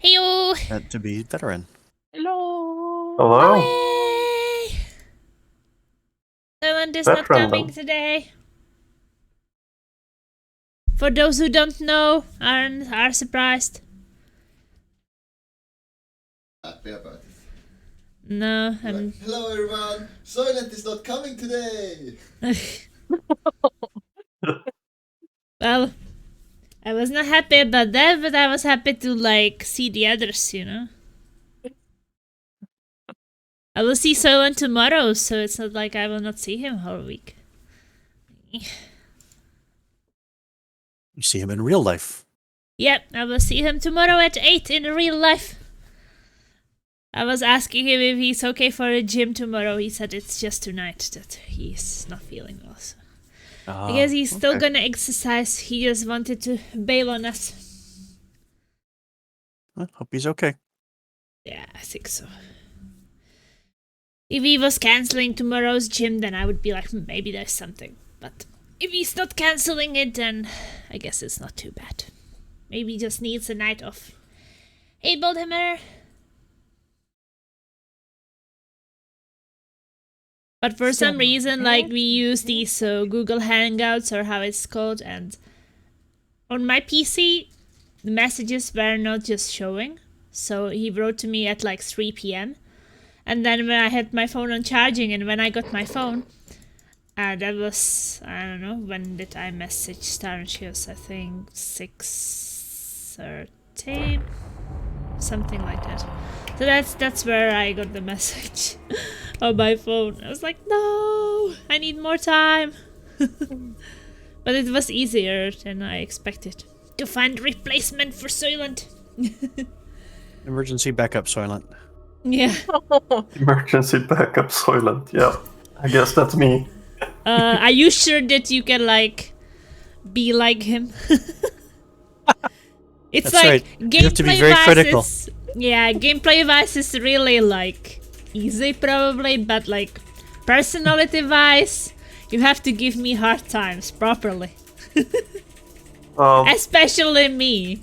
Heyo! To be veteran. Hello. Hello. Away! Someone is not Veteran, coming then. today. For those who don't know, are surprised. Happy about it. No, Right. Hello everyone! Soylent is not coming today! Well, I was not happy about that, but I was happy to, like, see the others, you know? I will see Soylent tomorrow, so it's not like I will not see him whole week. You see him in real life. Yep, I will see him tomorrow at 8 in real life. I was asking him if he's okay for a gym tomorrow. He said it's just tonight that he's not feeling well. So. I guess he's still gonna exercise. He just wanted to bail on us. I hope he's okay. Yeah, I think so. If he was canceling tomorrow's gym, then I would be like, maybe there's something. But if he's not canceling it, then I guess it's not too bad. Maybe he just needs a night off. Hey, Boldhammer! But for some reason, like, we use these Google Hangouts, or how it's called, and on my PC, the messages were not just showing. So he wrote to me at like 3 p.m. And then when I had my phone on charging, and when I got my phone, that was, I don't know, when did I message Starnshios? I think 6:13, something like that. So that's where I got the message on my phone. I was like, no, I need more time. But it was easier than I expected to find replacement for Soylent. Emergency backup Soylent. Yeah. Emergency backup Soylent. Yeah, I guess that's me. Are you sure that you can, like, be like him? It's That's like, right. You have to be very gameplay-wise, critical. yeah, gameplay-wise is really, like, easy probably, but, like, personality-wise, you have to give me hard times properly. Especially me.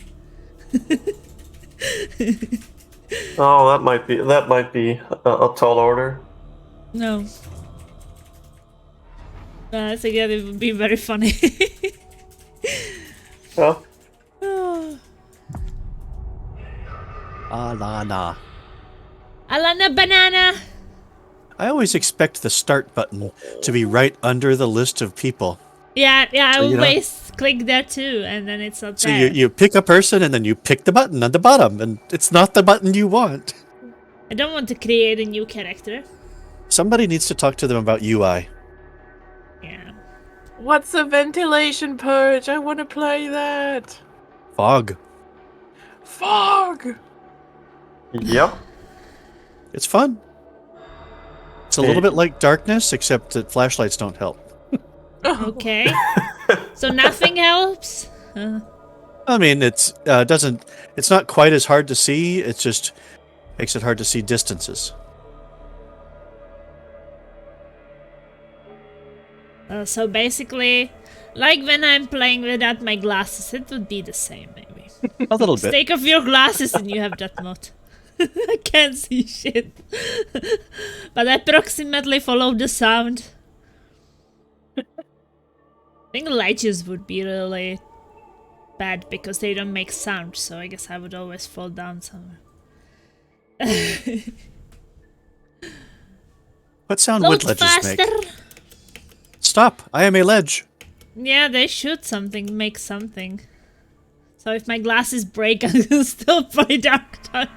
Oh, that might be a tall order. No. I think that it would be very funny. Yeah. Alana. Alana Banana! I always expect the start button to be right under the list of people. Yeah, I So, you know- always click there too, and then it's not So there. you pick a person and then you pick the button at the bottom, and it's not the button you want. I don't want to create a new character. Somebody needs to talk to them about UI. Yeah. What's a ventilation purge? I want to play that. Fog. Fog. Yep. It's fun. It's a little bit like darkness, except that flashlights don't help. Okay. So nothing helps? I mean, it's not quite as hard to see. It just makes it hard to see distances. So basically, like when I'm playing without my glasses, it would be the same, maybe. A little bit. Take off your glasses and you have that mod. I can't see shit. But I approximately follow the sound. I think lights would be really bad because they don't make sound, so I guess I would always fall down somewhere. What sound Load would ledges make? faster! Stop! I am a ledge. Yeah, they should make something. So if my glasses break, I can still play Darktide.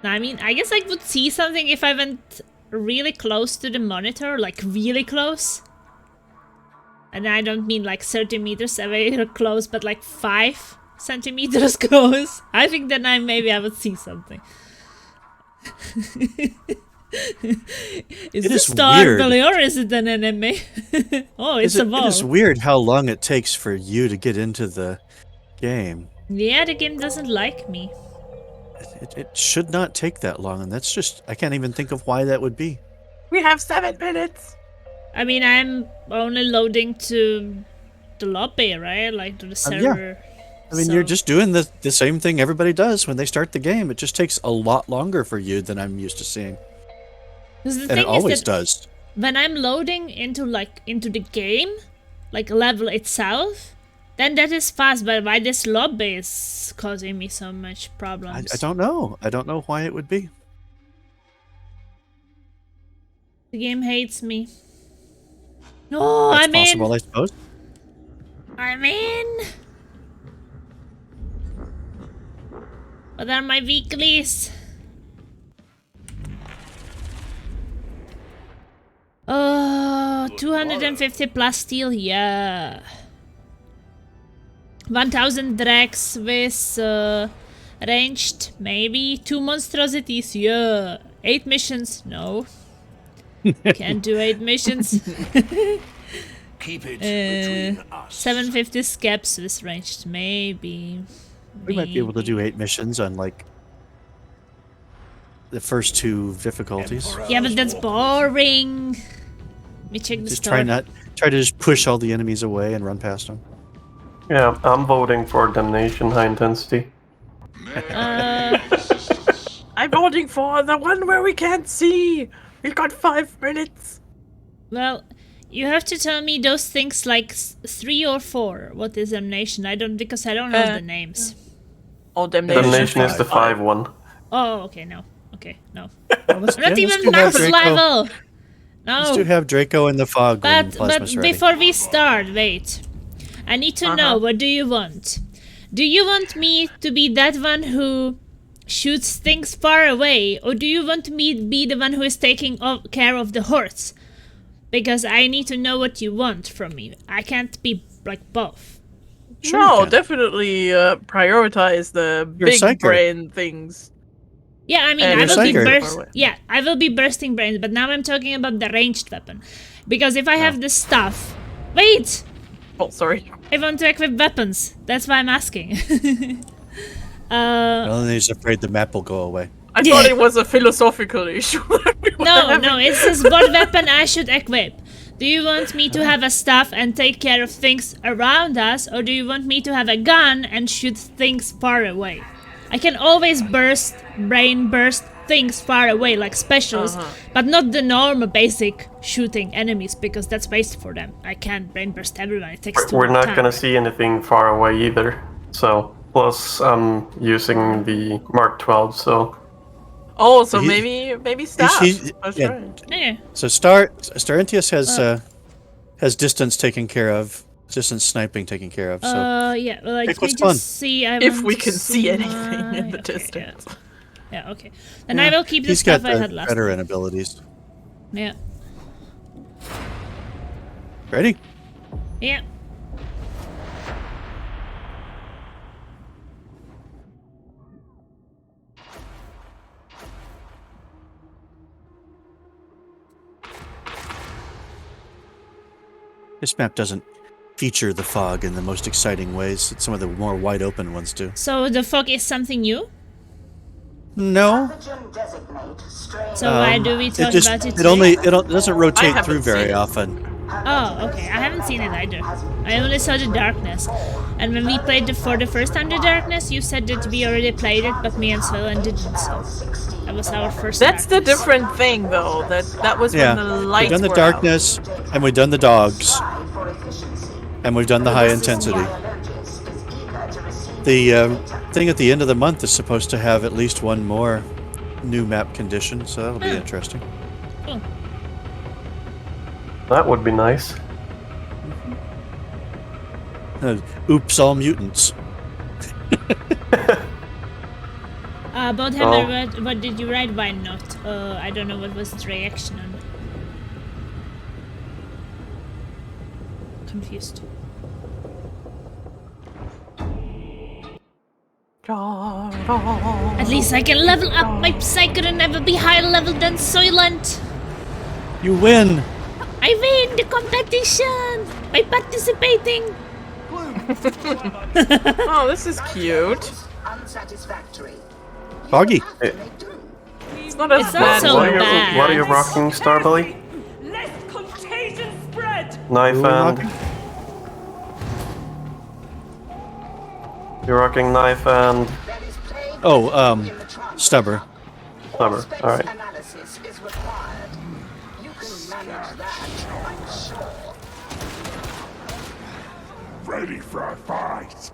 I mean, I guess I would see something if I went really close to the monitor, like really close. And I don't mean like 30 meters away close, but like 5 centimeters close. I think then maybe I would see something. Is this Starbelly or is it an enemy? Oh, it's a ball. It is weird how long it takes for you to get into the game. Yeah, the game doesn't like me. It should not take that long, and that's just... I can't even think of why that would be. We have 7 minutes. I mean, I'm only loading to the lobby, right? Like to the Yeah. server. I mean, you're just doing the same thing everybody does when they start the game. It just takes a lot longer for you than I'm used to seeing. 'Cause the And thing it always is that does. when I'm loading into the game, like level itself, then that is fast. But why this lobby is causing me so much problems? I don't know. I don't know why it would be. The game hates me. No, That's I'm in. possible, I suppose. I'm in. What are my weeklies? 250 plus steel, yeah. 1000 drags with ranged, maybe. 2 monstrosities, yeah. 8 missions, no. Can't do 8 missions. Keep it between us. 750 scaps with ranged, maybe. We might be able to do 8 missions on, like, the first 2 difficulties. Yeah, but that's boring. Let me check the Just store. try to just push all the enemies away and run past them. Yeah, I'm voting for Damnation High Intensity. I'm voting for the one where we can't see. We got 5 minutes. Well, you have to tell me those things like 3 or 4. What is damnation? I don't, because I don't know the names. Oh, Damnation. Damnation is the 5 one. Oh, okay, no. Okay, no. Well, let's, I'm not yeah, let's even do have max Draco. level. Let's No. do have Draco in the fog when But Plasma's ready. before we start, wait. I need to know, what do you want? Do you want me to be that one who shoots things far away, or do you want me to be the one who is taking care of the horse? Because I need to know what you want from me. I can't be like both. Sure you No, can. definitely prioritize the You're a big psyker. brain things. Yeah, I mean, And I you're will be Psyker. I will be bursting brains, but now I'm talking about the ranged weapon. Because if I have the stuff... Wait! Oh, sorry. I want to equip weapons. That's why I'm asking. Well, he's afraid the map will go away. I thought it was a philosophical issue. that we were No, having. no, it says what weapon I should equip. Do you want me to have a staff and take care of things around us, or do you want me to have a gun and shoot things far away? I can always burst things far away, like specials, but not the normal basic shooting enemies, because that's waste for them. I can't brain burst everyone, it takes too We're much not time. gonna see anything far away either. So, plus I'm using the Mark 12, so... Oh, so He- maybe staff. That's yeah. right. Yeah. So Starentius has distance taken care of, distance sniping taken care of. So Yeah, like, Pick we what's just fun. see... I If want we to can see anything my- in the okay, distance. Yeah, okay. Then I will keep the he's stuff got I the had last veteran abilities. Yeah. Ready? Yeah. This map doesn't feature the fog in the most exciting ways. Some of the more wide open ones do. So the fog is something new? No, So why do we talk it just about it it today? only it doesn't rotate haven't through seen very it. often. Oh, okay. I haven't seen it either. I only saw the darkness. And when we played for the first time the darkness, you said that we already played it, but me and Svelin didn't. So that was our first. That's the darkness. different thing, though. That was Yeah, when the we've lights done the were darkness, and we've done the dogs, and we've done the high intensity. The thing at the end of the month is supposed to have at least one more new map condition, so that'll be interesting. Cool. That would be nice. Oops, all mutants. Boathammer, what did you write? Why not? I don't know what was its reaction on. Confused. At least I can level up my Psyker and never be higher level than Soylent. You win! I win the competition by participating. Oh, this is cute. Foggy. It's not as It's not bad. so What are you, bad. what are you rocking, Starbelly? Less contagion Knife Who are we and... You're rocking knife and... Oh, stubber. Stubber. Alright. Analysis is required. You can manage that, I'm sure. Ready for a fight.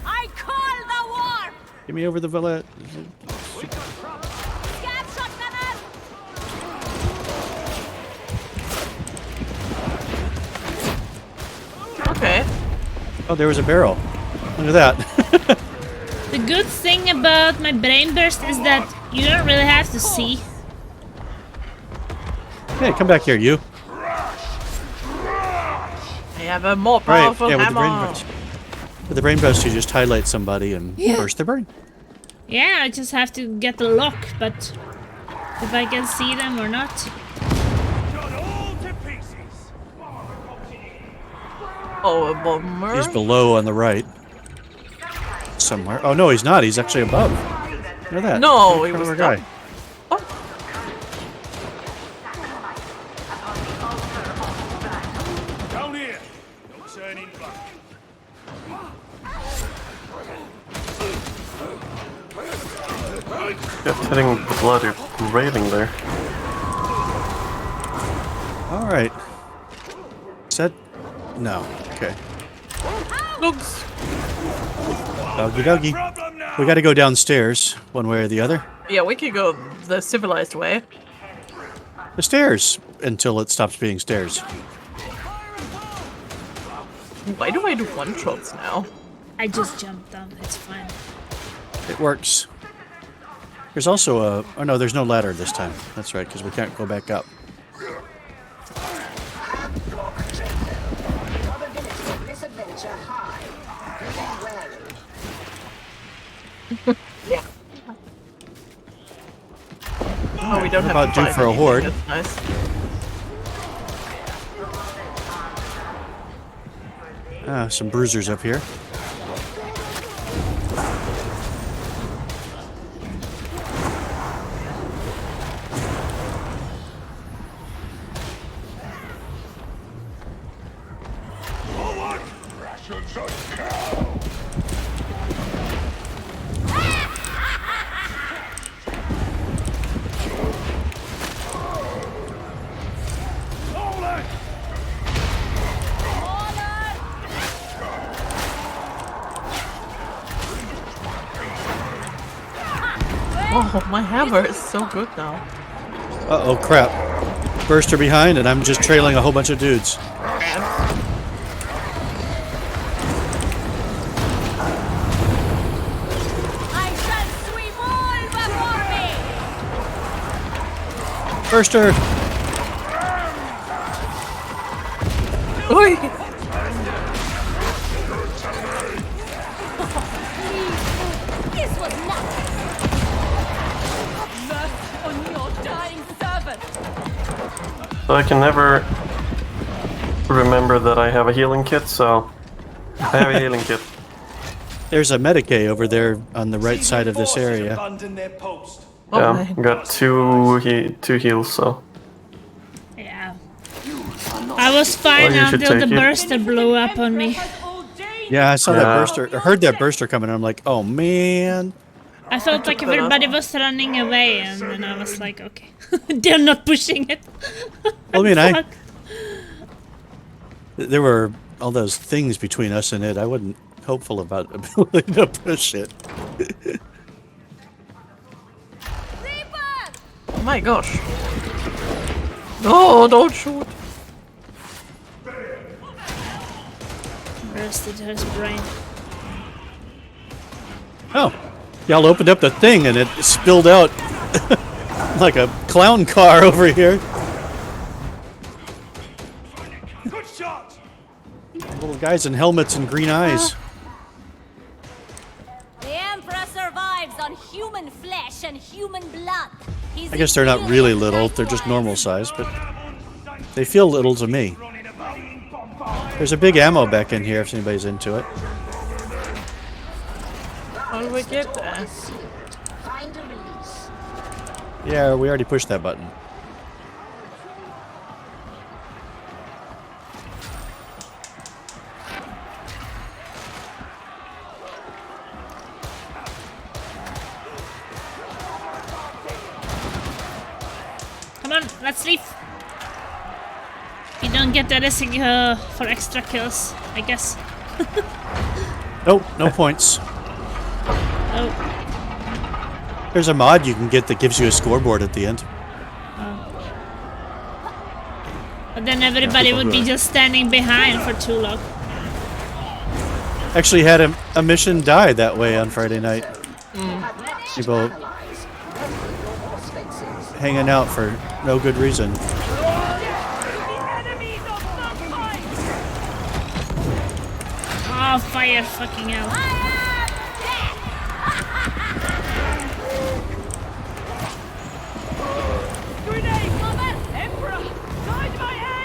I call the warp! Get me over the villa. Scan shotgunner! Okay. Oh, there was a barrel. Look at that. The good thing about my brain burst is that you don't really have to see. Hey, come back here, you. I have a more Right, powerful yeah, with the brain hammer. burst. With the brain burst, you just highlight somebody and burst their brain. Yeah, I just have to get the lock, but if I can see them or not. Got all to pieces. Oh, a bomber. He's below on the right. Somewhere. Oh, no, he's not. He's actually above. Look at that. No, he Clever was guy. not. Down here. No turning back. Just hitting the bloody railing there. All right. Is that... No. Okay. Looks. Doggy doggy. Problem now. We got to go downstairs, one way or the other. Yeah, we could go the civilized way. The stairs, until it stops being stairs. Why do I do one shots now? I just jumped down, it's fine. It works. There's also a... Oh, no, there's no ladder this time. That's right, because we can't go back up. Probability of this adventure high. Be wary. Oh, we don't have about to due fight for a anything, horde. That's nice. Some bruisers up here. Forward. Rations of cow. Hold it. Oh, my hammer is so good now. Uh-oh, crap. Burster behind, and I'm just trailing a whole bunch of dudes. I shall sweep all before me! Burster! Oi! This was nothing! Mercy on your dying servant! So I can never remember that I have a healing kit, so... I have a healing kit. There's a Medicae over there on the right side of this area. Abandon their post. Oh Yeah, my got two heals, so... Yeah. I was fine Well, you should until the take it. burster blew up on me. Yeah, I saw that Yeah. burster. I heard that burster coming, and I'm like, oh, man. I felt like everybody was running away, and then I was like, okay. They're not pushing it. Well, I mean, Fuck. there were all those things between us and it. I wasn't hopeful about ability to push it. Oh my gosh. No, don't shoot. Bursted her brain. Oh, y'all opened up the thing, and it spilled out like a clown car over here. Good shot. Little guys in helmets and green eyes. The Emperor survives on human flesh and human blood. He's I guess they're not really little. They're just normal size, but they feel little to me. There's a big ammo back in here if anybody's into it. How do we get there? Find a release. Yeah, we already pushed that button. on, let's leave. You don't get anything for extra kills, I guess. Nope, no points. Oh, There's a mod you can get that gives you a scoreboard at the end. but then everybody would be just standing behind for too long. Actually had a mission die that way on Friday night. People hanging out for no good reason. Oh, fire, fucking hell.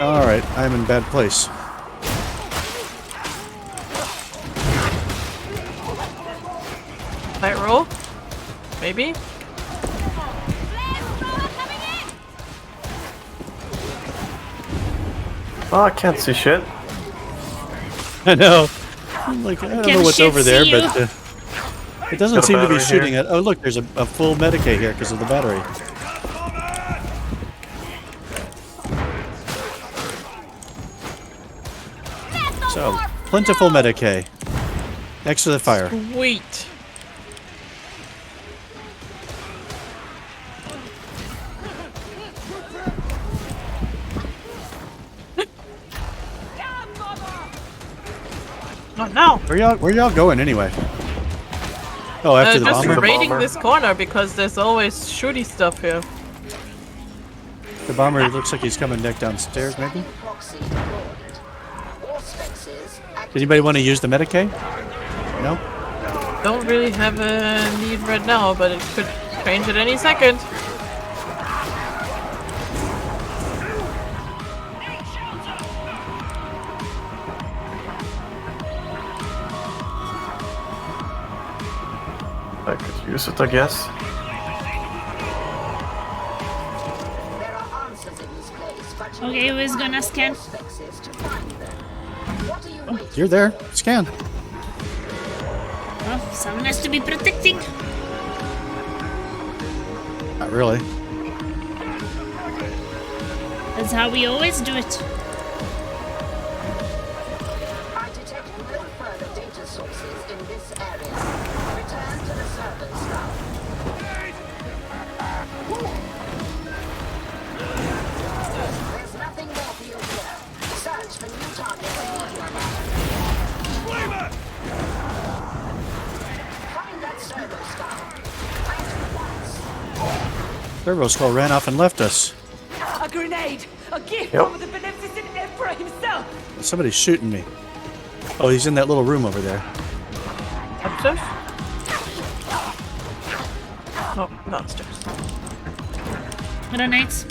Alright, I'm in bad place. Light roll? Maybe? Oh, I can't see shit. I know. I'm like, I don't know what's over there, see you. but it doesn't Got a seem to be battery shooting here. at. Oh, look, there's a full Medicaid here because of the battery. So, plentiful Medicaid. Next to the fire. Sweet. Not now. Where y'all going anyway? Oh, after the Just bomber? raiding bomber. this corner because there's always shooty stuff here. The bomber looks like he's coming back downstairs, maybe? Proxy deployed. Auspices Does anybody want to use the Medicaid? No? Don't really have a need right now, but it could change at any second. I could use it, I guess. There are answers in this place, but you Okay, need who is to gonna find scan? auspices to find them. What are you waiting You're there. Scan. Oh, someone has to be protecting. Not really. That's how we always do it. I detect no further data sources in this area. Return to the servers now. There's nothing more for you here. Search for new targets immediately. Flamer! Find that servo skull. Find it once. Turbo Skull ran off and left us. A grenade! A gift Yep. from the beneficent Emperor himself! Somebody's shooting me. Oh, he's in that little room over there. Upstairs? No, downstairs. Grenades.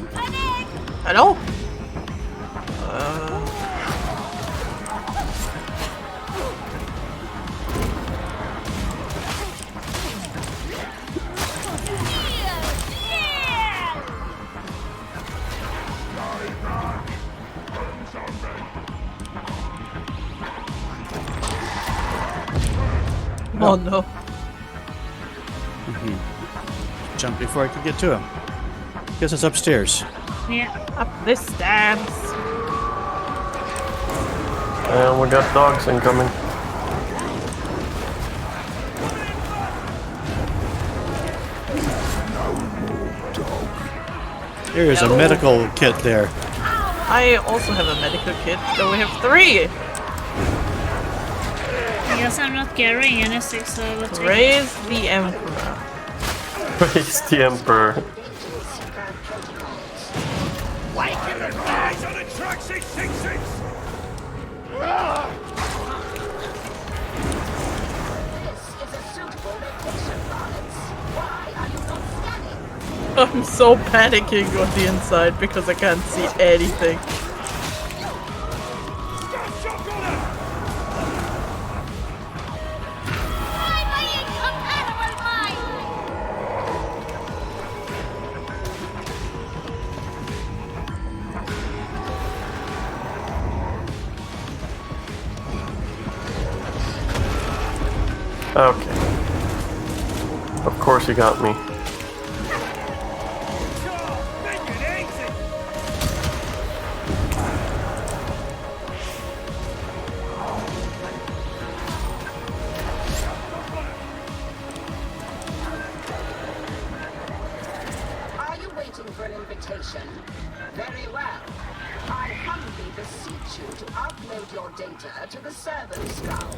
Hello? Oh no. Jumped before I could get to him. Guess it's upstairs. Yeah. Up this stairs. And we got dogs incoming. There is a Hello. medical kit there. I also have a medical kit, so we have 3. I guess I'm not carrying anything, so we'll take it. Raise the Emperor. Praise the Emperor. Waking the guys on the track 666! This is a suitable location, Barnets. Why are you not scanning? I'm so panicking on the inside because I can't see anything. Stop shotgunner! Okay. Of course you got me. Minion exit! Upload your data to the servant skull.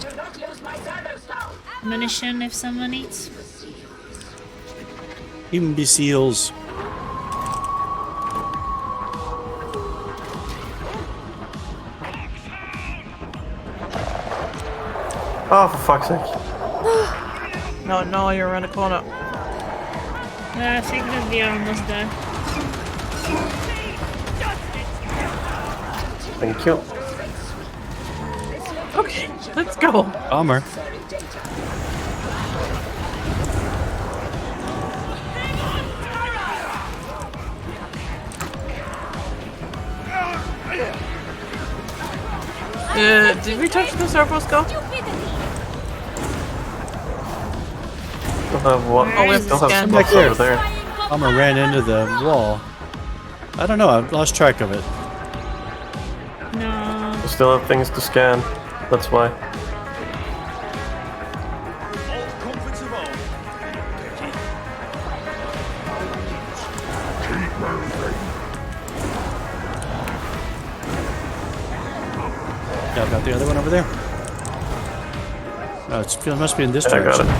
Do not use my servo skull. Munition if someone needs. Imbeciles. Oh, for fuck's sake. No, no, you're around the corner. I think that we are almost there. Thank you. Okay, let's go. Bomber. Did we touch the servo skull? Still have one. Where is Still have it? some Back buffs there. over there. Bomber ran into the wall. I don't know. I've lost track of it. No. We still have things to scan. That's why. All comforts of home. Yeah, I've got the other one over there. Oh, it must be in this I got direction. it.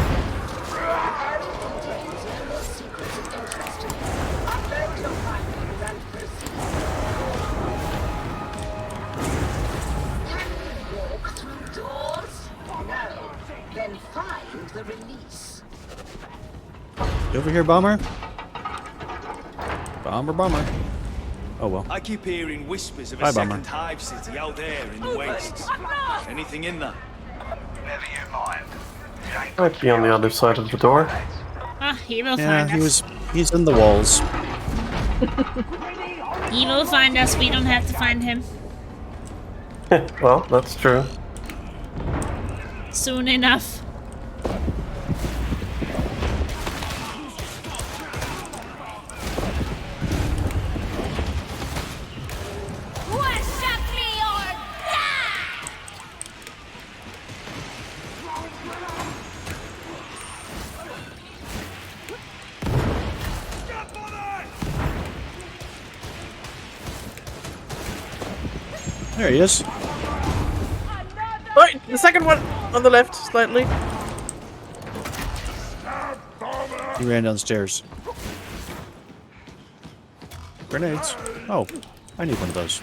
Walk through doors? No. Then find the release. You over here, Bomber? Bomber. Oh well. I keep hearing whispers of Bye, a Bomber. second hive city out there in the wastes. Anything in there? Never you mind. Might be on the other side of the door. Ah, he will Yeah, find us. he's in the walls. He will find us. We don't have to find him. Well, that's true. Soon enough. Worship me or die! There he is. Right, the second one on the left, slightly. He ran downstairs. Grenades. Oh, I need one of those.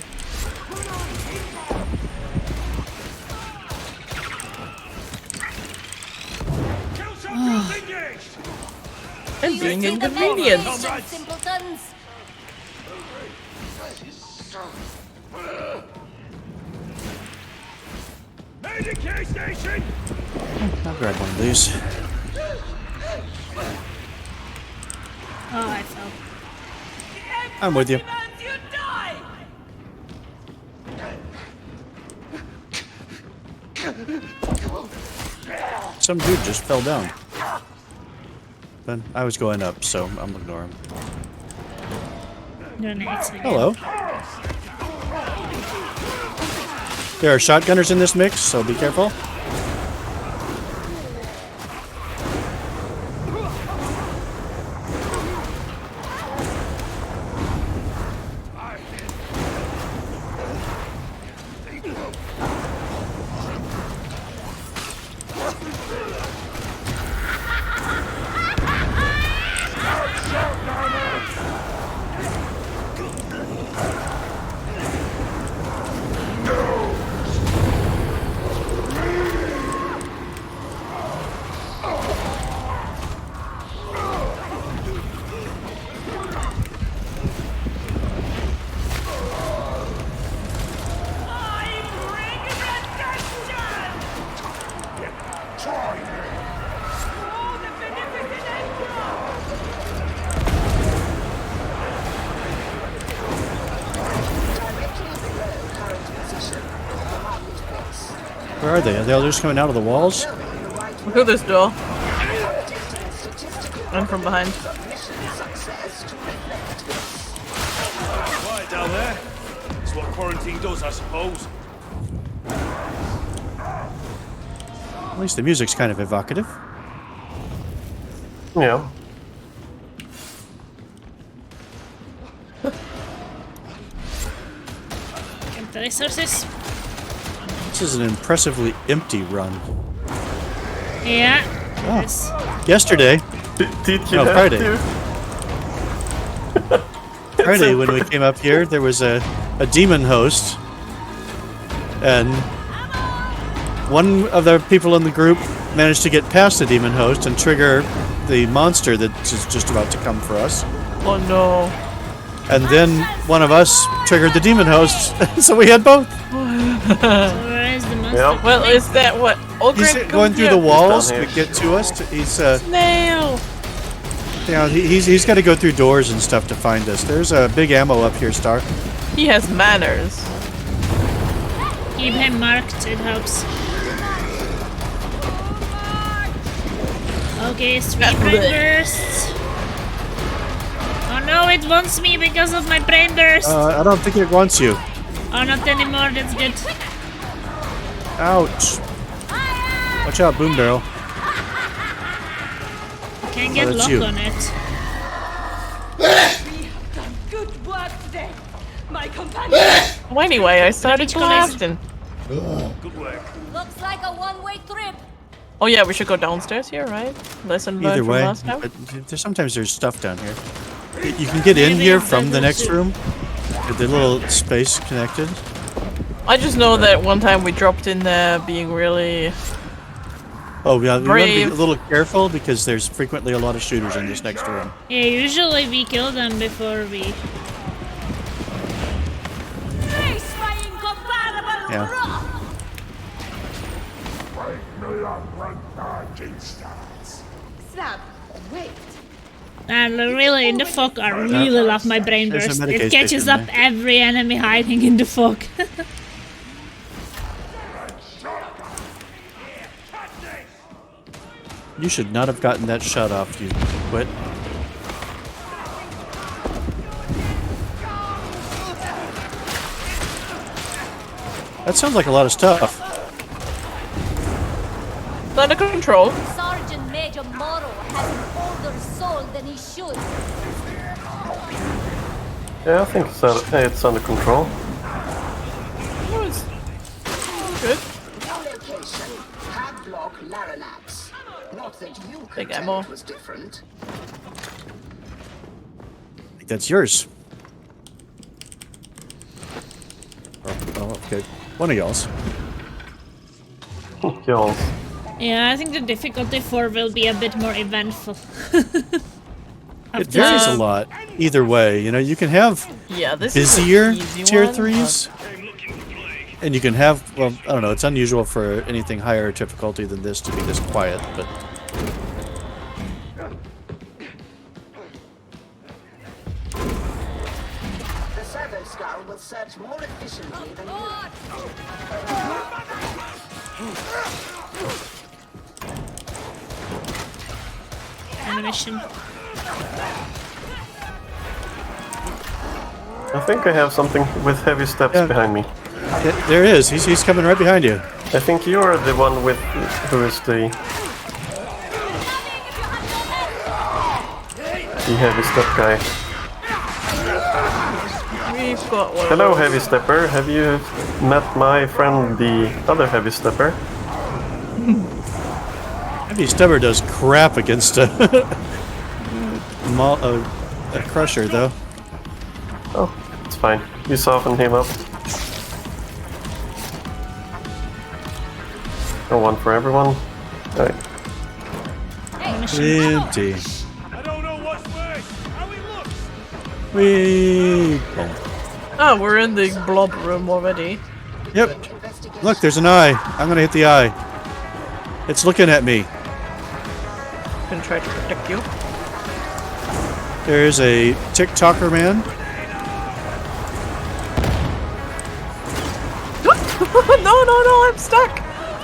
And being inconvenienced. Simpletons! Medicaid station! I'll grab one of these. Oh, I fell. I'm with you. Demands you die! Some dude just fell down. But I was going up, so I'm ignoring him. Grenades again. Hello. There are shotgunners in this mix, so be careful. Where are they? Are they all just coming out of the walls? Through this door. And from behind. Quiet down there. It's what quarantine does, I suppose. At least the music's kind of evocative. Yeah. the resources. This is an impressively empty run. Yeah. Oh. Yes. Yesterday, Did you No, have Friday. to? Friday when we came up here, there was a demon host, and one of the people in the group managed to get past the demon host and trigger the monster that is just about to come for us. Oh no. And then one of us triggered the demon host, so we had both. So where is the monster? Yep. Well, is that what? He's Ogre, going through the wall. walls down to here. get to us. He's Snail. he's got to go through doors and stuff to find us. There's a big ammo up here, Star. He has manners. Keep him marked, it helps. Okay, 3 brain bursts. Oh no, it wants me because of my brain burst. I don't think it wants you. Oh, not anymore, that's good. Ouch. Watch out, boom barrel. Can't get that's lock you. on it. Good work today, my companion. Well, anyway, I started blasting. Looks like a one-way trip. Oh yeah, we should go downstairs here, right? Lesson learned Either from way, last time. but sometimes there's stuff down here. You can get in here from the next room with the little space connected. I just know that one time we dropped in there being really... Oh, yeah, we want to be a Brave. little careful because there's frequently a lot of shooters in this next room. Yeah, usually we kill them before we... Face my incomparable Yeah. wrath. Snap, wait. And really, in the fog, I really love my brain There's a burst. Medicaid It catches station up there. every enemy hiding in the fog. You should not have gotten that shot off, you quit. That sounds like a lot of stuff. Under control. Sergeant Major Morrow has an older soul than he should. Yeah, I think it's under control. It was good. Location, Padlock Laranax. Not that you could Big tell ammo. it was different. I think that's yours. Oh, okay. One of y'all's. Kills. Yeah, I think the difficulty 4 will be a bit more eventful. It varies a lot. Either way, you know, you can have Yeah, this busier is an easy tier one, 3s. And you can have, well, I don't know, it's unusual for anything higher difficulty than this to be this quiet, but... The Servo Skull will search more efficiently than you. Animation. I think I have something with heavy steps Yeah. behind me. Yeah, there is. He's coming right behind you. I think you're the one with who is the heavy step guy. We've got one. Hello, heavy stepper. Have you met my friend, the other heavy stepper? Heavy Stubber does crap against a, a crusher, though. Oh, it's fine. You softened him up. No one for everyone. Alright. Empty. I don't know what's worse. How he looks. Whee! Oh, we're in the blob room already. Yep. Look, there's an eye. I'm gonna hit the eye. It's looking at me. Gonna try to protect you. There's a TikToker man. No, I'm stuck.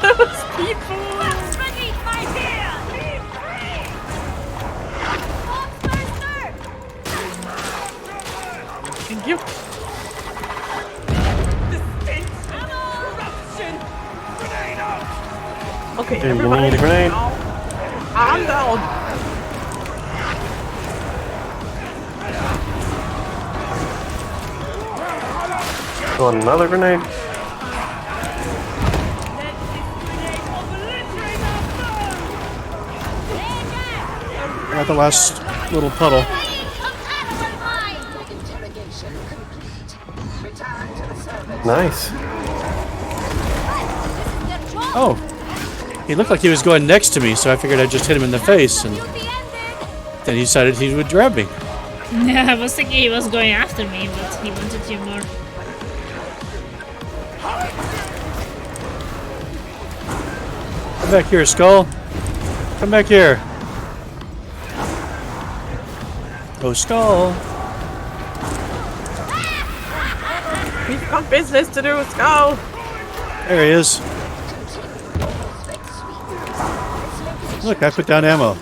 That was people. What's beneath my heel? Leave me! Thank you. Okay, Hey, you everybody. need a grenade? I'm down. Oh, another grenade. I got the last little puddle. Interrogation complete. Return to the service. Nice. Oh, he looked like he was going next to me, so I figured I'd just hit him in the face, and then he decided he would grab me. Yeah, I was thinking he was going after me, but he wanted you more. Come back here, Skull. Come back here. Oh, Skull. We've got business to do, Skull. There he is. Look, I put down ammo.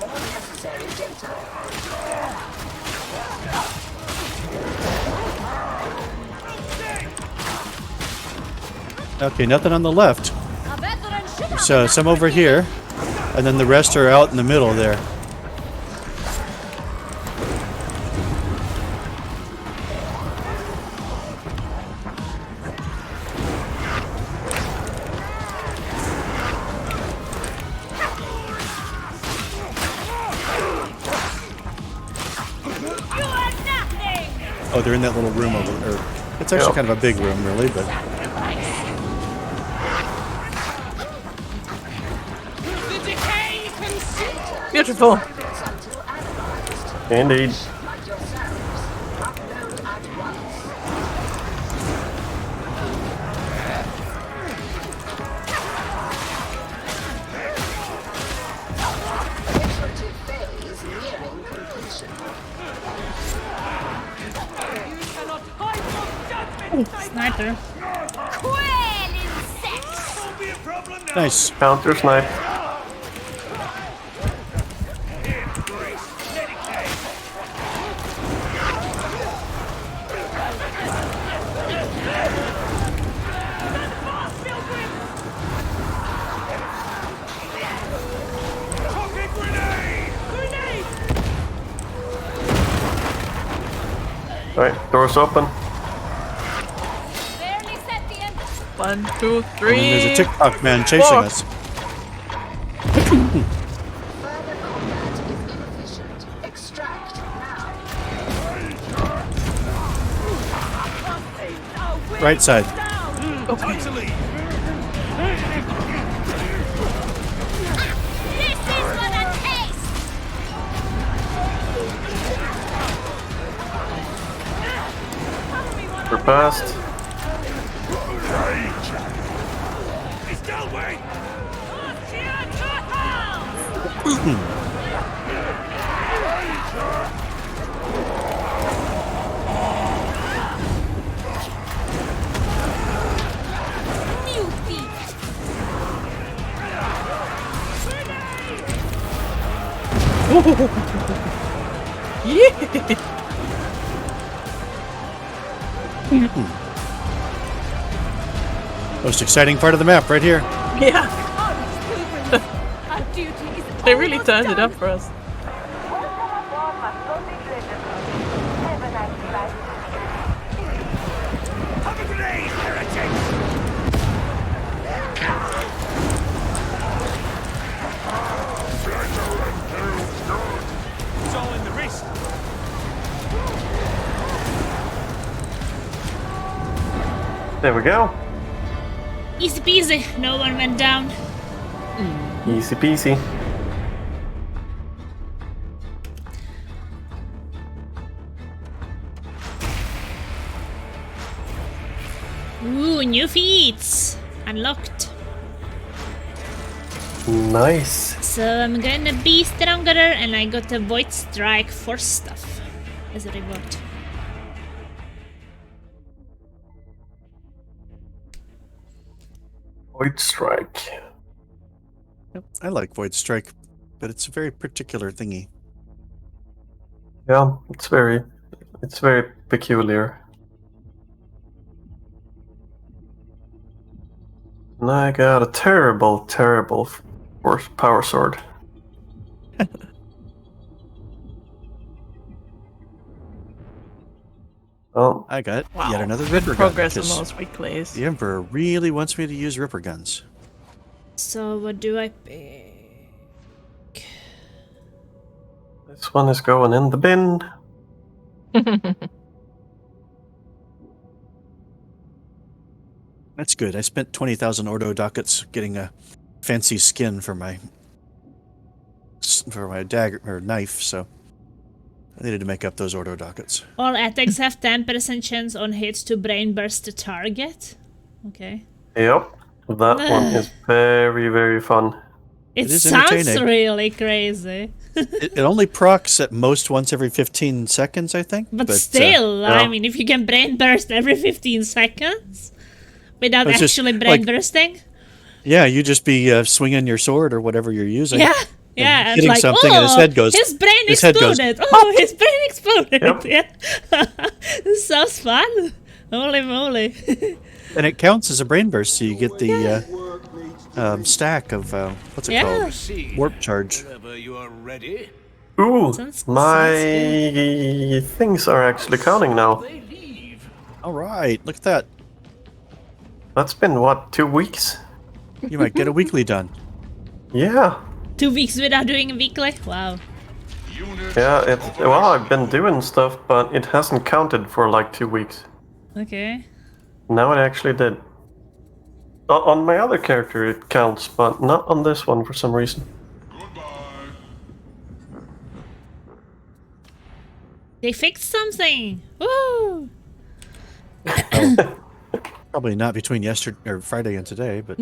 Okay, nothing on the left. So some over here, and then the rest are out in the middle there. Oh, they're in that little room over there. It's actually kind of a big room, really, but... Beautiful. Indeed. Sniper. Nice. Counter snipe. Alright, doors open. 1, 2, 3. And then there's a TikTok man chasing 4. us. Right side. Totally. We're past. Still wait. Yeah. Most exciting part of the map, right here. Yeah. They really turned it up for us. Have a grenade, heretic. It's all in the wrist. There we go. Easy peasy. No one went down. Easy peasy. Ooh, new feats. Unlocked. Nice. So I'm gonna be stronger and I got a Void Strike Force stuff as a reward. Void strike. I like Void Strike, but it's a very particular thingy. Yeah, it's very peculiar. And I got a terrible force power sword. Well, I got Wow. yet another Good Ripper gun. progress on 'Cause those weeklies. the Emperor really wants me to use Ripper guns. So what do I pick? this one is going in the bin. That's good. I spent 20,000 Ordo ducats getting a fancy skin for my dagger or knife, so I needed to make up those Ordo ducats. All attacks have 10% chance on hits to brain burst the target. Okay. Yep. That one is very, very fun. It is sounds entertaining. really crazy. It only procs at most once every 15 seconds, I think. But still, yeah. I mean, if you can brain burst every 15 seconds without It's just, actually brain like- bursting. yeah, you just be swinging your sword or whatever you're using. Yeah. Yeah, and hitting like, something and his head goes- his brain his head goes, exploded. Oh, his brain exploded. Yep. Yeah. This sounds fun. Holy moly. And it counts as a brain burst, so you get the stack of, what's it Yeah. called? Proceed. Warp charge. Whenever you are ready, Ooh, Sounds my good. things are actually counting now. they leave. All right, look at that. That's been, what, 2 weeks? You might get a weekly done. Yeah. 2 weeks without doing a weekly? Wow. Yeah, well, I've been doing stuff, but it hasn't counted for like 2 weeks. Okay. Now it actually did. On my other character it counts, but not on this one for some reason. They fixed something. Woo! Probably not between yesterday or Friday and today, but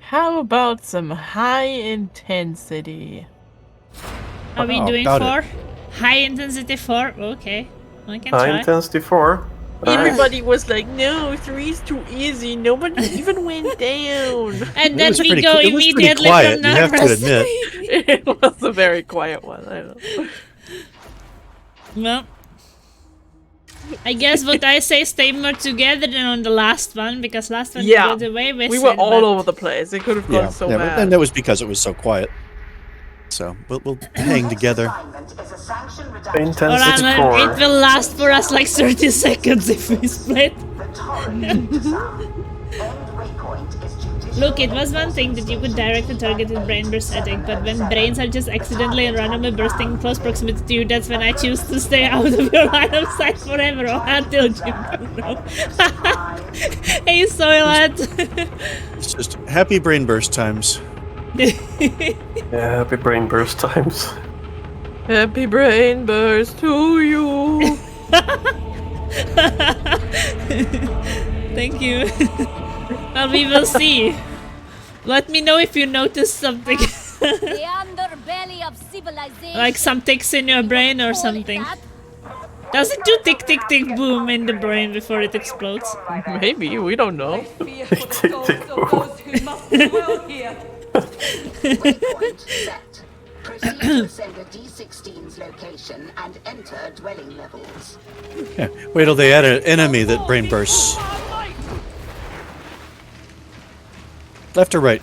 How about some high intensity? Are we Oh, doing got 4? High intensity 4? Okay. I can High try. intensity 4. Everybody was like, no, 3's too easy. Nobody even went down. And It then was we pretty go qu- it was pretty immediately quiet, from you have to numbers. admit. It was a very quiet one. I know. Well, I guess what I say, stay more together than on the last one, because last one Yeah, got away with We were it, all but- over the place. It could have gone so but- bad. and that was because it was so quiet. So we'll hang together. Assignment is a sanction reduction. Intensity Alright, 4. it will last for us like 30 seconds if we split. The torrent into sound. End waypoint is judicial. Look, it was one thing that you could direct a target with brain burst attack, but when brains are just accidentally and randomly bursting in close proximity to you, that's when I choose to stay out of your line of sight forever or until you know. Hey, Soylent! It's just happy brain burst times. Yeah, happy brain burst times. Happy brain burst to you. Thank you. Well, we will see. Let me know if you notice something. The underbelly of civilization. Like some ticks in your brain or something. Does it do tick tick tick boom in the brain before it explodes? Maybe, we don't know. Tick, tick, tick, boom. Waypoint set. Proceed to ascend a D16's location and enter dwelling levels. Yeah. Wait till they add an enemy that brain bursts. Left or right?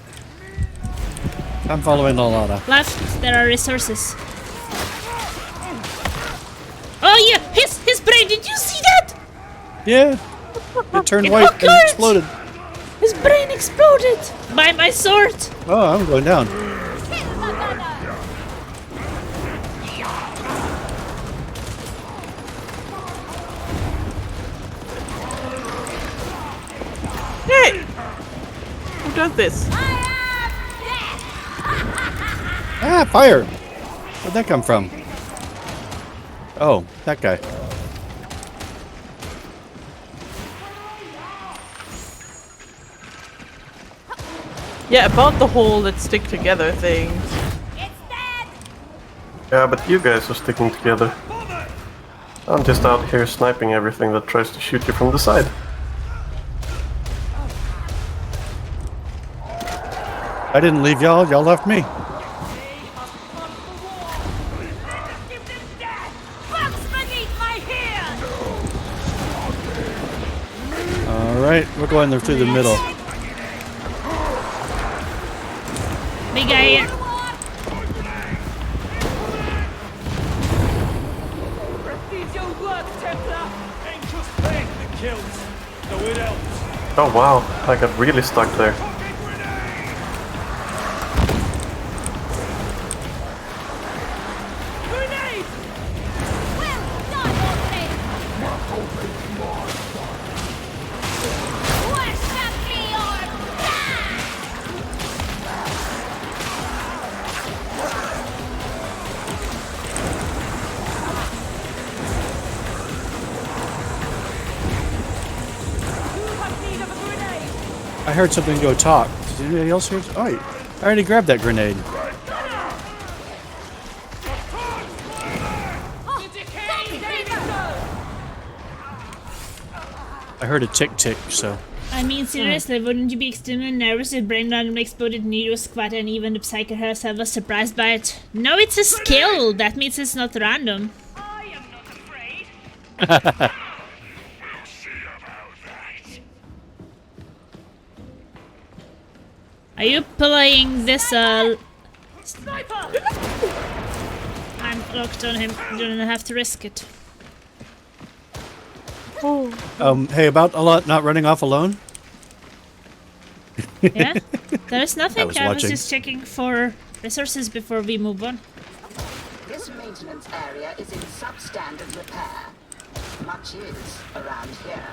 I'm following Lalana. Left, there are resources. Oh yeah, his brain, did you see that? Yeah. It turned It white and occurred! exploded. His brain exploded by my sword. Oh, I'm going down. Hey! Who does this? Ah, fire! Where'd that come from? Oh, that guy. Yeah, about the whole let's stick together thing. Yeah, but you guys are sticking together. I'm just out here sniping everything that tries to shoot you from the side. I didn't leave y'all, y'all left me. Alright, we're going through the middle. Big guy here. Ain't just pain that kills, though it helps. Oh wow, I got really stuck there. Grenade! Well done, Andre! Worship me or die! I heard something go talk. Did anybody else hear? Oh, I already grabbed that grenade. I heard a tick tick, so. I mean, seriously, wouldn't you be extremely nervous if brain randomly exploded near your squad and even the Psyker herself was surprised by it? No, it's a skill! That means it's not random. I am not afraid. Are you playing this, Sniper! I'm locked on him. You don't have to risk it. Hey, about a lot not running off alone? Yeah? There's nothing. I was I was watching. just checking for resources before we move on. This maintenance area is in substandard repair. Much is around here.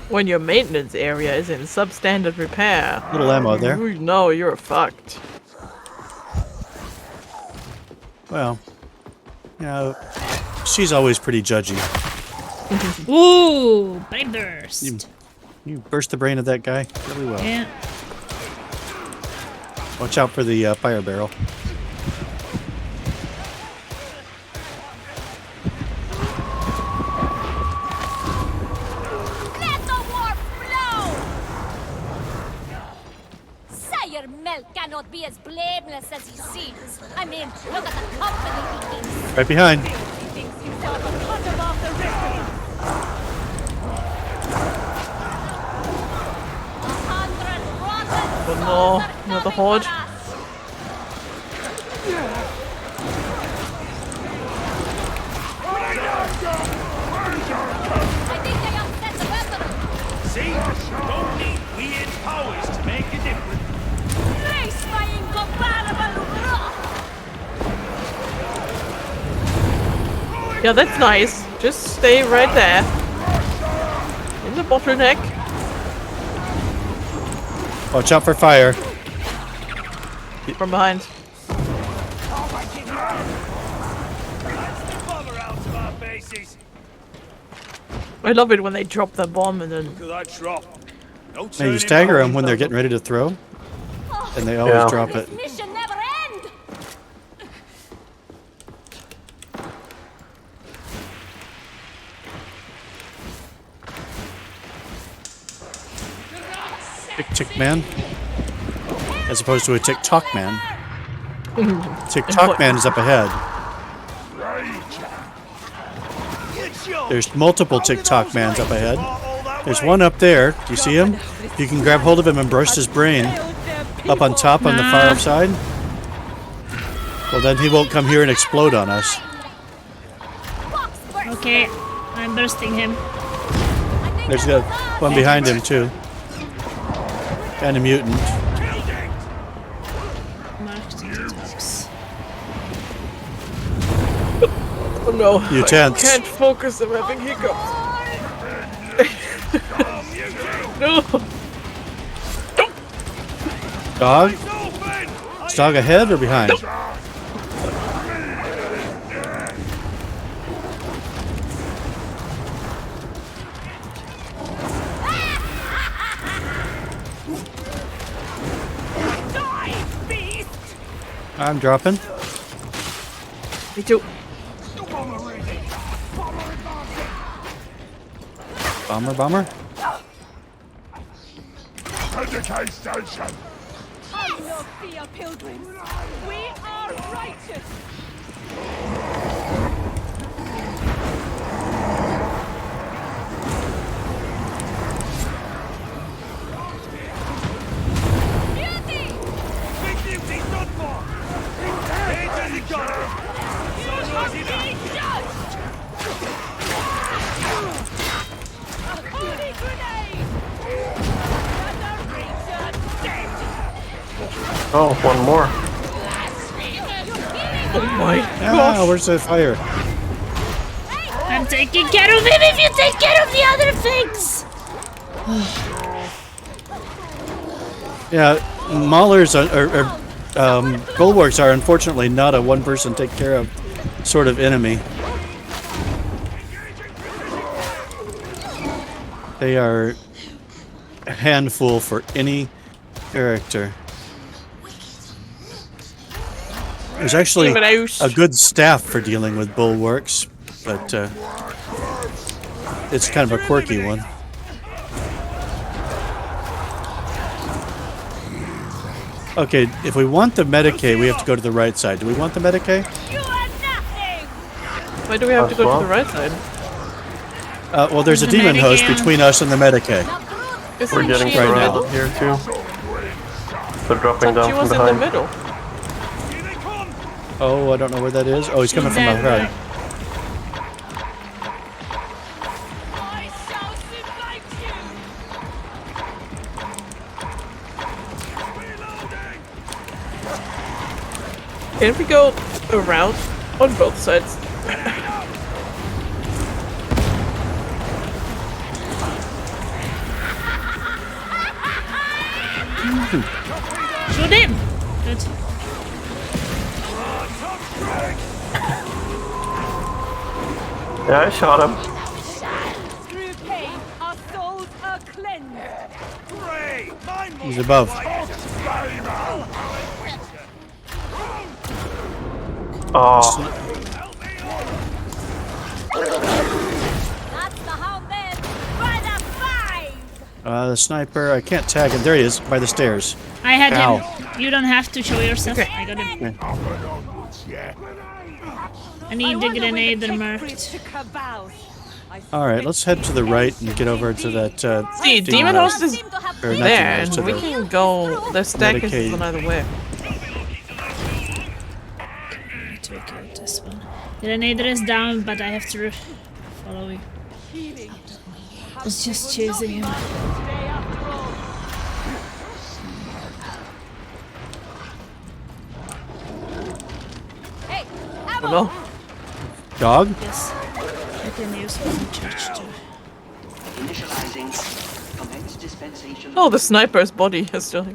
When your maintenance area is in substandard repair. Little ammo there. You know you're fucked. Well, you know, she's always pretty judgy. Ooh, brain burst. You burst the brain of that guy really well. Yeah. Watch out for the fire barrel. Let the warp flow! Sire Mel cannot be as blameless as he seems. I mean, look at the company he keeps. Right behind. He thinks himself a cut him off the rest. 100 rotten Oh no, souls are another coming horde. for us. I think they upset the weapon. See? Don't need weird powers to make a difference. Face my incomparable wrath. Yeah, that's nice. Just stay right there. In the bottleneck. Watch out for fire. From behind. That's the bomber out of our bases. I love it when they drop the bomb and then... Look at that drop. No Now you turning stagger back. them when they're getting ready to throw, and they always Yeah. drop This it. mission never end. Tick tick man, as opposed to a tick tock man. Tick tock man is up ahead. There's multiple tick tock mans up ahead. There's one up there. Do you see him? If you can grab hold of him and burst his brain up on top on the far side, well then he won't come here and explode on us. Okay, I'm bursting him. There's got one behind him too. And a mutant. Marked into tops. Oh no. You I tense. can't focus, I'm having hiccups. No. Dog? Is dog ahead or behind? I'm dropping. Me too. Bomber. Educate station. Have no fear, pilgrims. We are righteous. Beauty! Make the Oh, one more. Oh my Ah, gosh. where's the fire? I'm taking care of him if you take care of the other things! Yeah, maulers bulwarks are unfortunately not a one-person take care of sort of enemy. They are a handful for any character. There's actually a good staff for dealing with bulwarks, but it's kind of a quirky one. Okay, if we want the Medicae, we have to go to the right side. Do we want the Medicae? You are nothing! Why do we have to go to the right side? Well, there's a The demon host Medicae. between us and the Medicae. Isn't We're getting she right in the now. middle? surrounded here too. They're dropping Thought down she from was in the behind. middle. Here they come! Oh, I don't know where that is. Oh, he's coming from the right. I shall invite you! Can we go around on both sides? Shoot him! Good. Yeah, I shot him. Through pain, our souls are cleansed! Great! Mine He's above. Oh, That's the hound then! By the five! The sniper, I can't tag him. There he is, by the stairs. I had Ow. him. You don't have to show yourself. I got him. I need the grenade marked. Alright, let's head to the right and get over to that See, Demon Host is Or not there, demon host, to and we the can go. The stack is Medicaid. another way. Take out this one. The grenade is down, but I have to follow you. I was just chasing him. Hey, Oh no. dog. Yes. I can use one in church too. Initializing. Commence dispensation. Oh, the sniper's body is still.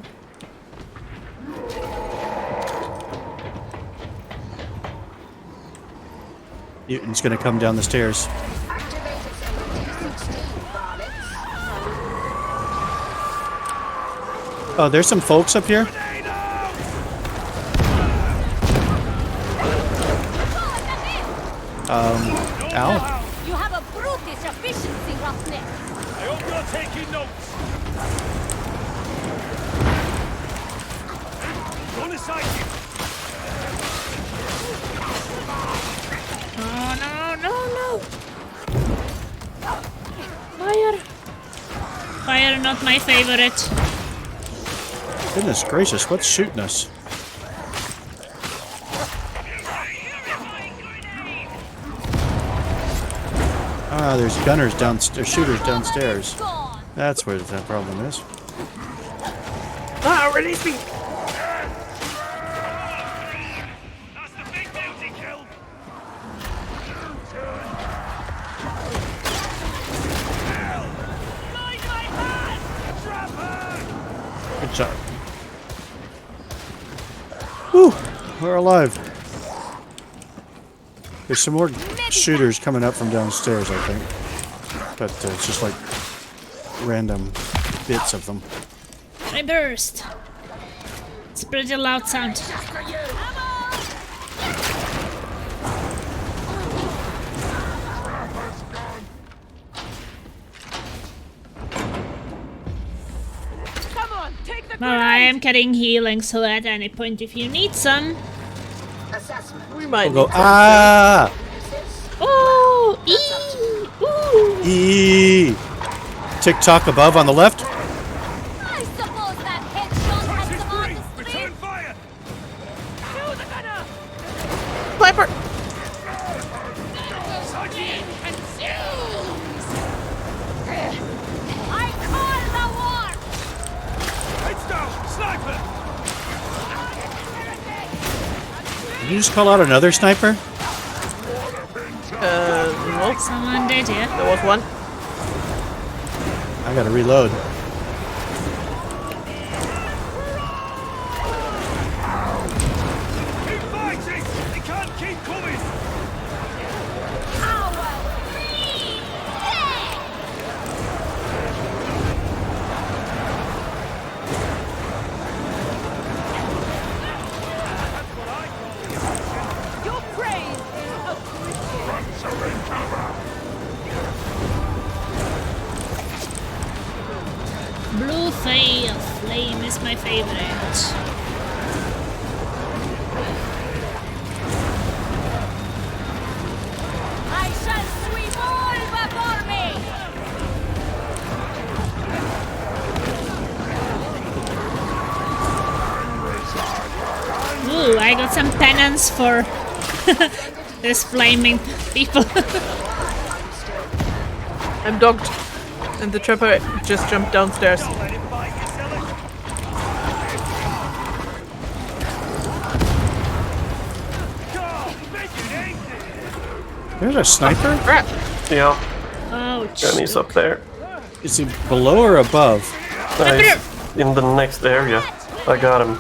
Mutant's gonna come down the stairs. Oh, there's some folks up here. Ow. you have a brutish efficiency, roughneck! I hope you're taking notes! Run aside you! No. Fire. Fire, not my favorite. Goodness gracious, what's shooting us? Ah, there's gunners downstairs, shooters downstairs. Gone! That's where the problem is. Ah, release me! That's the big beauty kill! Guide my hand! Trap her! Good job. Whew, we're alive. There's some more shooters coming up from downstairs, I think. But it's just like random bits of them. I burst. It's a pretty loud sound. Come on, take the Well, I am getting healing, so at any point if you need some. Assessment. We might We'll go, need some. ah! Oh, ee, ooh. E. TikTok above on the left. I suppose that headshot has some artistry! Return fire! To the gunner! Sniper! I call the war! Heads down! Sniper! just call out another sniper? No. Someone did, yeah. There was one. I gotta reload. Keep fighting! They can't keep coming! Your praise is Blue flame is my favorite. I shall sweep all before me! Ooh, I got some penance for this flaming people. I'm dogged. And the trapper just jumped downstairs. Let him bite you, Sally. God, make it easy! There's a sniper? Crap! Yeah, Ouch. and he's up there. Is he below or above? Nice. In the next area. I got him.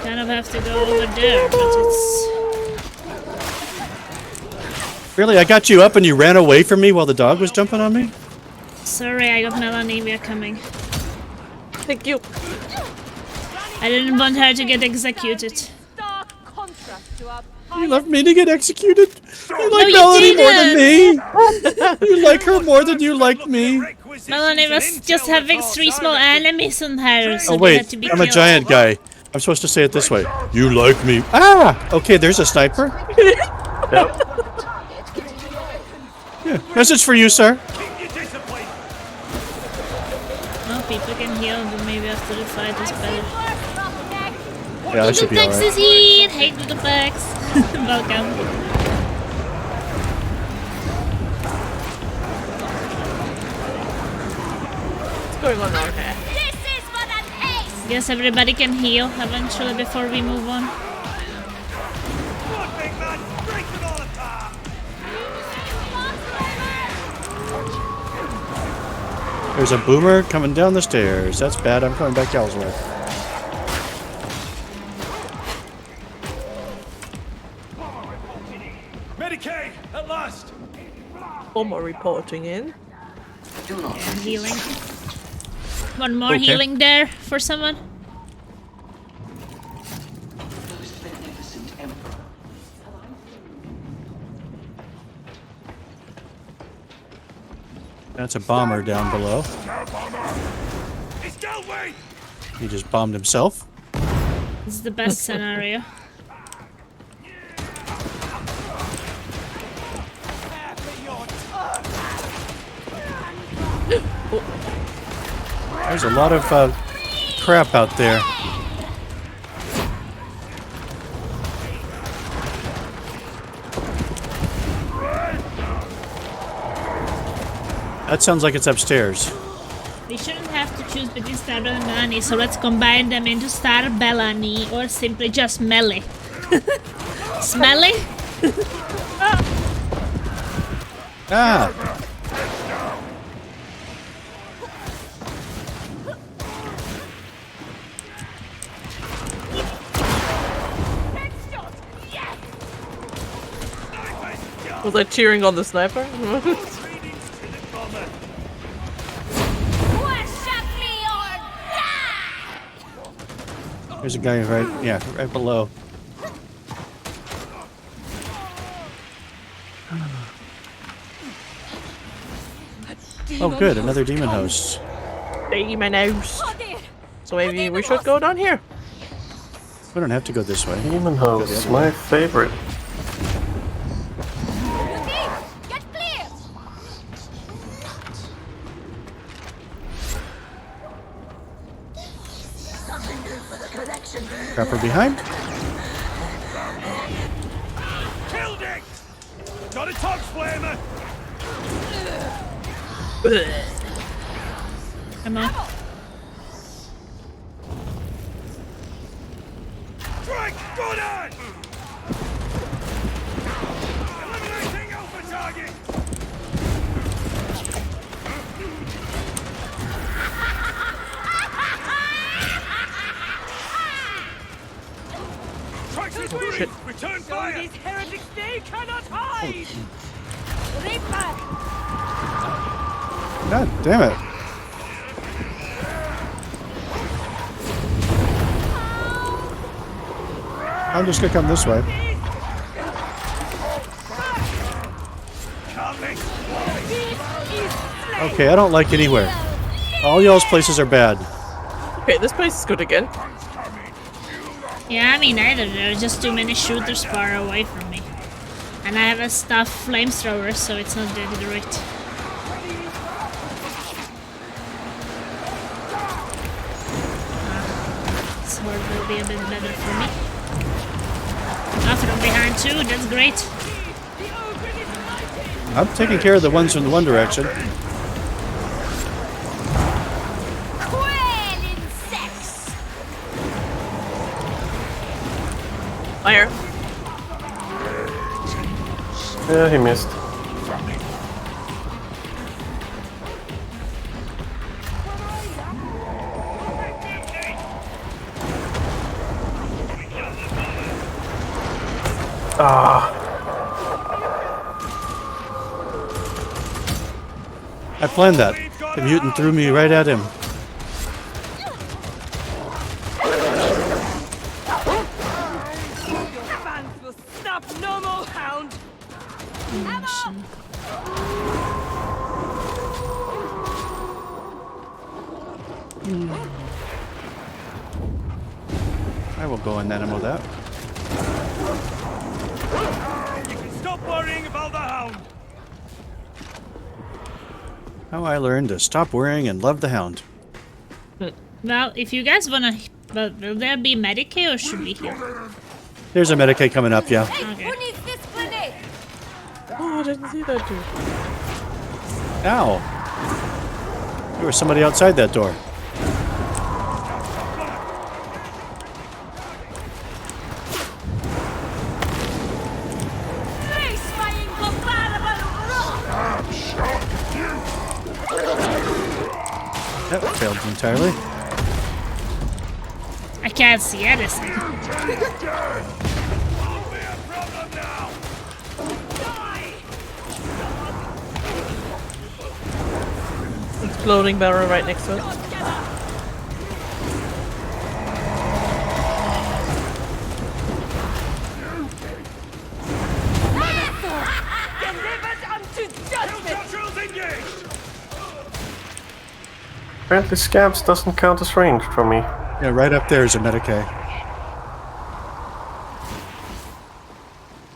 Kind of have to go over there, but it's... Really? I got you up and you ran away from me while the dog was jumping on me? Sorry, I got Melanie, we are coming. Thank you. I didn't want her to get executed. Stark contrast to our You left me to get executed? You like you Melanie more than me? didn't. You like her more than you like me? Melanie was just having 3 small enemies on her, so Oh they had wait, to be I'm a killed. giant guy. I'm supposed to say it this way. You like me. Ah! Okay, there's a sniper. Yep. Yeah. Message for you, sir. Keep your discipline! Well, people can heal, but maybe after the fight is better. Yeah, I should be Googleplex alright. is here! Hey, Googleplex! Welcome. What's going on out here? This is for the ace! Guess everybody can heal eventually before we move on. Come on, big man! Break them all apart! There's a boomer coming down the stairs. That's bad. I'm coming back to Ellsworth. Medicaid, at last! Bomber reporting in. Do not Healing. One more Okay. healing there for someone. most beneficent emperor. That's a bomber down below. It's Galway! He just bombed himself. This is the best scenario. There's a lot of crap out there. That sounds like it's upstairs. We shouldn't have to choose between Star and Melanie, so let's combine them into Star Bellany or simply just Melly. Smelly? Ah! Was I cheering on the sniper? There's a guy right below. Oh good, another demon host. Demon house. So maybe we should go down here. We don't have to go this way. Demon house, my favorite. Get clear! Trapper behind. Killed it! Got a tox flamer! Come on. Strike! Good on! Eliminating Alpha target! Trax is moving! Return fire! These heretics, they cannot hide! Reaper! God damn it. I'm just gonna come this way. Okay, I don't like anywhere. All y'all's places are bad. Okay, this place is good again. Yeah, me neither. There are just too many shooters far away from me. And I have a stuffed flamethrower, so it's not doing the right. Sword will be a bit better for me. Ah, from behind too, that's great. I'm taking care of the ones in one direction. Fire. Yeah, he missed. Ah. I planned that. The mutant threw me right at him. I will go and animal that. You can stop worrying about the hound! How I learned to stop worrying and love the hound. Well, if you guys wanna... But will there be Medicaid or should we here? There's a Medicaid coming up, yeah. Okay. Who needs this grenade? Oh, I didn't see that dude. Ow. There was somebody outside that door. That failed entirely. I can't see anything. Exploding barrel right next to it. Delivered unto judgment! Apparently scabs doesn't count as ranged for me. Yeah, right up there is a Medicaid.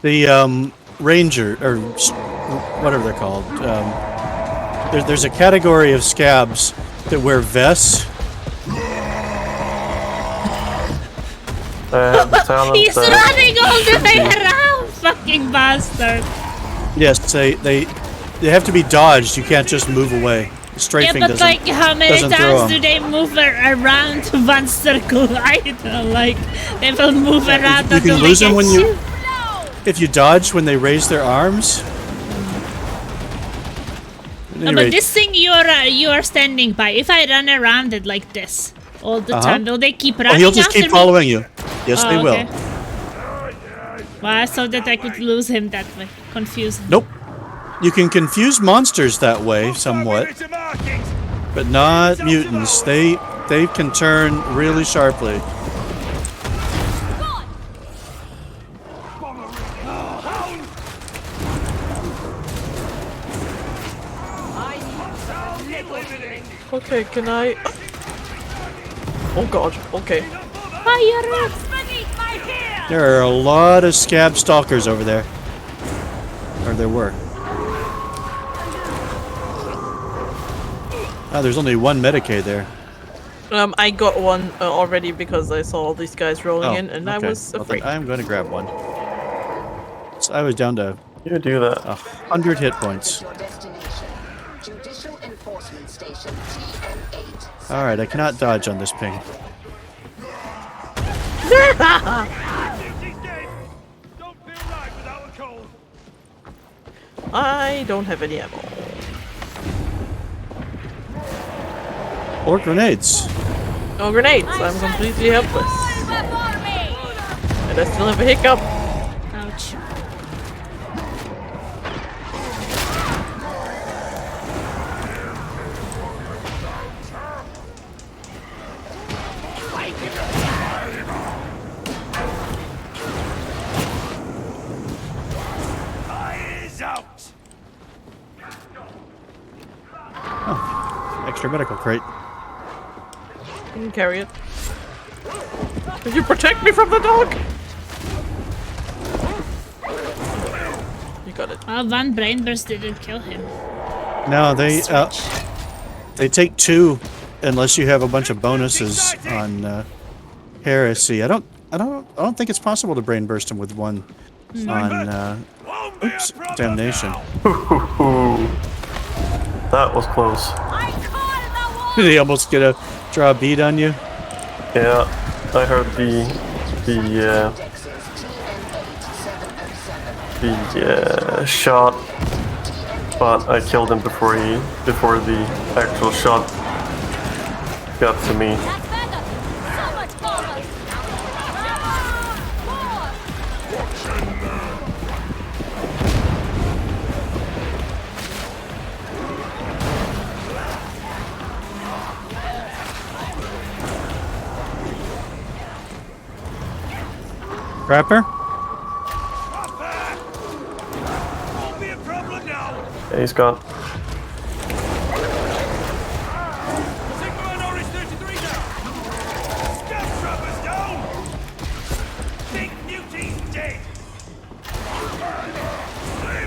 The Ranger, or whatever they're called, there's a category of scabs that wear vests. I have the talent. He's running all the way around, fucking bastard. Yes, they have to be dodged. You can't just move away. The strafing Yeah, but like, how many doesn't throw times 'em. do they move around one circle? I don't know, like, they will move around You until can they lose them get when you, if you dodge when they raise their arms. At No, any but rate, this thing you are standing by. If I run around it like this all the time, will they keep running? Oh, he'll just after keep me? following you. Yes, they will. Okay. Well, I thought that I could lose him that way. Confuse him. Nope. You can confuse monsters that way somewhat, but not mutants. They can turn really sharply. Okay, can I... Oh god, okay. Fire! There are a lot of scab stalkers over there. Or there were. Oh, there's only one Medicaid there. I got one already because I saw all these guys rolling in and I okay. was Well, afraid. then I'm going to grab one. So I was down to You do that. 100 hit points. Your destination. Judicial Enforcement Station TN8. Alright, I cannot dodge on this ping. Duty's dead. Don't feel right without a cold. I don't have any ammo. Or grenades. No grenades. I'm completely helpless. And I still have a hiccup. Ouch. Eyes out. Extra medical crate. You can carry it. Did you protect me from the dog? You got it. Oh, one brain burst didn't kill him. No, they take 2 unless you have a bunch of bonuses on heresy. I don't think it's possible to brain burst him with 1 on oops, damnation. That was close. Did he almost get a draw a bead on you? Yeah, I heard the shot, but I killed him before the actual shot got to me. That's better. So much forward. Crapper? Won't be a problem now. Yeah, he's gone. Sigma Minority 33 down. Scout trappers down. Big Muty's dead.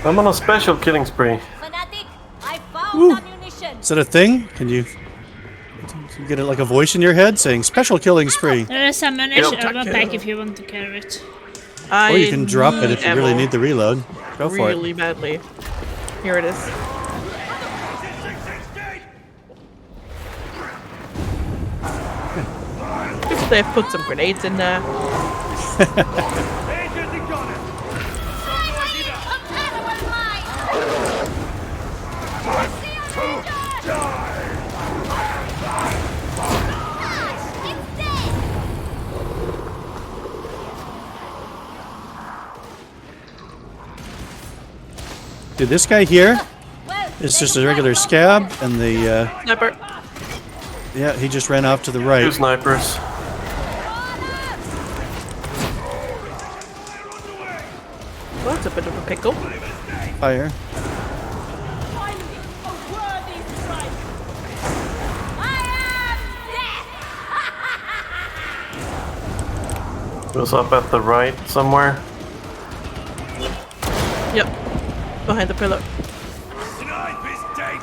I'm on a special killing spree. Fanatic, I found ammunition. Is that a thing? Can you get it like a voice in your head saying special killing spree? There is some ammunition Yep. back if you want to carry it. Or you can drop it if you really ammo need the reload. Go for it. really badly. Here it is. If they've put some grenades in there. Major the gunner. Compatible mine. It's dead. Dude, this guy here Well, is just a regular scab, and the Sniper. yeah, he just ran off to the right. 2 snipers. Well, that's a bit of a pickle. Fire. It was up at the right somewhere. Yep. Behind the pillar. Snipe is dead.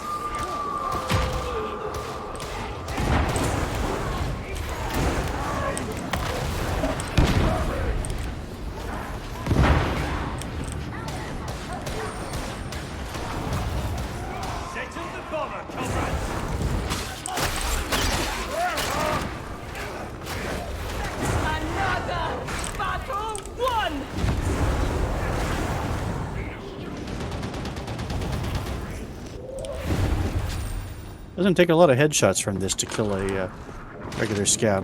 Settle the bomber, comrades. Another battle won. Doesn't take a lot of headshots from this to kill a regular scab.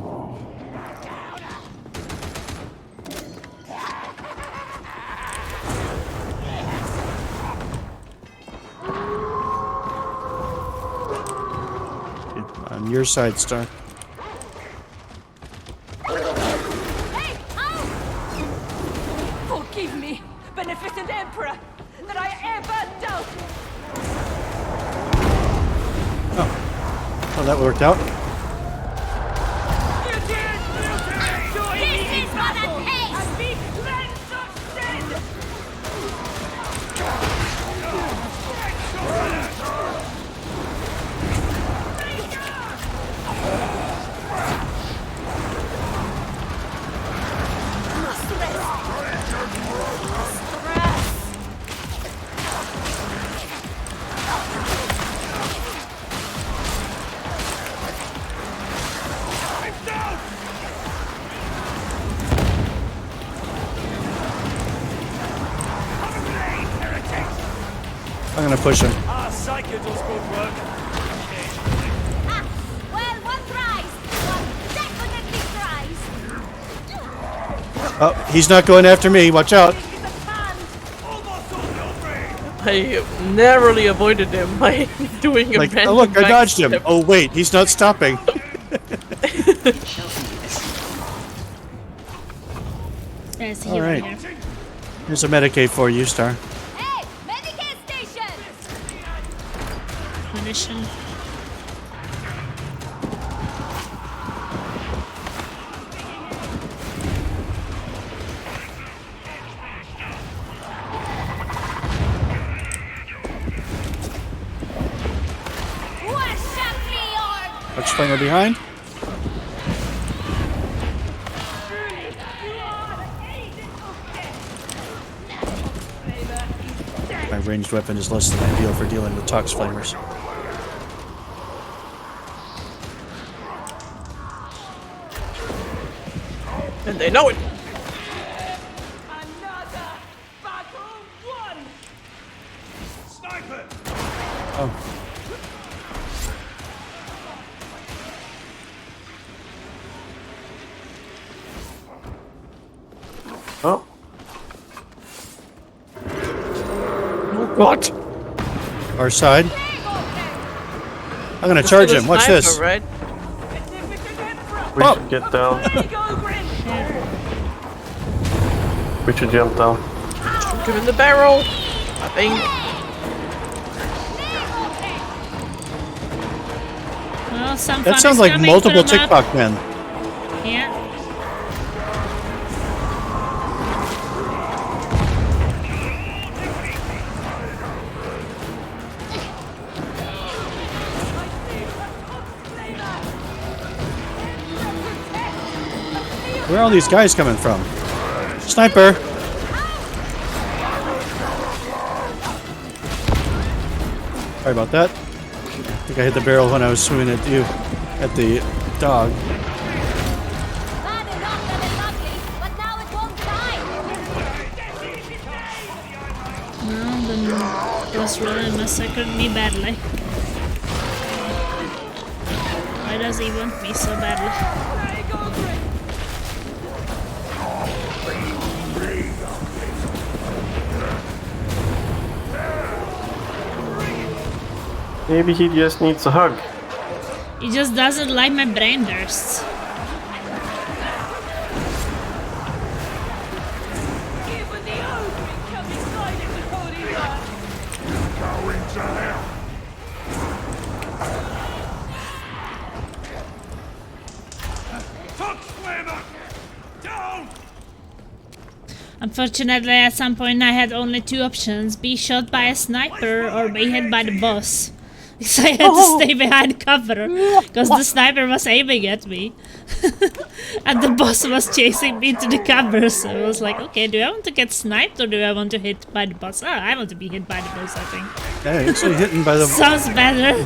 On your side, Star. Hey, forgive me, beneficent emperor, that I ever doubt. Oh, that worked out. This is what I taste. And be cleansed of sin. gonna push him. Ah, Psyker does good work. Ah, well, one prize. One definitely prize. Oh, he's not going after me. Watch out. It's a fan. Almost on your brain. I narrowly avoided him by doing a Like, random oh look, I dodged him. backstep. Oh wait, he's not stopping. There's a All hero right. here. Here's a Medicaid for you, Star. Hey, Medicare station. Munition. Worship me, Lord. Touch flinger behind. My ranged weapon is less than ideal for dealing with tox flamers. And they know it. Another battle won. Sniper. Oh. Oh, Oh god. Our side. I'm gonna charge him. Watch Sniper, this. Right? we Oh. should get down. We should jump down. Give him the barrel. I think. Well, some fun That sounds is like coming. multiple Put 'em up. TikTok men. Yeah. Where are all these guys coming from? Sniper! Sorry about that. I think I hit the barrel when I was swimming at you, at the dog. Bad enough that it's ugly, but now it won't die. Well, the Ghost really massacred me badly. Why does he want me so badly? Maybe he just needs a hug. He just doesn't like my brain bursts. Tox flamer. Down. Unfortunately, at some point I had only two options: be shot by a sniper or be hit by the boss. So I had to stay behind cover because the sniper was aiming at me and the boss was chasing me to the cover. So I was like, okay, do I want to get sniped or do I want to hit by the boss? Oh, I want to be hit by the boss, I think. Yeah, actually hitting by the... Sounds better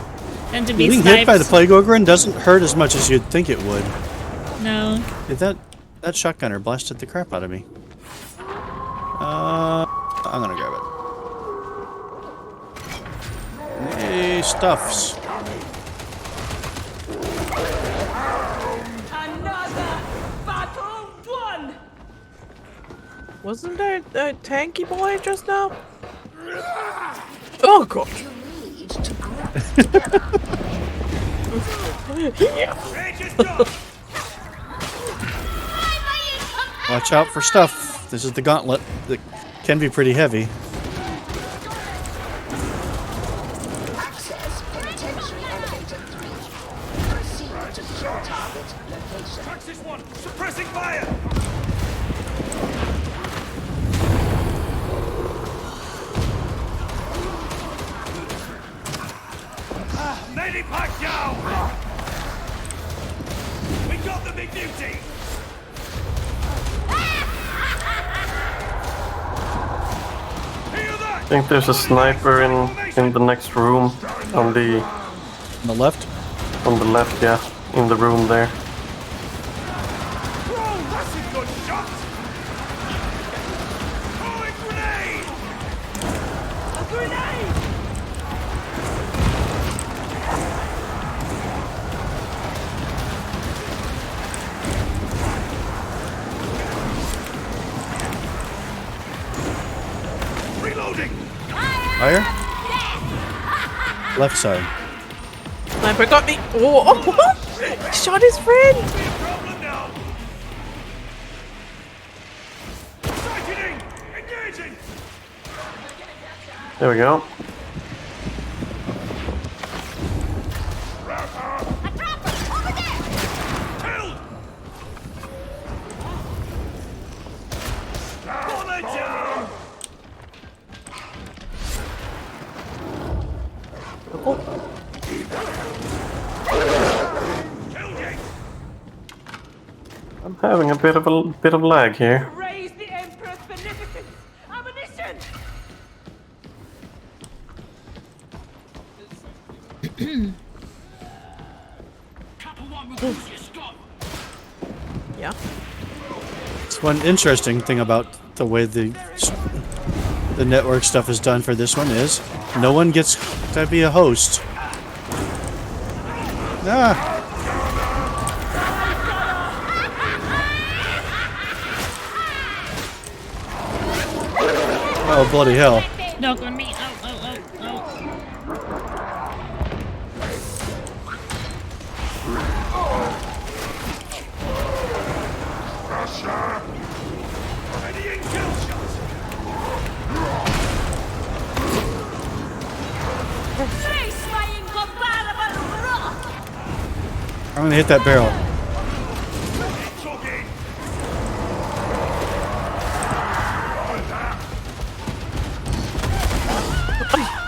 than to be Being sniped. hit by the Plague Ogre doesn't hurt as much as you'd think it would. No. Dude, that shotgunner blasted the crap out of me. I'm gonna grab it. Hey, stuffs. Another battle won. Wasn't there a tanky boy just now? Oh god. Need to group Rangers done. Watch out for stuff. This is the gauntlet that can be pretty heavy. access penitentiary elevator 3. Proceed to kill target location. Praxis 1, suppressing fire. Medipack down. We got the big duty. Hear that? I think there's a sniper in the next room on the On the left. left, yeah, in the room there. Whoa, that's a good shot. Throwing grenade. A grenade. Reloading. Fire? Left side. Sniper got me. Oh, he shot his friend. Problem now. Sickening. Engaging. There we go. Killed. Bullet down. I'm having a bit of lag here. Raise the Emperor's beneficence! Ammunition! Yeah. It's one interesting thing about the way the network stuff is done for this one is no one gets to be a host. Ah. Oh, bloody hell. Knock on me. Oh, oh, oh, oh. Readying kill shots. Face my incomparable rock! I'm gonna hit that barrel. Talking.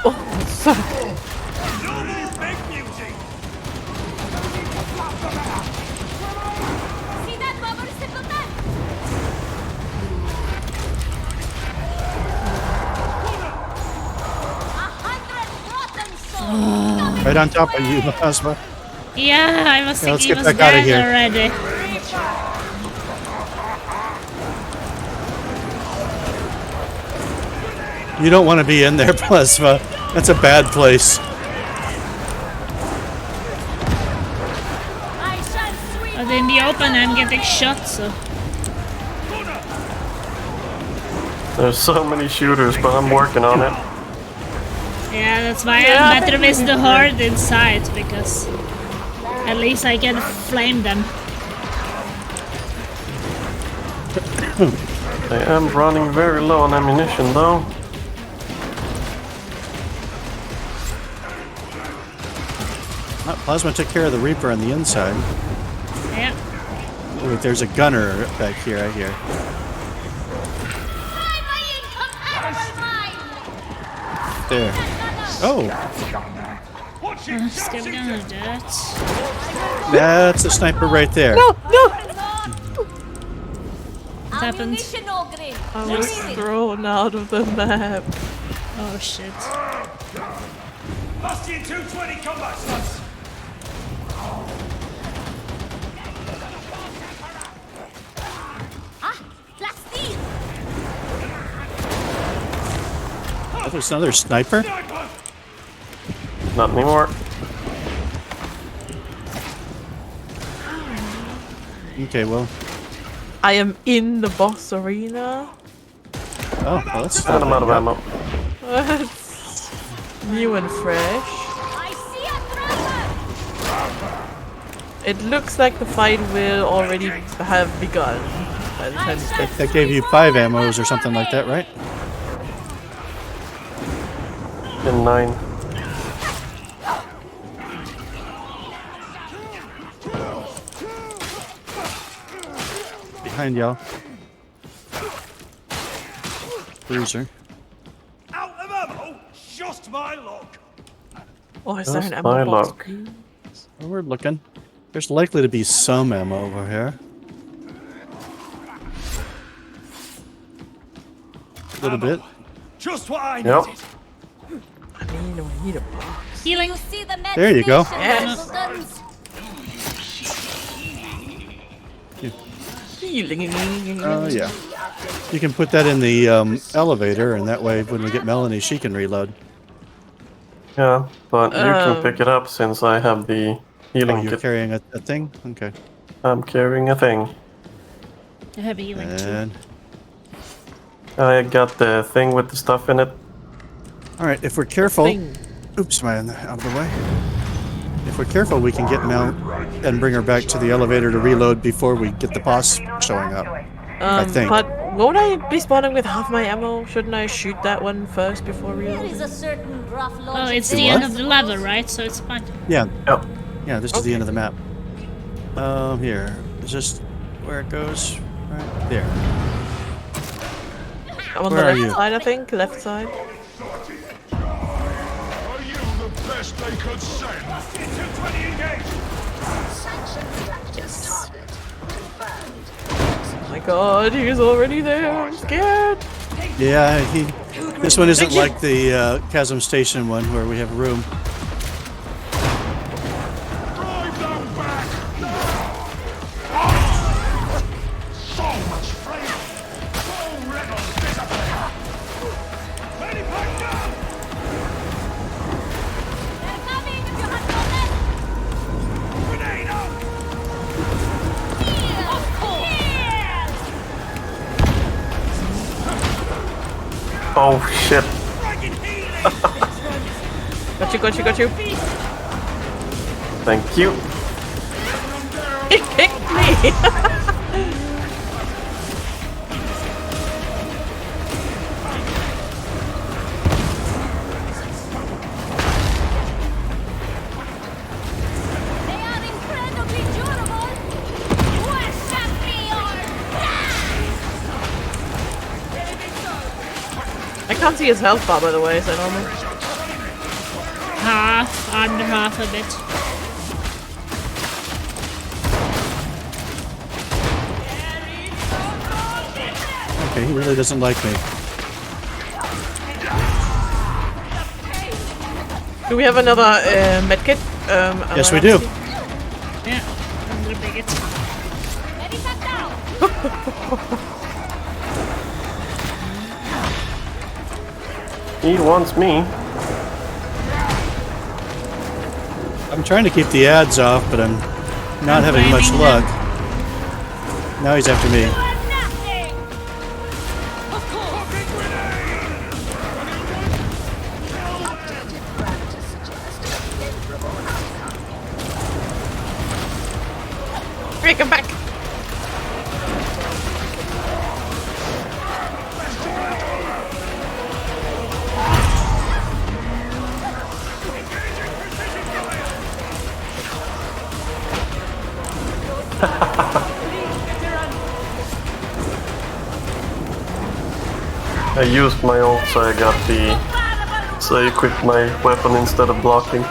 Oh, No more big music. See that bubble simpleton? Right on top of you, Plasma. Yeah, I was Yeah, let's thinking get he was back outta dead here. already. You don't want to be in there, Plasma. That's a bad place. But in the open, I'm getting shot, so. There's so many shooters, but I'm working on it. Yeah, that's why I better miss the horde inside, because at least I can flame them. I am running very low on ammunition, though. Plasma took care of the Reaper on the inside. Yeah. Oh, wait, there's a gunner back here, I hear. There. Oh! Still gonna do it. That's a sniper right there. no, no! What happened? I was thrown out of the map. Oh shit. Bastion 220 combat slots. Oh, there's another sniper? Sniper. Not anymore. Okay, well. I am in the boss arena. Oh, well, that's And I'm out of ammo. That's new and fresh. It looks like the fight will already have begun by the time it gets. That gave you 5 ammos or something like that, right? In 9. Behind y'all. Bruiser. Out of ammo. Just my luck. Oh, is there an Just ammo my box? luck. Oh, we're looking. There's likely to be some ammo over here. A little bit. Just what I Yep. needed. I mean, we need a box. Healing. There you go. Yes. Healing. Oh, yeah. You can put that in the elevator, and that way when we get Melanie, she can reload. Yeah, but you can pick it up since I have the healing Oh, you're kit. carrying a thing? Okay. I'm carrying a thing. I have a healing too. And I got the thing with the stuff in it All right, if we're careful... Thing. Oops, am I out of the way? If we're careful, we can get Mel and bring her back to the elevator to reload before we get the boss showing up. I think. But won't I be spawning with half my ammo? Shouldn't I shoot that one first before There reloading? is a certain rough Oh, logic. it's the end of the level, right? So it's fine. Yeah, Yep. yeah, this is the end of the map. Here. Is this where it goes? Right there. I'm on Where are the you? left side, I think. Left side. Are you the best they could send? 220 engaged! Sanctioned practice target confirmed. Oh my god, he's already there. I'm scared. Yeah, this one isn't like the Chasm Station one where we have room. Drive them back! So much flame! So rebels disappear! Lady Pack down! They're coming if you have no men. Grenade up! Of course. Oh shit. Got you. Thank you. He kicked me. They are incredibly durable. Worship me or die! I can't see his health bar, by the way. Is that normal? Half, under half a bit. Okay, he really doesn't like me. Do we have another medkit? Yes, we do. Yeah, under bigot. Lady Pack down! He wants me. I'm trying to keep the ads off, but I'm not having much blaming luck. Now he's after me. You are nothing! Of course! Updated parameters suggest a favorable outcome. Break him back. I used my ult, so I got the. So I equipped my weapon instead of blocking.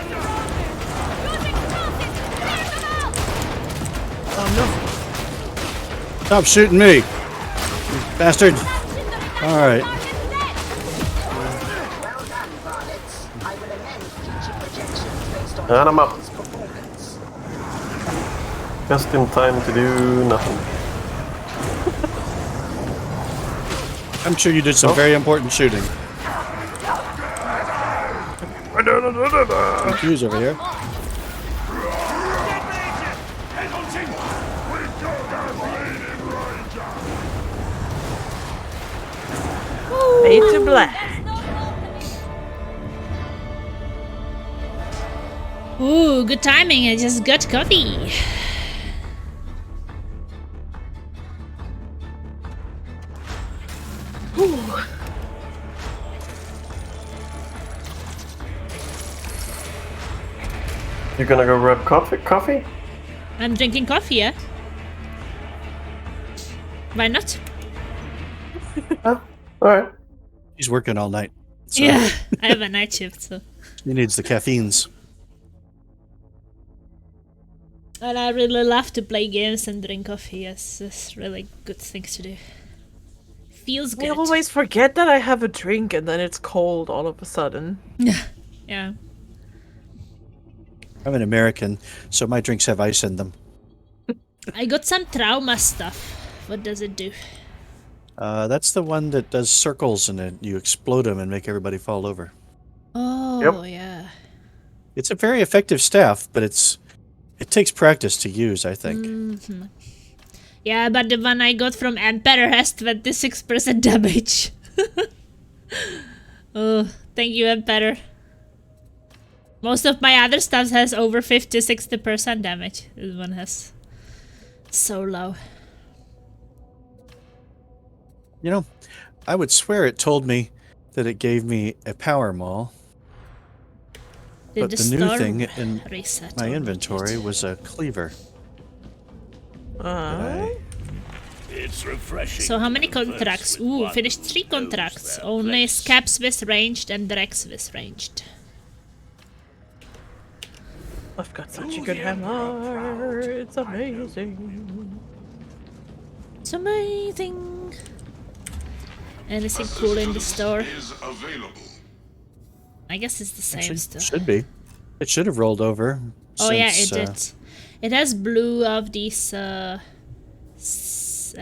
Stop shooting me, you bastard! Alright. Well done, varlets. I will amend future projections based on And I'm up. today's performance. Just in time to do nothing. I'm sure you did some very important shooting. Q's over here. Fade to black. Ooh, good timing. I just got coffee. You gonna go grab coffee? I'm drinking coffee, yeah? Why not? Alright. He's working all night. So Yeah, I have a night shift, so. he needs the caffeines. And I really love to play games and drink coffee. It's really good things to do. Feels I good. always forget that I have a drink and then it's cold all of a sudden. Yeah. I'm an American, so my drinks have ice in them. I got some trauma stuff. What does it do? That's the one that does circles and it. You explode them and make everybody fall over. Oh, yeah. It's a very effective staff, but it takes practice to use, I think. Mm-hmm. Yeah, but the one I got from Emperor has 26% damage. Oh, think you have better. Most of my other stuff has over 50-60% damage. This one has so low. You know, I would swear it told me that it gave me a power maul. But the new thing in my inventory was a cleaver. It's refreshing. So how many contracts? Ooh, finished 3 contracts. Only Scaps with ranged and Drex with ranged. I've got such a good hammer. It's amazing. It's amazing. Anything cool in the store? I guess it's the same Actually, stuff. Should be. It should have rolled over. Oh yeah, it since, did. It has blue of these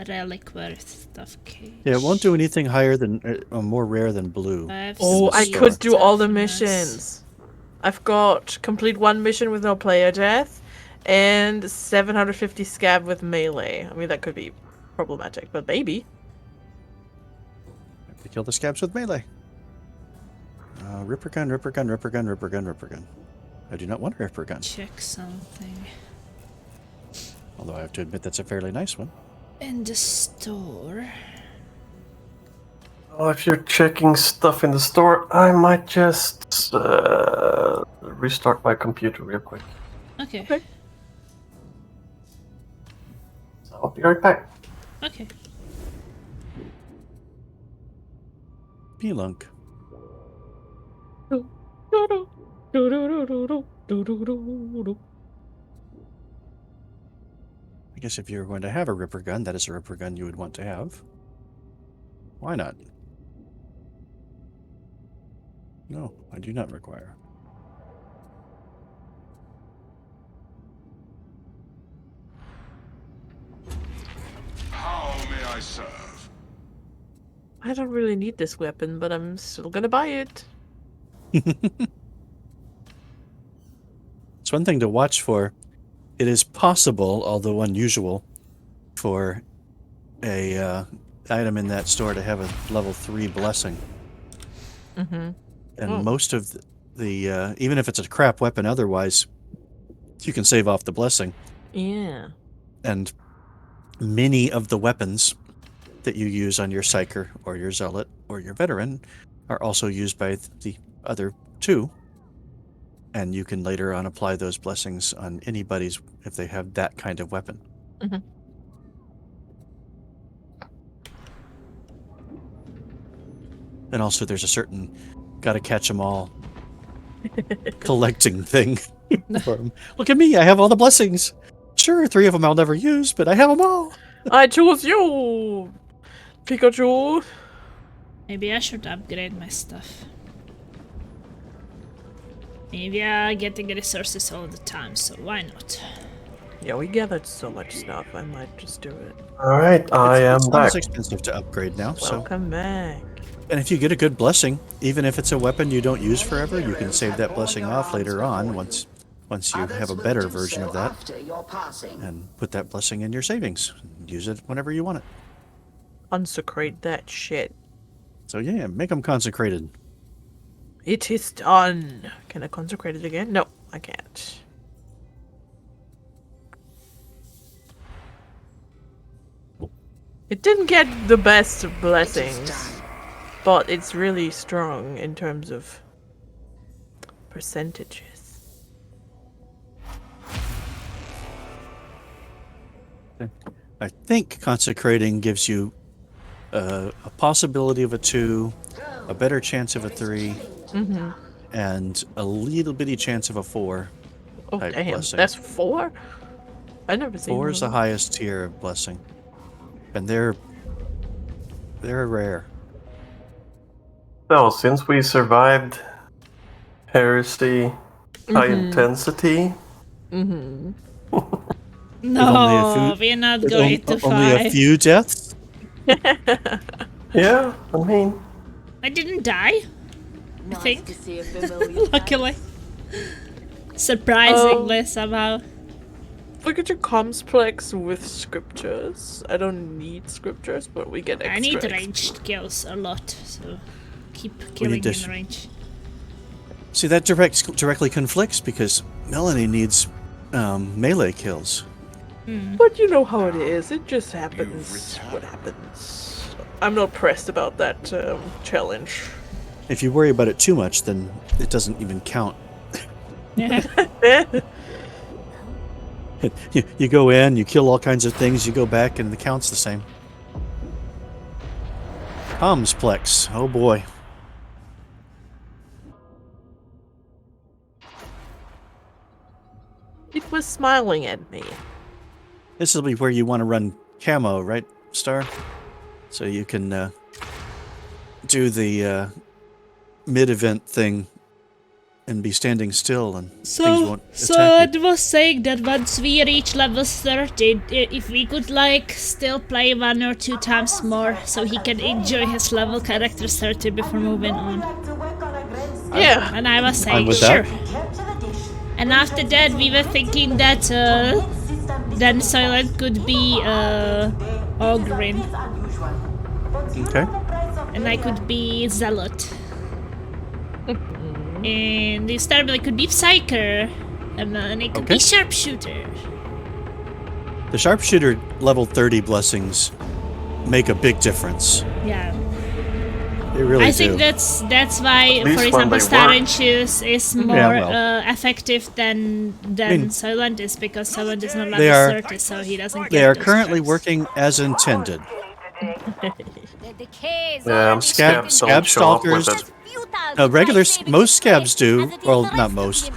reliquary stuff. Okay. Yeah, it won't do anything higher than more rare than blue. Oh, I could do all the missions. I've got complete 1 mission with no player death, and 750 scab with melee. I mean, that could be problematic, but maybe. Have to kill the scabs with melee. Ripper gun, ripper gun, ripper gun, ripper gun, ripper gun. I do not want a ripper gun. Check something. Although I have to admit that's a fairly nice one. In the store. Well, if you're checking stuff in the store, I might just restart my computer real quick. Okay. So I'll be right back. Okay. P-Lunk. I guess if you're going to have a ripper gun, that is a ripper gun you would want to have. Why not? No, I do not require. How may I serve? I don't really need this weapon, but I'm still gonna buy it. It's one thing to watch for. It is possible, although unusual, for a item in that store to have a level 3 blessing. Mm-hmm. And most of the even if it's a crap weapon otherwise, you can save off the blessing. Yeah. And many of the weapons that you use on your Psyker or your Zealot or your Veteran are also used by the other 2. And you can later on apply those blessings on anybody's if they have that kind of weapon. Mm-hmm. And also there's a certain gotta catch them all collecting thing for 'em. Look at me, I have all the blessings. Sure, 3 of them I'll never use, but I have them all. I choose you, Pikachu. Maybe I should upgrade my stuff. Maybe I'm getting resources all the time, so why not? Yeah, we gathered so much stuff. I might just do it. Alright, I am It's not back. as expensive to upgrade now, so. Welcome back. And if you get a good blessing, even if it's a weapon you don't use forever, you can save that blessing off later on once you have a better version of that. And put that blessing in your savings. Use it whenever you want it. Consecrate that shit. So yeah, make them consecrated. It is done. Can I consecrate it again? No, I can't. It didn't get the best blessings, but it's really strong in terms of percentages. I think consecrating gives you a possibility of a 2, a better chance of a 3, and a little bitty chance of a 4. Oh type damn, blessing. that's 4? I never seen 4 is the one. highest tier of blessing, and they're rare. So, since we survived heresy, high intensity, No, only we're not With going to only a fight. few deaths. yeah, I mean, I didn't die. I think. to see a familiar Luckily. Surprisingly, somehow. Look at your complex with scriptures. I don't need scriptures, but we get extra. I need XP. ranged kills a lot, so keep killing just- in range. See, that directly conflicts because Melanie needs melee kills. But you know how it is. It just happens. What happens? I'm not pressed about that challenge. If you worry about it too much, then it doesn't even count. You go in, you kill all kinds of things, you go back, and the count's the same. Comsplex. Oh boy. It was smiling at me. This will be where you want to run camo, right, Star? So you can do the mid-event thing and be standing still and things won't attack you. It was saying that once we reach level 30, if we could like still play 1 or 2 times more so he can enjoy his level character 30 before moving on. Yeah. And I was saying, I'm with sure. that. And after that we were thinking that then Silent could be Ogrin. Okay. And I could be Zealot. And the Starbell could be Psyker. And then it could be Sharpshooter. The Sharpshooter level 30 blessings make a big difference. Yeah. They really I do. think that's why, for example, Star and Shoes is more effective than Silent is, because Silent is not level 30, so he doesn't get They are those currently traps. working as intended. Scabs Scab don't show up stalkers. with it. Most scabs do. Well, not most.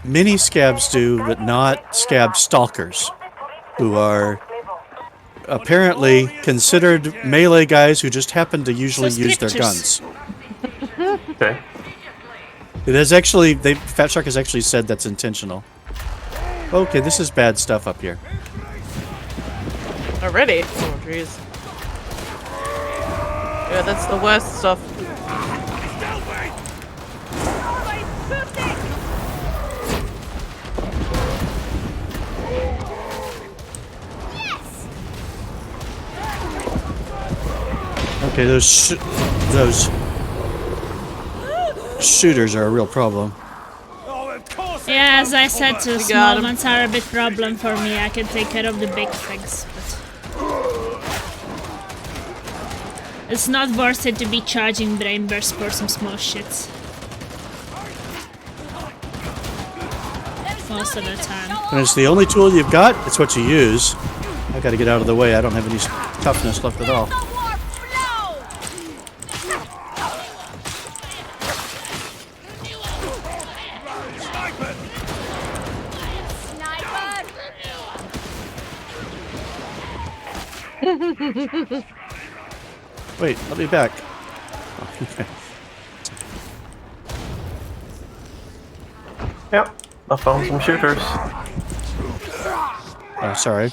Many scabs do, but not scab stalkers, who are apparently considered melee guys who just happen to usually use their guns. Okay. It is actually, Fat Shark has actually said that's intentional. Okay, this is bad stuff up here. Already? Oh, jeez. Yeah, that's the worst stuff. Okay, those shooters are a real problem. Yeah, as I said, small ones are a big problem for me. I can take care of the big things, but it's not worth it to be charging Brain Burst for some small shits. Most of the time. When it's the only tool you've got, it's what you use. I gotta get out of the way. I don't have any toughness left at all. Wait, let me back. Okay. Yep, I found some shooters. Oh, sorry.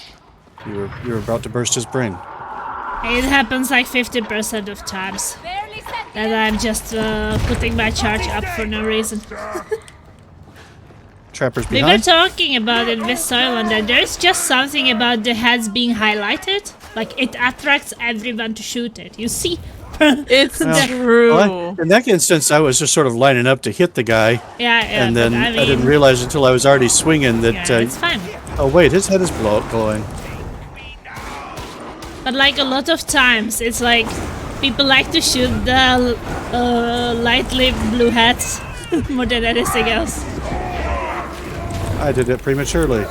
You were about to burst his brain. It happens like 50% of times that I'm just putting my charge up for no reason. Trappers We were behind. talking about it with Soylent, and there's just something about the heads being highlighted. Like, it attracts everyone to shoot it. You see? It's true. Well, in that instance, I was just sort of lining up to hit the guy. Yeah, And then I mean, didn't realize until I was already swinging that... yeah, it's fine. Oh wait, his head is glowing. But like a lot of times, it's like people like to shoot the light-lived blue hats more than anything else. I did it prematurely.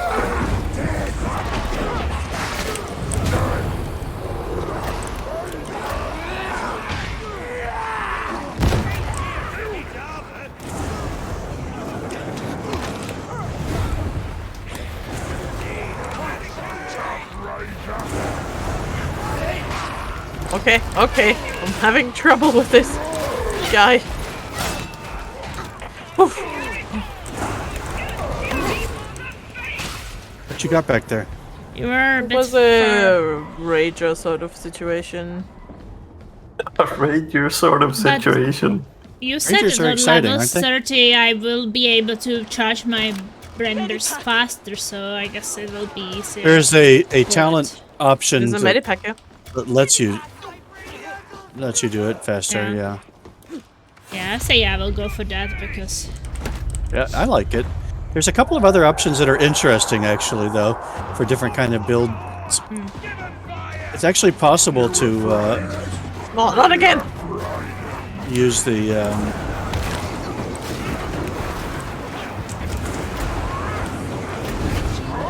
Okay. I'm having trouble with this guy. Oof. What you got back there? You were a It bit was a rager sort of situation. A rager sort of situation. You said Rangers that are on exciting, level aren't they? 30 I will be able to charge my renders faster, so I guess it will be easier. There's a talent option There's a medipack, yeah. that lets you do it faster. Yeah. Yeah, I say I will go for that because... Yeah, I like it. There's a couple of other options that are interesting, actually, though, for different kind of builds. It's actually possible to Not again! use the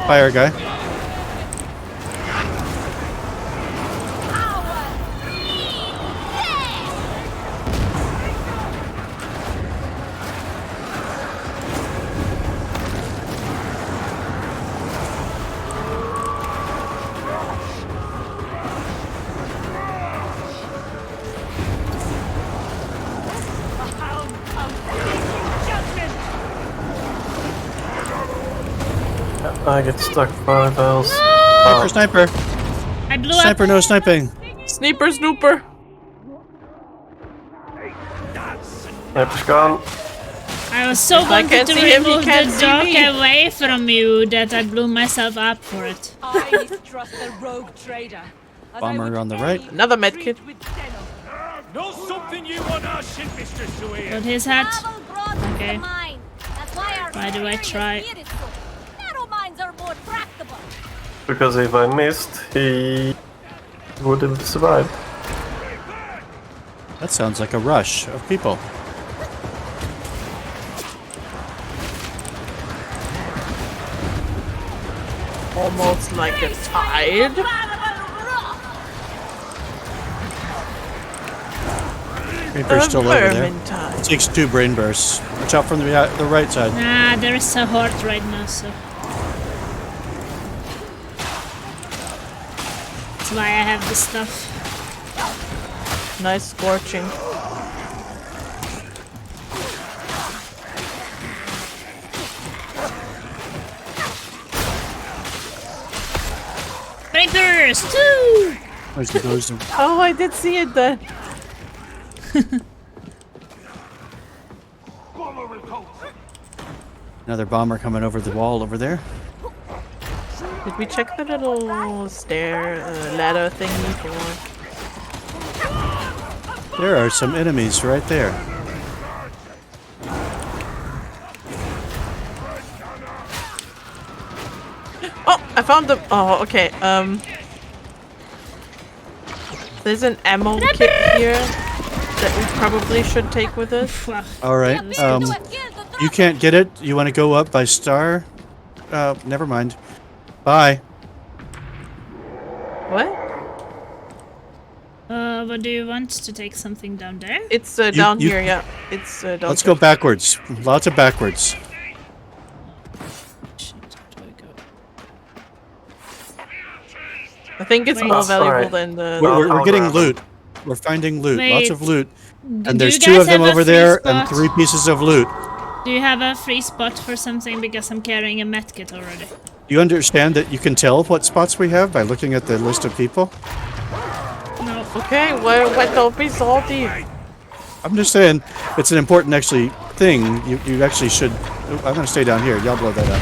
fire guy. I get stuck by those. Sniper! I blew Sniper, up. no sniping! Sniper snooper! Sniper's gone. I was so I wanted can't to see him, he remove can't the see dog me. away from you that I blew myself up for it. I mistrust the rogue trader. as I Bomber would on the any right. Another medkit. with venom. Know something you want our ship, Mr. Suir? Got his hat. Travel brought us Okay. the mine. That's why our Why do I area try? here is so. Narrow mines are more tractable. Because if I missed, he would have survived. That sounds like a rush of people. Almost like a tide. Reaper's still over there. Vermin tide. Takes 2 brain bursts. Watch out from the right side. Nah, there is a horde right now, so... That's why I have this stuff. Nice scorching. Brain burst! Woo! Where's the ghost? Oh, I did see it then. Another bomber coming over the wall over there. Did we check the little stair ladder thingy for? There are some enemies right there. Oh, I found them. Oh, okay. There's an ammo kit here that we probably should take with us. All right. You can't get it. You want to go up by star? Never mind. Bye. What? What do you want to take something down there? It's down here, yeah. It's down. Let's go backwards. Lots of backwards. Shit, where do I go? I think it's Wait. more Oh, valuable alright. than the. We're getting I'll grab loot. We're finding loot. Lots of Wait. loot. Do And there's you 2 guys of them have a over free there and spot? 3 pieces of loot. Do you have a free spot for something because I'm carrying a medkit already? You understand that you can tell what spots we have by looking at the list of people? No. Okay, well, don't be salty. I'm just saying, it's an important actually thing. You actually should. Oh, I'm gonna stay down here. Y'all blow that up.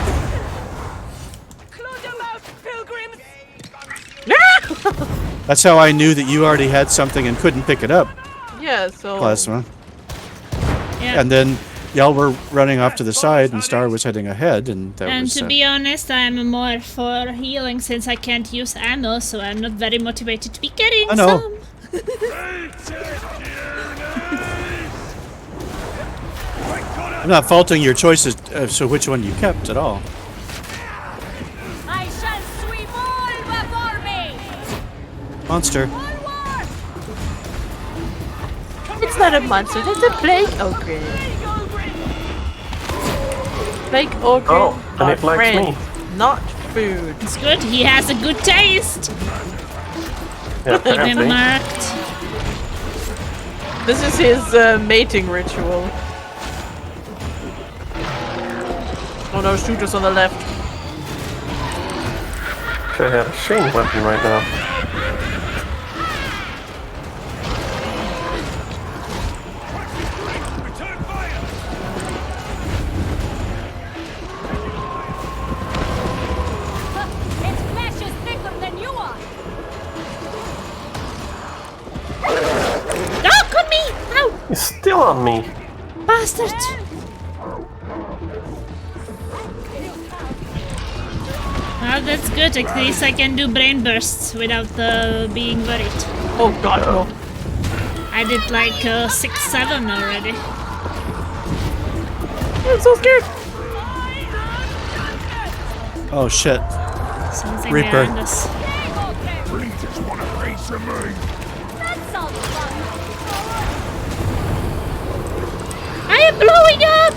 Close your mouth, pilgrims! That's how I knew that you already had something and couldn't pick it up, Yeah, so. Plasma. Yeah. And then y'all were running off to the side, and Star was heading ahead, and that And was. to be honest, I'm more for healing since I can't use ammo, so I'm not very motivated to be getting I know. some. I'm not faulting your choices, so which one you kept at all. I shall sweep all before me! Monster. Onward! It's not a monster, it's a plague ogre. Plague ogre Oh, and are it likes friends, me. not food. It's good, he has a good taste! Yeah, Keep him apparently. marked. This is his mating ritual. Oh no, shoot us on the left. Wish I had a chain weapon right now. Return fire! Its flesh is thicker than you are! Oh, got me! Ow! He's still heal on me. Bastard! Well, that's good. At least I can do brain bursts without being worried. Oh god, no. I did like 6-7 already. I'm so scared. Oh shit. Something Reaper. behind us. Just want a piece of me. That's all fun. I am blowing up!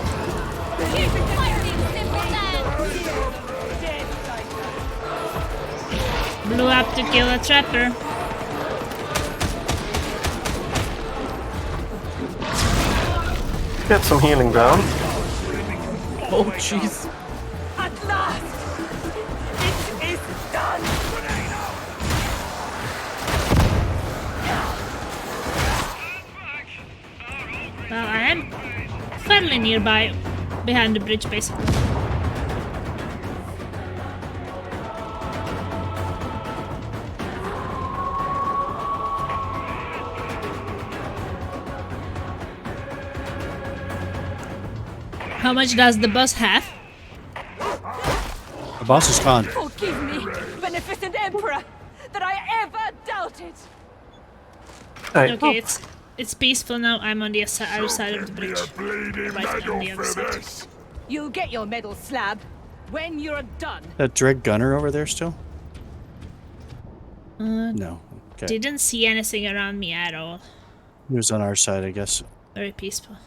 Blew up to kill a trapper. Get some healing down. Oh jeez. At last, it is done. Well, I am fairly nearby, behind the bridge, basically. How much does the boss have? The boss is gone. Forgive me, beneficent emperor, that I ever doubted. Hey. Okay, it's peaceful now. I'm on the other side of the bridge. Right on the other side. You'll get your medal slab when you're done. That Dreg Gunner over there still? No. Okay. Didn't see anything around me at all. He was on our side, I guess. Very peaceful.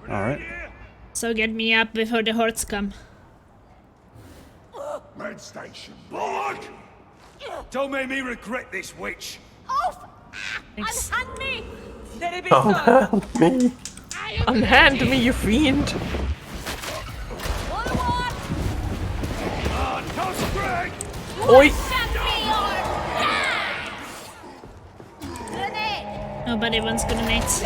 Alright. So get me up before the hordes come. Med station. Bullock! Don't make me regret this, witch. Off! Thanks. Unhand me! Let it be Oh, so. me. Unhand me, you fiend. Forward! Toss Greg! Oi! Nobody wants grenades.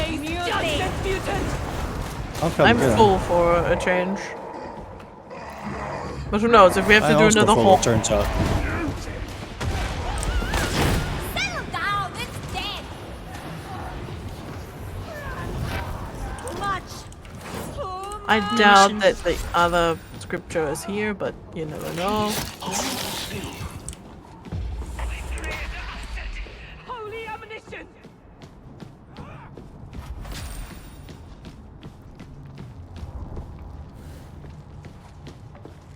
I'll come I'm get him. full for a change. But who knows, if we have to I do also another full, haul. it turns out. Settle down, it's dead. Too much. Too I doubt that the other scripture is here, but you never know. holy ammunition.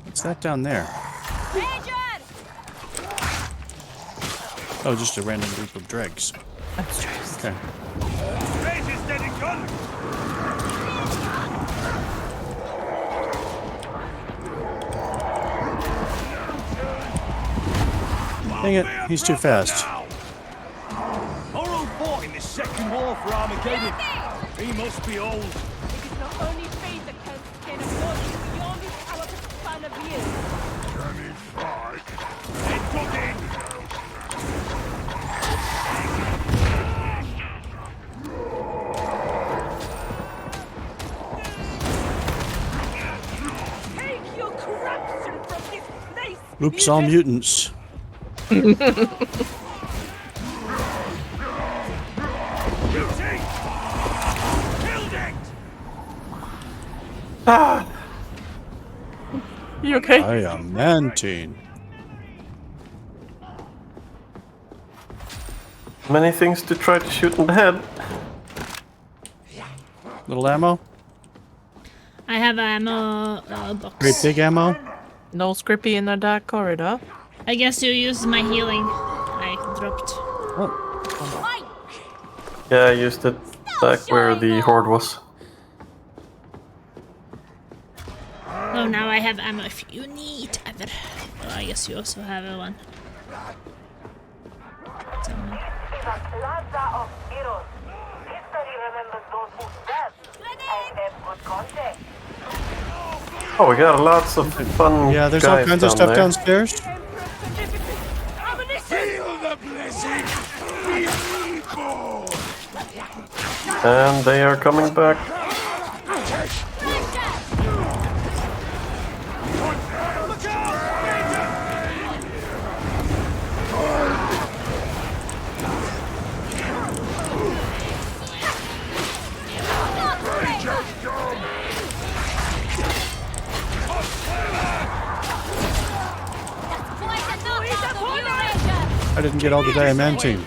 What's that down there? Major! Oh, just a random group of dregs. That's true. Okay. Razor's dead and gone. Dang it, he's too fast. Morrow fought in the Second War for Armageddon. He must be old. It is not only fate that can sustain a body beyond its power to span of years. Can he fight? Head dug in. Take your corruption from this place! Oops, all mutants. Ah! You okay? I am Mantine. Many things to try to shoot in the head. Little ammo? I have ammo box. Great big ammo? No scrippy in the dark corridor. I guess you used my healing. I dropped. Yeah, I used it back where the horde was. Oh, now I have ammo if you need ever. Oh, I guess you also have one. Someone. Plaza of Heroes. History remembers those who served and have good contact. Oh, we got lots of fun Yeah, there's all guys kinds of down stuff there. downstairs. Feel the blessing. And they are coming back. didn't get all the diamantine.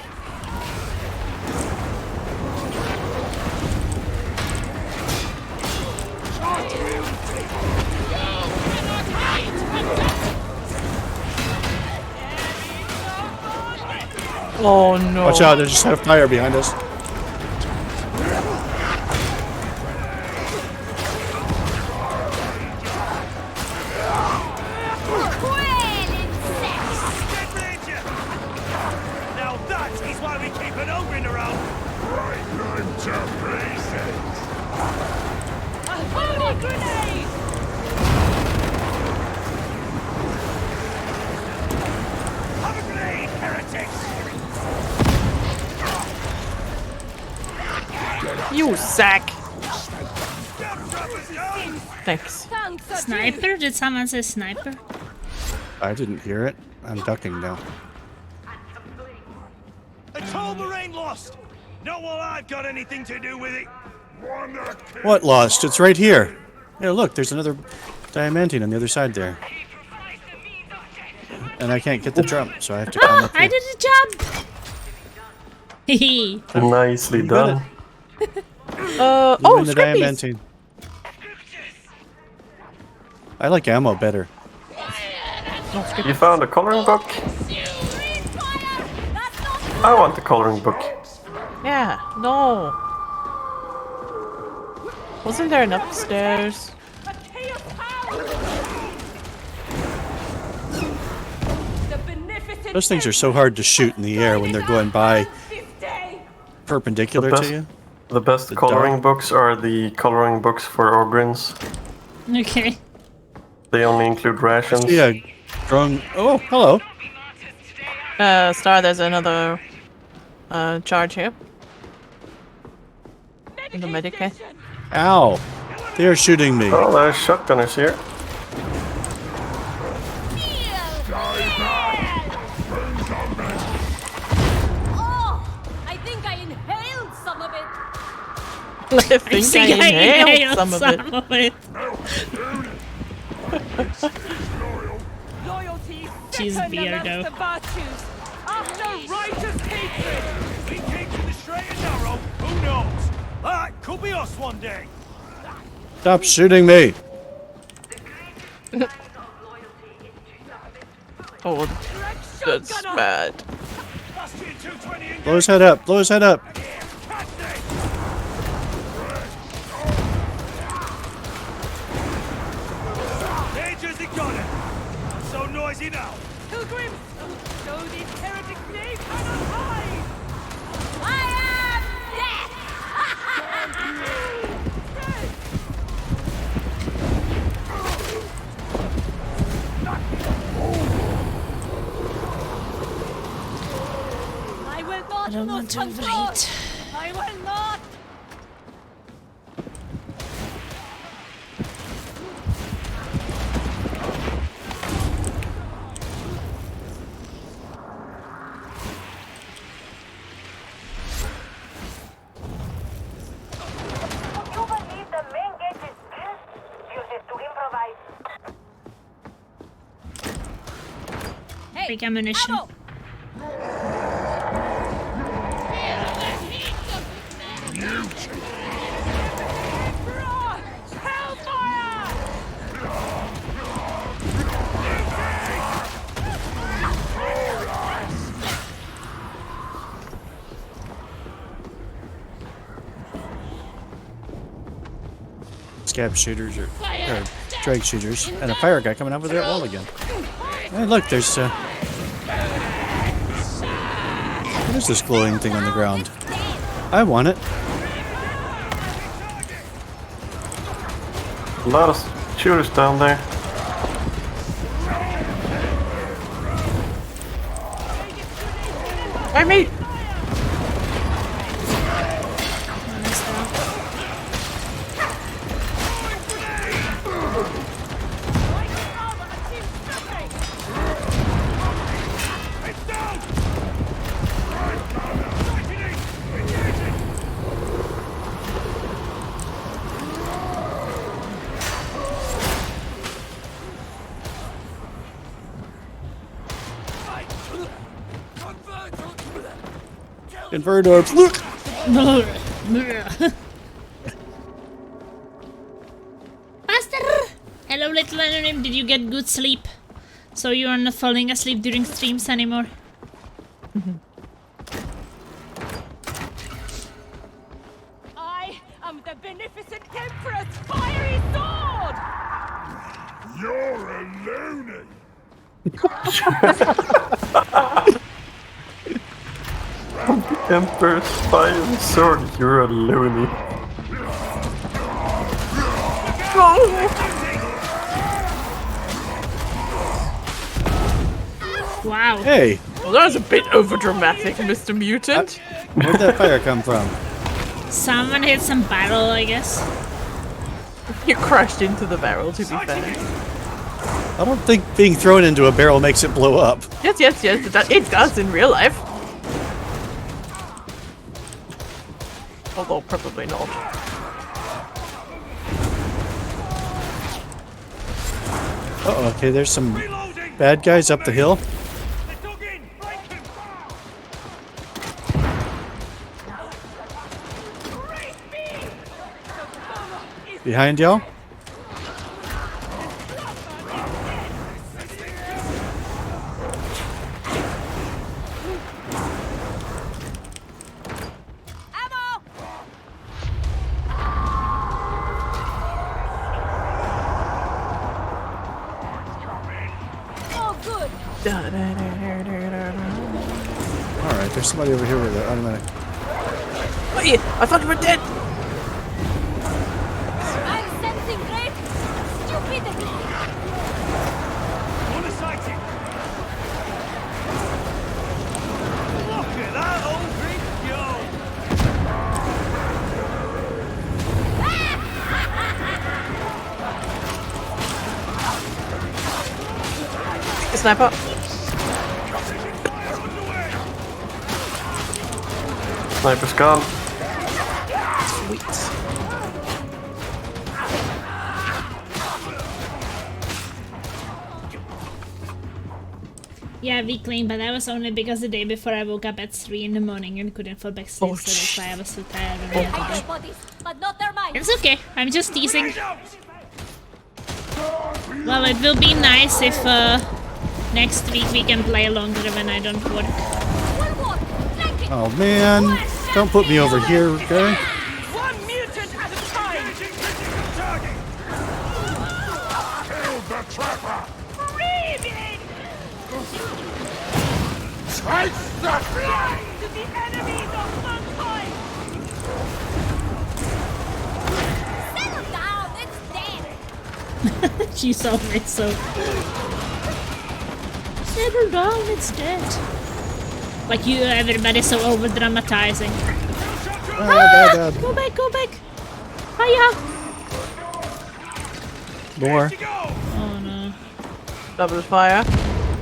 Oh no. Watch out, there's just a fire behind us. Now that is why we keep an ogre around. Break them to pieces. A holy grenade! Have a grenade, heretics! You sack. Thanks. Sniper? Did someone say sniper? I didn't hear it. I'm ducking now. A tall moraine lost! Not while I've got anything to do with it. What lost? It's right here. Yeah, look, there's another diamantine on the other side there. And I can't get the jump, so I have to climb Oh, up here. I did a jump! Hehe. Nicely You got done. You oh, win the Scrappies. diamantine. I like ammo better. You found a coloring book? I want the coloring book. Yeah, no. Wasn't there an upstairs? Those things are so hard to shoot in the air when they're going by perpendicular The to you. The best coloring books are the coloring books for Ogrins. Okay. They only include rations. Yeah, drone. Oh, hello. Star, there's another charge here. In the medic kit. Ow. They are shooting me. Oh, there's shotgunners here. Oh, I think I inhaled some of it. I think I inhaled some of it. Loyalty She's second weirdo. amongst the virtues. After righteous hatred. We keep to the straight and narrow. Who knows? That could be us one day. Stop shooting me. Oh, that's bad. Blow his head up. Blow his head up. Majors, he got it. Not so noisy now. Pilgrims, show these heretics they cannot hide. I am death. I will not I don't want lose to control. overheat. I will not. You believe the main gate is built? Use it to improvise. Hey, Big ammunition. ammo. Hellfire! Scab shooters or drag shooters. And a fire guy coming over that wall again. Hey, look, there's what is this glowing thing on the ground? I want it. A lot of shooters down there. Why me? Convert orbs. Look. Master! Hello, little anonymous. Did you get good sleep? So you are not falling asleep during streams anymore? I am the beneficent Emperor's fiery sword! You're a loony. Emperor's fiery sword, you're a loony. Wow. Hey, Well, that was a bit overdramatic, Mr. Mutant. where'd that fire come from? Someone hit some barrel, I guess. You crashed into the barrel, to be fair. I don't think being thrown into a barrel makes it blow up. Yes, it does in real life. Although, probably not. Uh-oh, okay, there's some bad guys up the hill. Behind y'all? Oh, good. Alright, there's somebody over here with an automatic. Wait, I thought you were dead. I'm sensing great stupidity. On the sighting. Look at that old Greek Sniper. Sniper's gone. Sweet. Yeah, weakling, but that was only because the day before I woke up at 3 in the morning and couldn't fall back asleep, so that's why I was so tired when I had to Their go. bodies, but not their minds. It's okay, I'm just teasing. Well, it will be nice if next week we can play longer when I don't work. Oh man, don't put me over here, okay? One mutant at a time. Target. Kill the trapper. Breathing! Take that. Blind to the enemies of mankind! Settle down, it's dead! She's always so... Settle down, it's dead. Like you, everybody's so over dramatizing. Bad. Go back, go back! Hiya! More. Oh no. Double fire.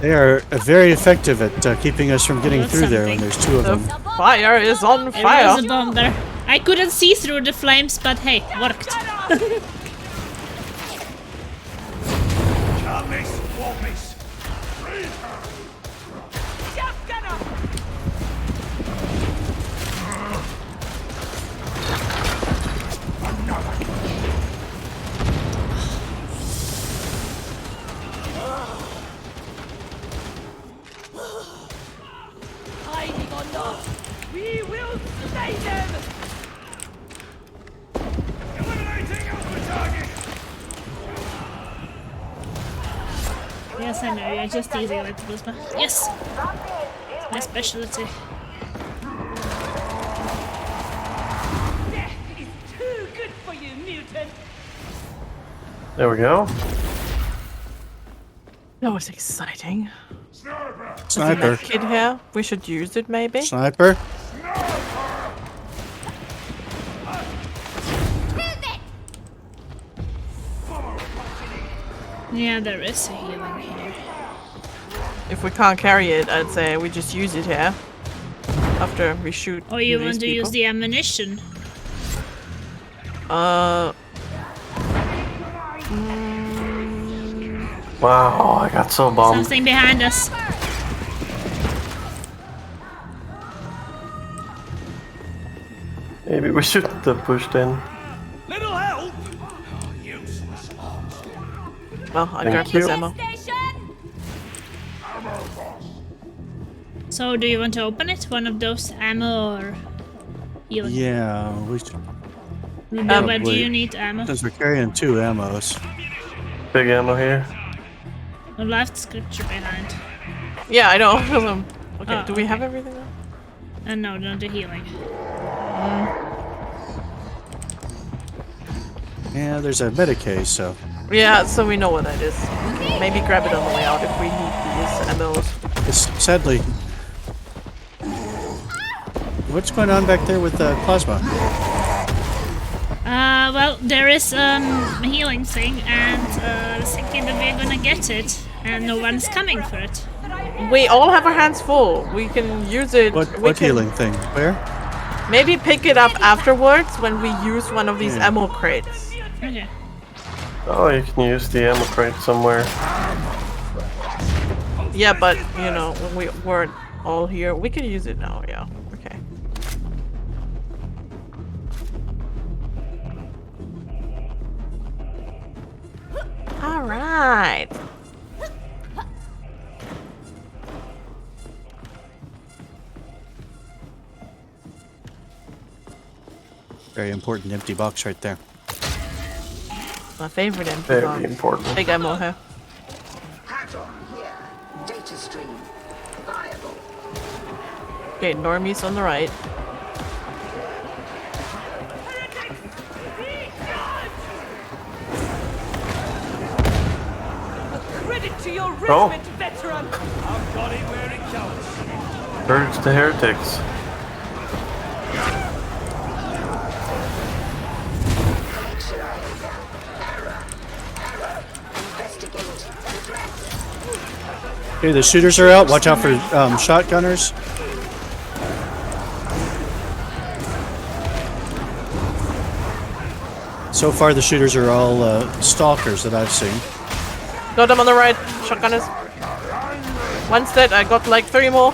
They are very effective at keeping us from getting That's through there when something. there's two of The them. fire is on There fire. was a bomb there. I couldn't see through the flames, but hey, worked. Can't miss. Won't miss. Just gonna! Hiding or not, we will slay them! Eliminating Alpha target. Yes, I know, you're just teasing a little bit, but yes! It's my specialty. Death is too good for you, mutant! There we go. That was exciting. Sniper. Kid here. We should use it, maybe. Sniper. Yeah, there is a healing here. If we can't carry it, I'd say we just use it here. After we shoot. Or you these want to use people. the ammunition? Wow, I got so bombed. Something behind us. Maybe we shouldn't have pushed in. Little help. Well, I Thank grabbed this you. ammo. Station! So, do you want to open it? One of those ammo or healing? Yeah, we should. Where do you need ammo? Since we're carrying 2 ammos. Big ammo here. The left scripture behind. Yeah, I know. Okay, Oh, do we have okay. everything now? And no, not the healing. Yeah, there's a Medicaid, so. Yeah, so we know what that is. Maybe grab it on the way out if we need these ammos. It's sadly. What's going on back there with plasma? Well, there is a healing thing, and thinking that we're gonna get it, and no one's coming for it. We all have our hands full. We can use it. What healing thing? Where? Maybe pick it up afterwards when we use one of these ammo crates. Okay. Oh, you can use the ammo crate somewhere. Yeah, but you know, when we weren't all here, we can use it now. Yeah. Okay. All right. Very important empty box right there. My favorite empty Very box. important. Big ammo here. Hadron here. Data stream. Viable. Okay, normies on the right. Credit to your Oh. regiment, veteran. I've got it where it counts. Purge the heretics. Connection failure. Error. Investigate. Okay, the shooters are out. Watch out for shotgunners. So far, the shooters are all stalkers that I've seen. Got them on the right. Shotgunners. One's dead. I got like 3 more.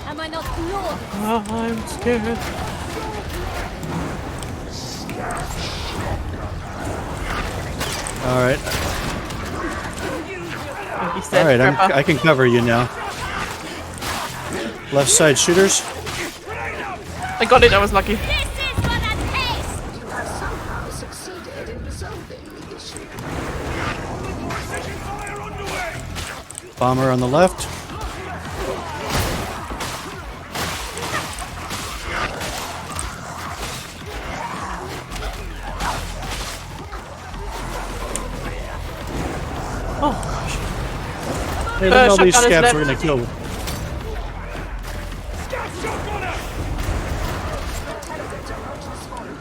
Am I not glorious? Oh, I'm scared. All right, He's dead. all right. Grandpa. I can cover you now. Left side shooters. I got it. I was lucky. This is for the taste! You have somehow succeeded in resolving the issue. Bomber on the left. Oh gosh. Hey, look at all these shotgun is scabs left. we're gonna kill. Intelligence approach responding.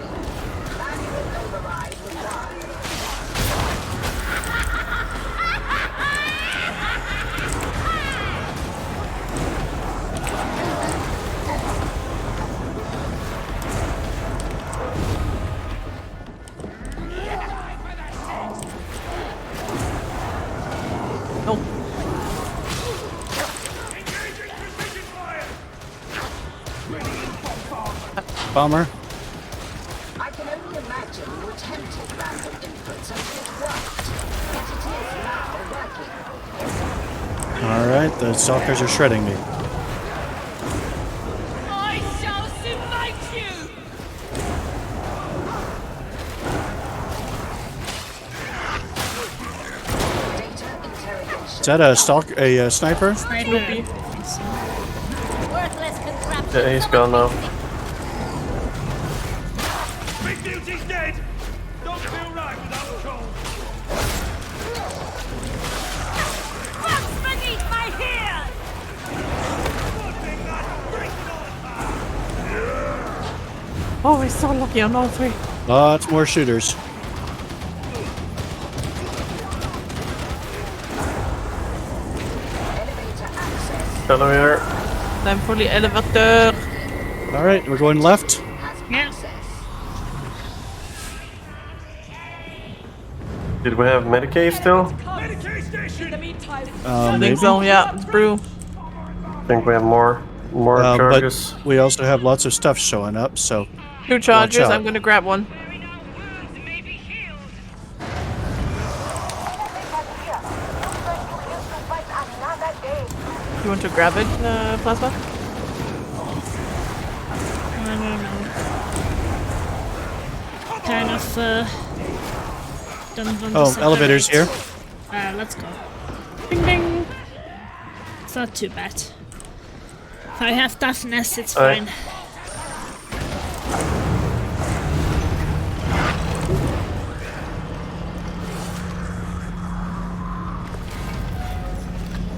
Manual override required. No. Bomber. I can only imagine you attempted random inputs until it worked. But it is now working. All right, the stalkers are shredding me. I shall smite you! Data interrogation. Is that a sniper? Sniper. Worthless contraption. Yeah, he's gone now. Big Duty's dead. Don't feel right without cold. Bugs beneath my heel! Oh, he's so lucky on all 3. Lots more shooters. Elevator access Elevator. Time for the elevator. All right, we're going left. has Yeah. access. Did we have Medicaid still? Medicaid station. I Maybe. think so, yeah. It's brew. I think we have more But charges. we also have lots of stuff showing up, so 2 charges. out. I'm gonna grab one. You want to grab it, Plasma? I don't know. Kind of, don't want to separate. Elevator's here. Let's go. Ding ding! It's not too bad. If I have toughness, it's fine.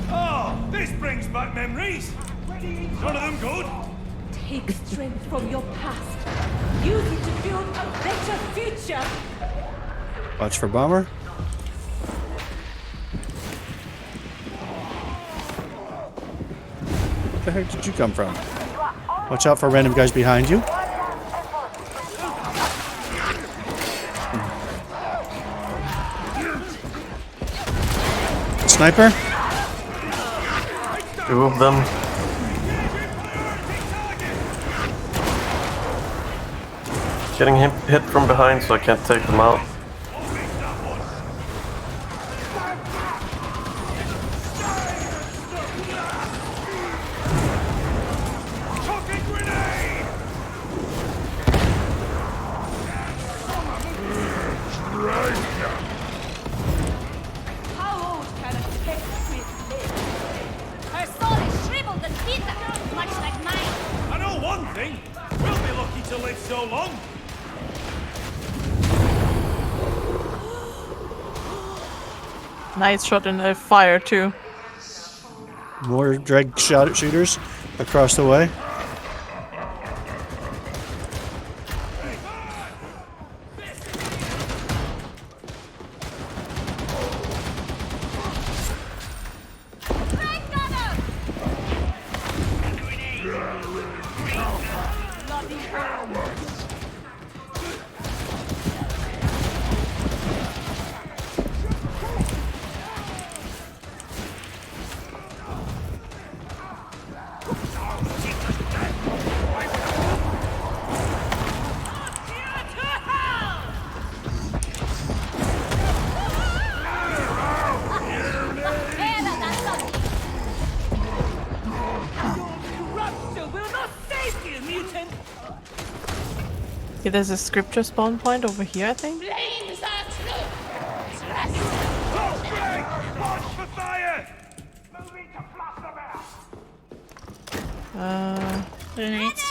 Oh, this brings back memories. None of them good. Take strength from your past. Use it to build a better future. Watch for bomber. Where the heck did you come from? Watch out for random guys behind you. Sniper? 2 of them. Getting hit from behind, so I can't take them out. How old can a text with live? Her soul is shriveled and bitter, much like mine. I know one thing. We'll be lucky to live so long. Nice shot in the fire too. More drag shooters across the way. Okay, there's a scripture spawn point over here, I think. Watch for fire! Grenades.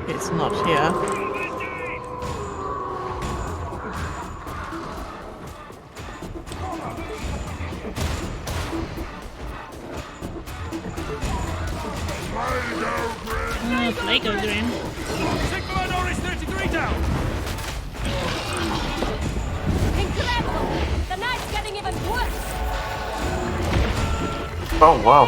It's not here. Lego green. Sigma Norris 33 down! Incredible! The night's getting even worse! Oh, wow.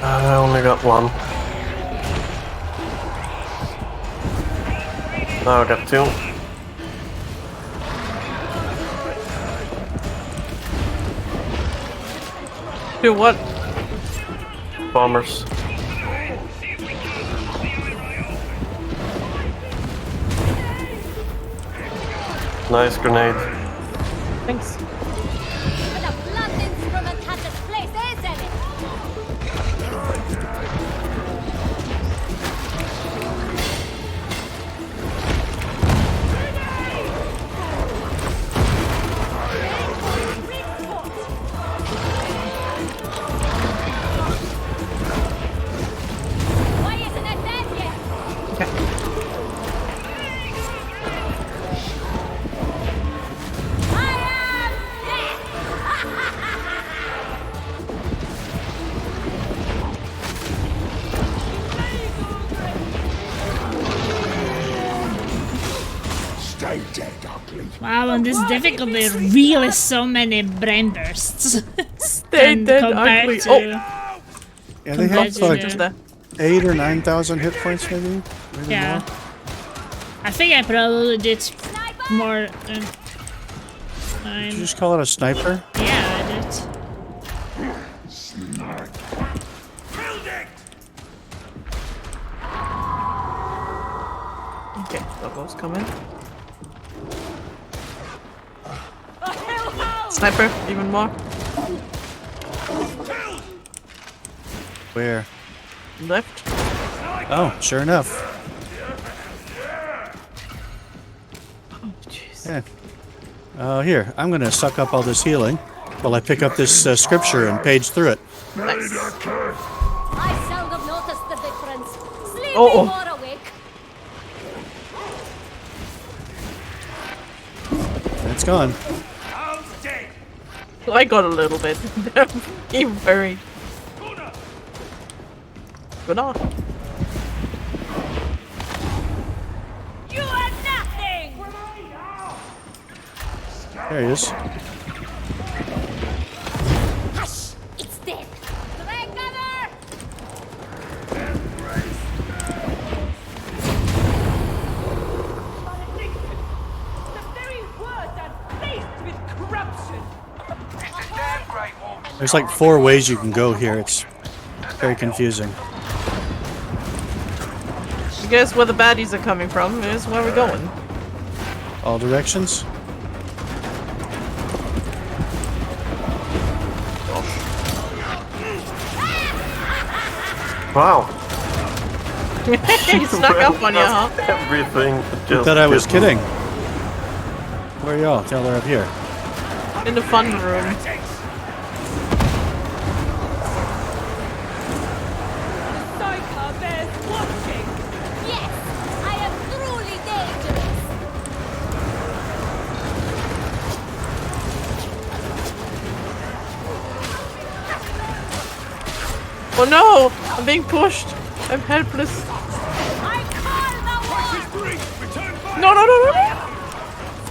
I only got one. Now I got 2. Do what? Bombers. Nice grenade. Thanks. But a blunt instrument has its place, isn't it? Why isn't it dead yet? I am dead! Stay dead, ugly. Wow, on this difficulty, really so many brain bursts. Stay dead, compared ugly. to... Yeah, they have Lots of like soldiers there. 8 or 9,000 hit points, maybe. Maybe Yeah. more. I think I probably did more than Did you just call it a sniper? Yeah, I did. Okay, Logo's coming. Sniper, even more. Where? Left. Oh, sure enough. Oh, jeez. Yeah. Here, I'm gonna suck up all this healing while I pick up this scripture and page through it. Nice. I seldom notice the difference. Sleeping Oh. or awake. It's gone. I got a little bit. He very. Good on. You are nothing! There he is. Hush! It's dead! Take cover! The very words are laced with corruption. This is damn great, Wolves. There's like 4 ways you can go here. It's very confusing. You guess where the baddies are coming from is where we're going. All directions. Wow. He snuck up on you, huh? Everything. Just Thought I was hit me. kidding. Where are y'all? Tell they're up here. In the fun room. Psyker bears watching. Yes! I am truly dangerous! Oh no! I'm being pushed. I'm helpless. I call the war! Return fire! No, no, no, no, no!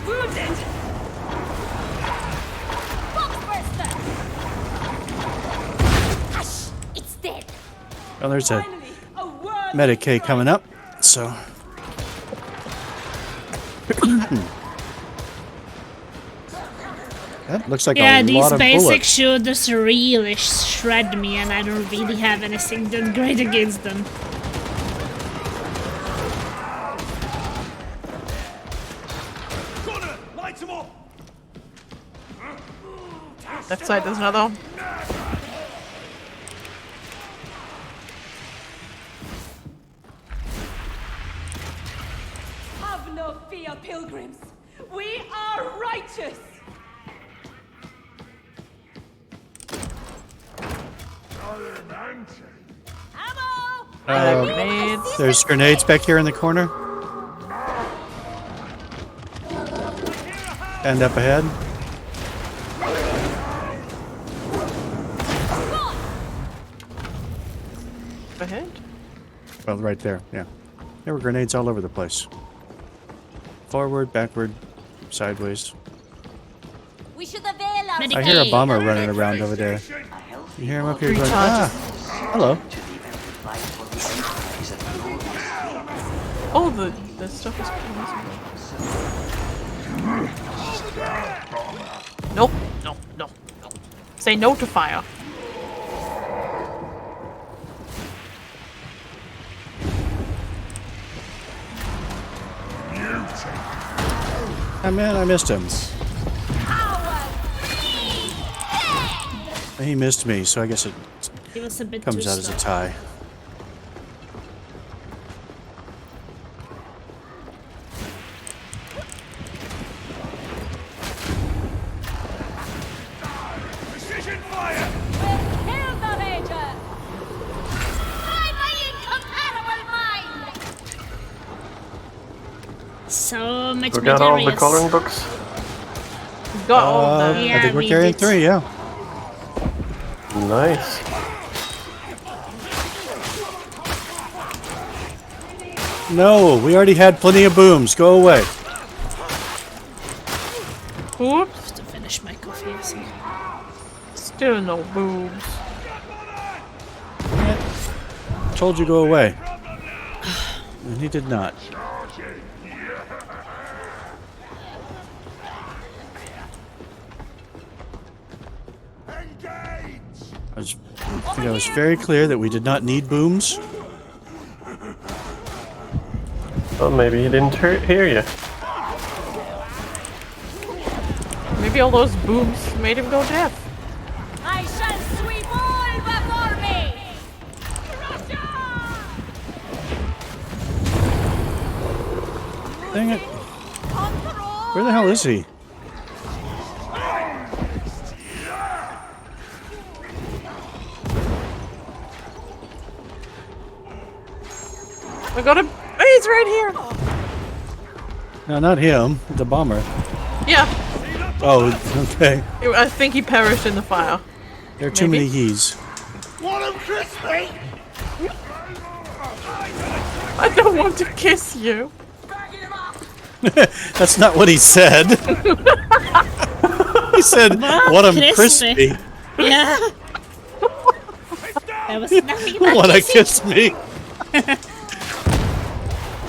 Wounded. Boxburster! Hush! It's dead! Oh, there's a Finally, a word. Medicaid coming up. So. That looks like Yeah, a these lot of basic bullets. shooters really shred me, and I don't really have anything that great against them. Corner! Light them up! Left side, there's another one. Have no fear, pilgrims. We are righteous. Ammo! Grenades. There's grenades back here in the corner. And up ahead. Ahead. Well, right there. Yeah. There were grenades all over the place. Forward, backward, sideways. We should avail ourselves. I hear a bomber running around over there. You hear him up here going, ah, hello. Oh, the stuff is Nope, no, no, no. Say no to fire. Oh man, I missed him. He missed me, so I guess it It was a bit comes too out as a slow. tie. Precision fire! Kill the Major! By my incomparable mind! So much We got all the materials. coloring books. Got all of them. I Yeah, think we're we carrying did. 3, yeah. Nice. No, we already had plenty of booms. Go away. Oops. To finish my coffee, I see. Still no boobs. told you go away. And he did not. I think I was very clear that we did not need booms. Well, maybe he didn't hear you. Maybe all those booms made him go deaf. I shall sweep all before me! Dang it. Where the hell is he? I got him. Oh, he's right here. No, not him. The bomber. Yeah. Oh, okay. I think he perished in the fire. There are too many he's. Want him crispy? I don't want to kiss you. That's not what he said. He said, "What I'm crispy." Yeah. That was nothing but Wanna kiss me?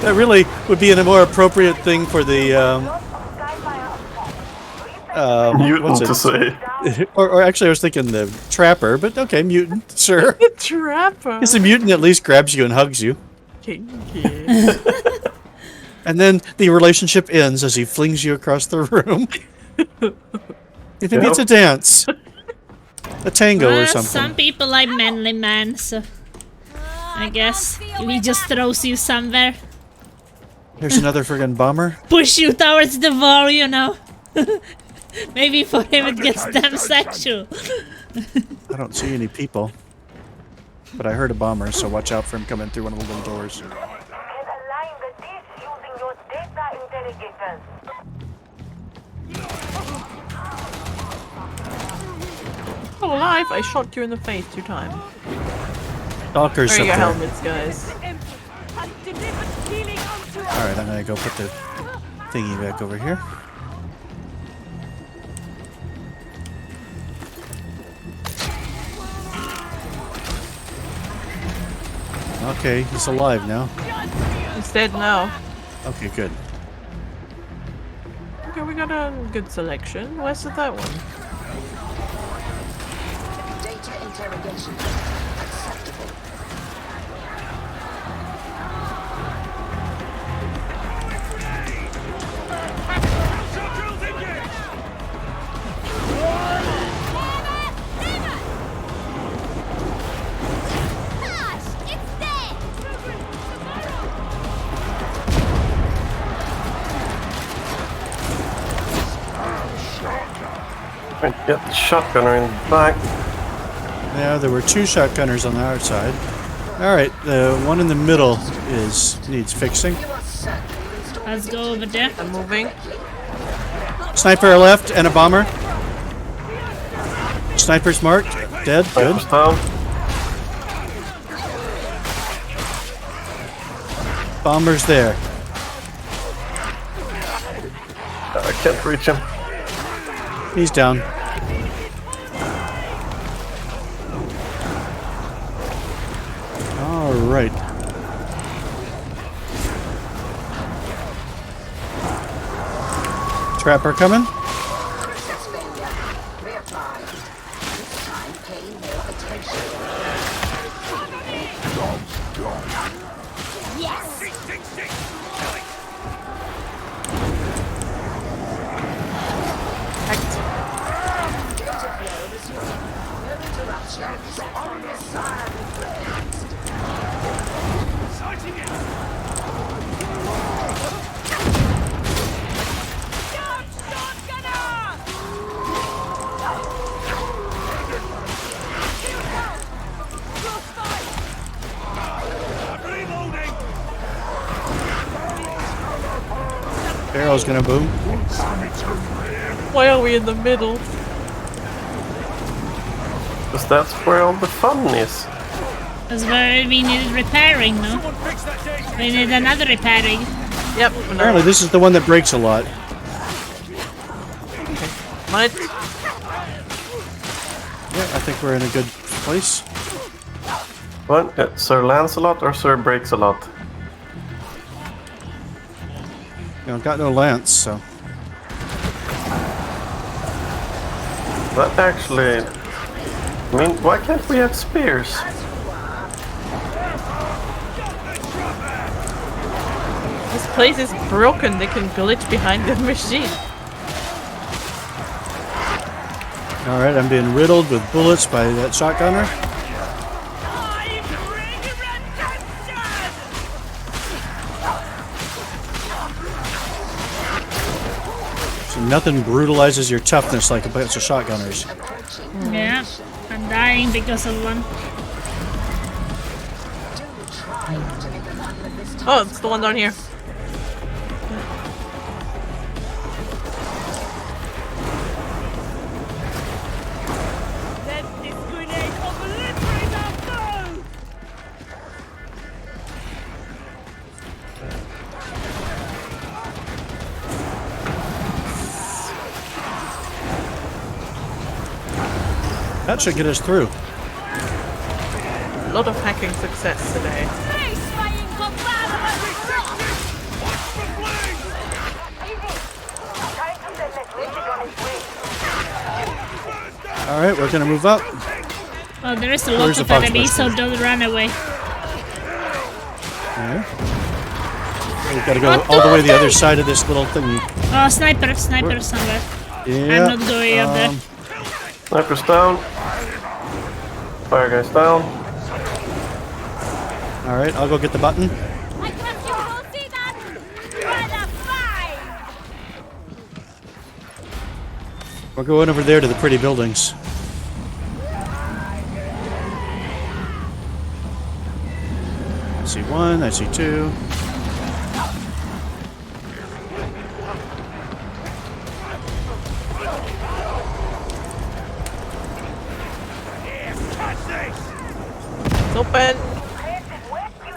That really would be a more appropriate thing for the Mutant to say. or actually, I was thinking the trapper, but okay, mutant, sure. The trapper. Because the mutant at least grabs you and hugs you. Kinky. And then the relationship ends as he flings you across the room. You think it's a dance? A tango or something. Some people like manly man, so I guess he just throws you somewhere. There's another friggin' bomber. Push you towards the wall, you know. Maybe for him it gets damn sexual. I don't see any people. But I heard a bomber, so watch out for him coming through one of the little doors. Still alive? I shot you in the face 2 times. Stalkers There are up your there. helmets, guys. Alright, I'm gonna go put the thingy back over here. Okay, he's alive now. He's dead now. Okay, good. Okay, we got a good selection. Where's that one? Data interrogation. Acceptable. Right, get the shotgunner in the back. Yeah, there were 2 shotgunners on the outside. Alright, the one in the middle needs fixing. Let's go over there. I'm moving. Sniper left and a bomber. Sniper's marked. Dead. Good. Sniper's down. Bomber's there. I can't reach him. He's down. All right. Trapper coming. Barrel's gonna boom. Why are we in the middle? Because that's where all the fun is. That's where we needed repairing, no? We need another repairing. Yep. Apparently this is the one that breaks a lot. Might. Yeah, I think we're in a good place. What? Sir Lancelot or Sir Breaks-a-Lot? I've got no lance, so. That actually... I mean, why can't we have spears? This place is broken. They can glitch behind the machine. Alright, I'm being riddled with bullets by that shotgunner. So nothing brutalizes your toughness like a bunch of shotgunners. Yeah, I'm dying because of one. Oh, it's the one down here. Let this grenade obliterate our foe! That should get us through. A lot of hacking success today. Alright, we're gonna move up. Oh, there is a lot of enemies, so don't run away. Okay. We've got to go all the way to the other side of this little thingy. Oh, sniper somewhere. Yeah. I'm not going up there. Sniper's down. Fire guy's down. Alright, I'll go get the button. I trust you will see that. Rather fine. We're going over there to the pretty buildings. I see one, I see two. It's open.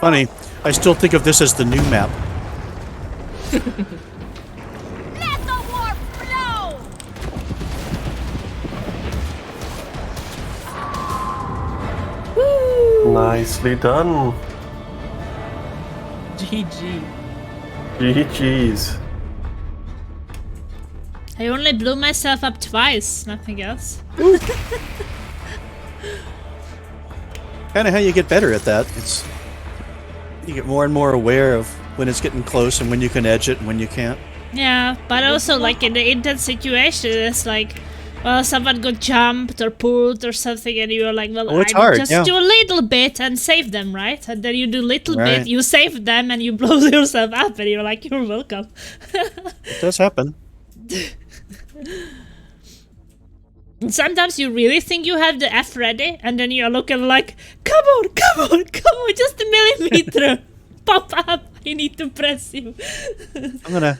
Funny, I still think of this as the new map. Let the war flow. Nicely done. GG. GG's. I only blew myself up twice, nothing else. Kind of how you get better at that. It's you get more and more aware of when it's getting close and when you can edge it and when you can't. Yeah, but also like in the intense situation, it's like, well, someone got jumped or pulled or something, and you're like, well, Oh, it's I hard, just yeah. do a little bit and save them, right? And then you do a little Right. bit, you save them, and you blow yourself up, and you're like, you're welcome. It does happen. And sometimes you really think you have the F ready, and then you're looking like, come on, just a millimeter. Pop up, I need to press you. I'm gonna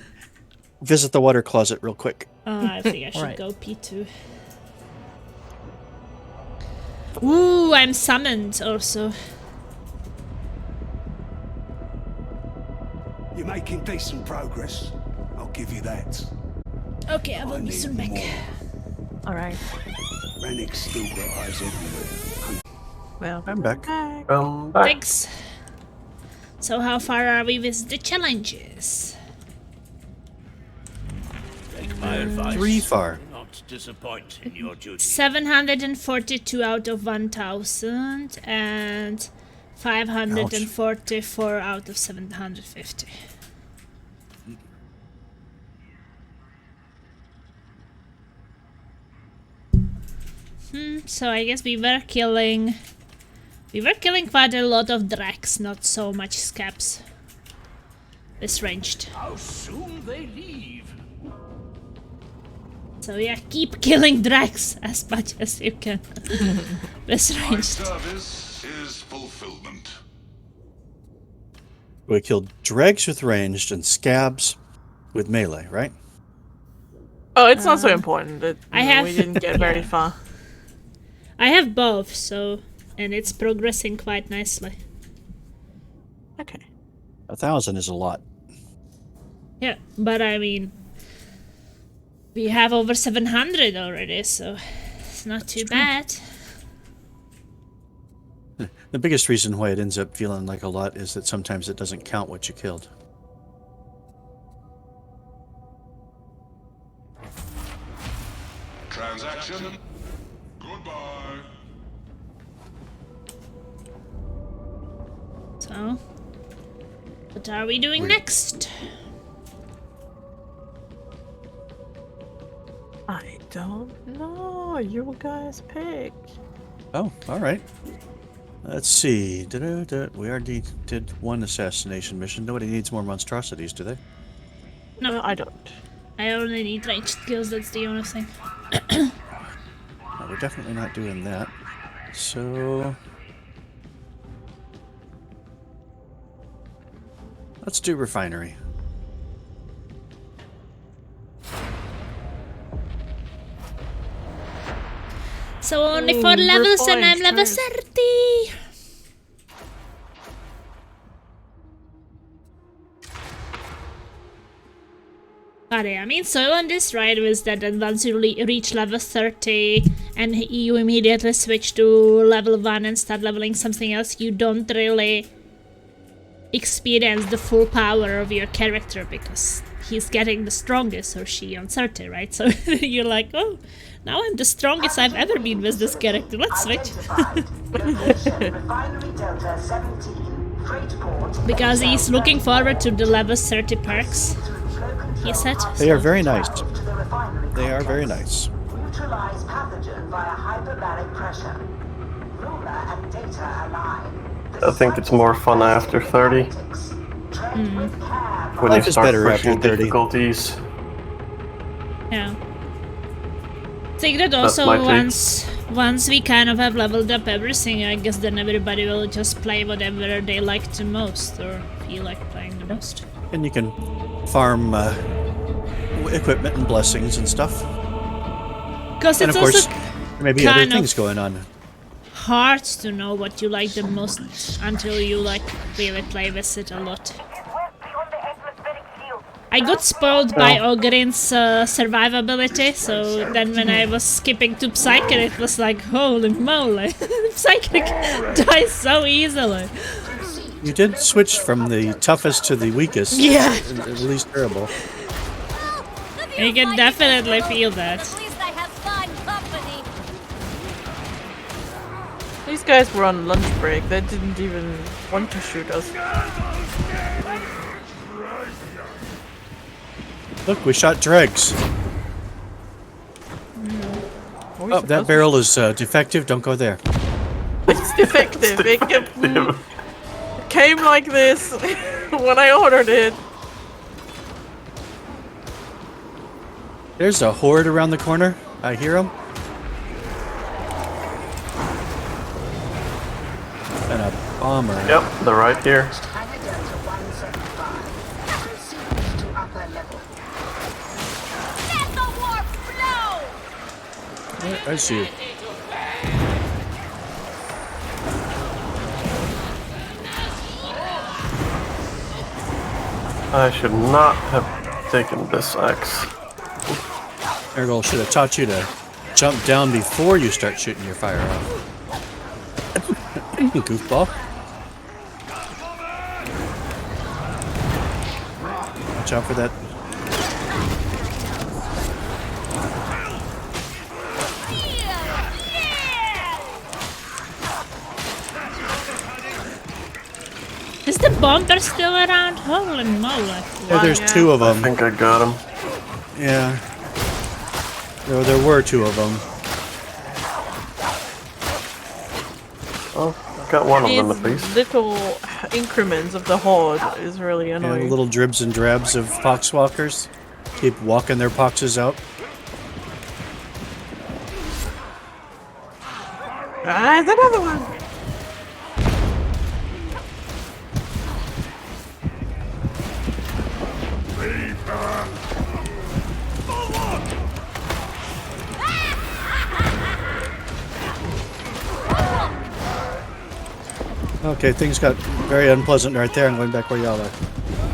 visit the water closet real quick. I think I should Alright. go P2. Ooh, I'm summoned also. You're making decent progress. I'll give you that. Okay, I will be need soon back. more. Alright. Rennick's still got eyes everywhere. Well, I'm back. back. Come back. Thanks. So how far are we with the challenges? Take my advice. 3 far. Not disappoint in your duty. 742 out of 1000 and 544 out of 750. So I guess we were killing quite a lot of Drax, not so much Scabs. This ranged. How soon they leave. So yeah, keep killing Drax as much as you can. This My ranged. service is fulfillment. We killed dregs with ranged and scabs with melee, right? Oh, it's not so important. I have- We didn't get very far. I have both, so and it's progressing quite nicely. Okay. 1,000 is a lot. Yeah, but I mean, we have over 700 already, so it's not too bad. The biggest reason why it ends up feeling like a lot is that sometimes it doesn't count what you killed. Transaction. Goodbye. So, what are we doing next? I don't know. You guys pick. Oh, all right. Let's see. We already did one assassination mission. Nobody needs more monstrosities, do they? No, I don't. I only need ranged kills, that's the only thing. No, we're definitely not doing that. So... let's do refinery. So only 4 levels and I'm level 30! But yeah, I mean, so on this ride was that once you reach level 30 and you immediately switch to level 1 and start leveling something else, you don't really experience the full power of your character because he's getting the strongest, or she on 30, right? So you're like, oh, now I'm the strongest I've ever been with this character, let's switch. Because he's looking forward to the level 30 perks, he said. They are very nice. They are very nice. Neutralize pathogen via hyperbaric pressure. Ruler and data align. I think it's more fun after 30. When Life you is start better pushing after 30. difficulties. Yeah. I think that That's also my take. once we kind of have leveled up everything, I guess then everybody will just play whatever they like the most or feel like playing the most. And you can farm equipment and blessings and stuff. Because And it's of course, also there may be other kind things of going on. hard to know what you like the most until you like really play with it a lot. I got spoiled by Ogrin's survivability, so then when I was skipping to Psyker, it was like, holy moly, Psyker dies so easily. You did switch from the toughest to the weakest. Yeah. At least terrible. You can definitely feel that. At least I have fun company. These guys were on lunch break. They didn't even want to shoot us. Look, we shot dregs. Oh, that barrel is defective. Don't go there. It's defective. It came like this when I ordered it. There's a horde around the corner. I hear them. And a bomber. Yep, they're right here. Let the warp flow! I see you. I should not have taken this axe. Ergol should have taught you to jump down before you start shooting your fire off. You goofball. Watch out for that. Is the bomber still around? Holy moly. Yeah, there's two of I them. think I got him. Yeah. There were two of them. Oh, I got one of them at These least. little increments of the horde is really Yeah, annoying. little dribs and drabs of poxwalkers. Keep walking their poxes out. Ah, there's another one! Okay, things got very unpleasant right there. I'm going back where y'all are.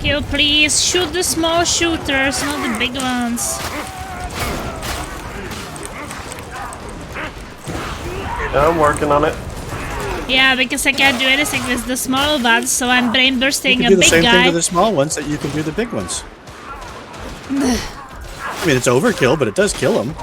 Kill, please. Shoot the small shooters, not the big ones. Yeah, I'm working on it. Yeah, because I can't do anything with the small ones, so I'm brain bursting You a can do the big same thing guy. to the small ones that you can do the big ones. I mean, it's overkill, but it does kill them.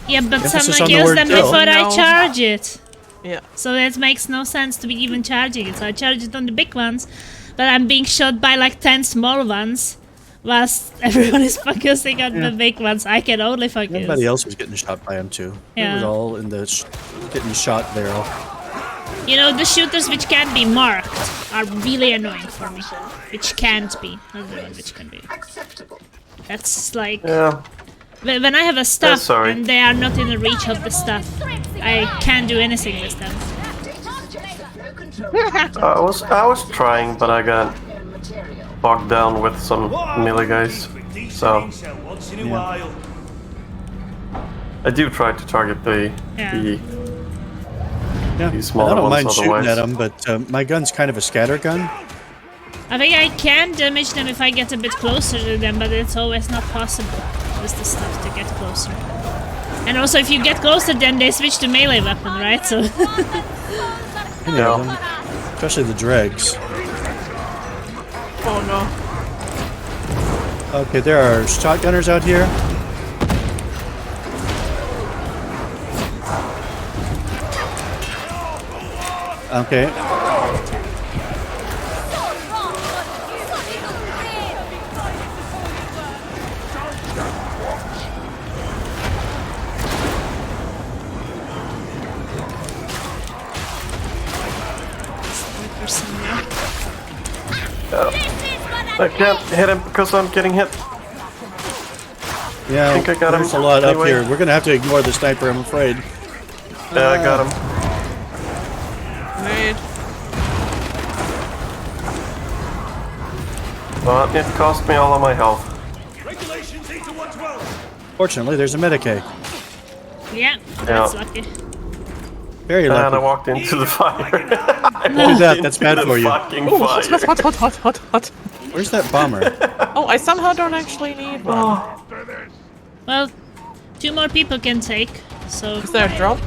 Yeah, but Emphasis someone on the kills word them kill. before I No. charge it. Yeah. So it makes no sense to be even charging it. So I charge it on the big ones, but I'm being shot by like 10 small ones, whilst everyone is focusing on the big ones. I can only focus. Everybody else was getting shot by him too. It was Yeah. all in the getting shot barrel. You know, the shooters which can't be marked are really annoying for me. Which can't be, not the one which can be. That's like... Yeah. When I have a stuff sorry. and they are not in the reach of the stuff, I can't do anything with them. I was trying, but I got bogged down with some melee guys. So Once in a while. I do try to target the Yeah, these smaller I don't ones mind shooting otherwise. at them, but my gun's kind of a scatter gun. I think I can damage them if I get a bit closer to them, but it's always not possible with the stuff to get closer. And also, if you get closer, then they switch to melee weapon, right? So. Any of them, especially the dregs. Oh no. Okay, there are shotgunners out here. Okay. I can't hit him because I'm getting hit. Yeah, I think I got there's him. a lot Anyway. up here. We're gonna have to ignore the sniper, I'm afraid. Yeah, I got him. Wait. But it cost me all of my health. Regulations 8 to 112. Fortunately, there's a Medicaid. Yeah, that's lucky. Very lucky. And I walked into the fire. Don't do that. That's bad for you. Fucking Ooh, fire. hot. Where's that bomber? Oh, I somehow don't actually need one. Well, 2 more people can take, so... Is there a drop?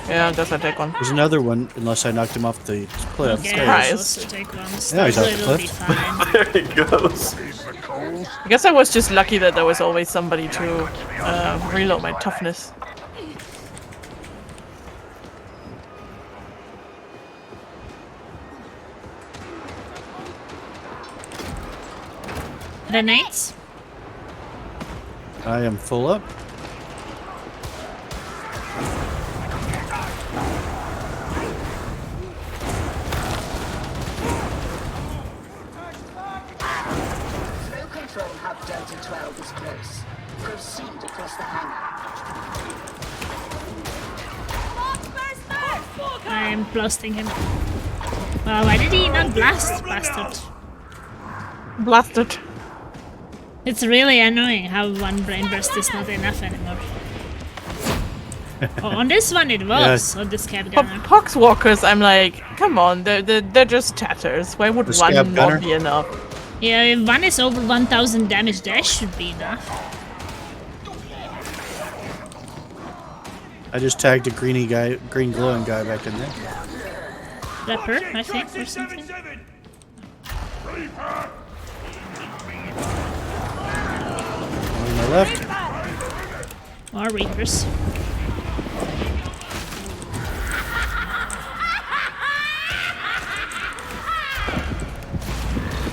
Yeah, I guess I take one. There's another one, unless I knocked him off the cliff. Okay, Stairs. I'll also take one. Yeah, he's off the It'll be cliff. fine. There he goes. I guess I was just lucky that there was always somebody to reload my toughness. Grenades? I am full up. Flow control hub Delta 12 is close. Proceed across the hangar. I'm blasting him. Wow, why did he not blast, bastard? Blasted. It's really annoying how one brain burst is not enough anymore. Oh, on this one it was, on the scab gunner. Poxwalkers, I'm like, come on, they're just tatters. Why would The one scab gunner? not be enough? Yeah, if one is over 1000 damage, that should be enough. I just tagged a green glowing guy back in there. Rapper, I think, or something. One on my left. More Reapers.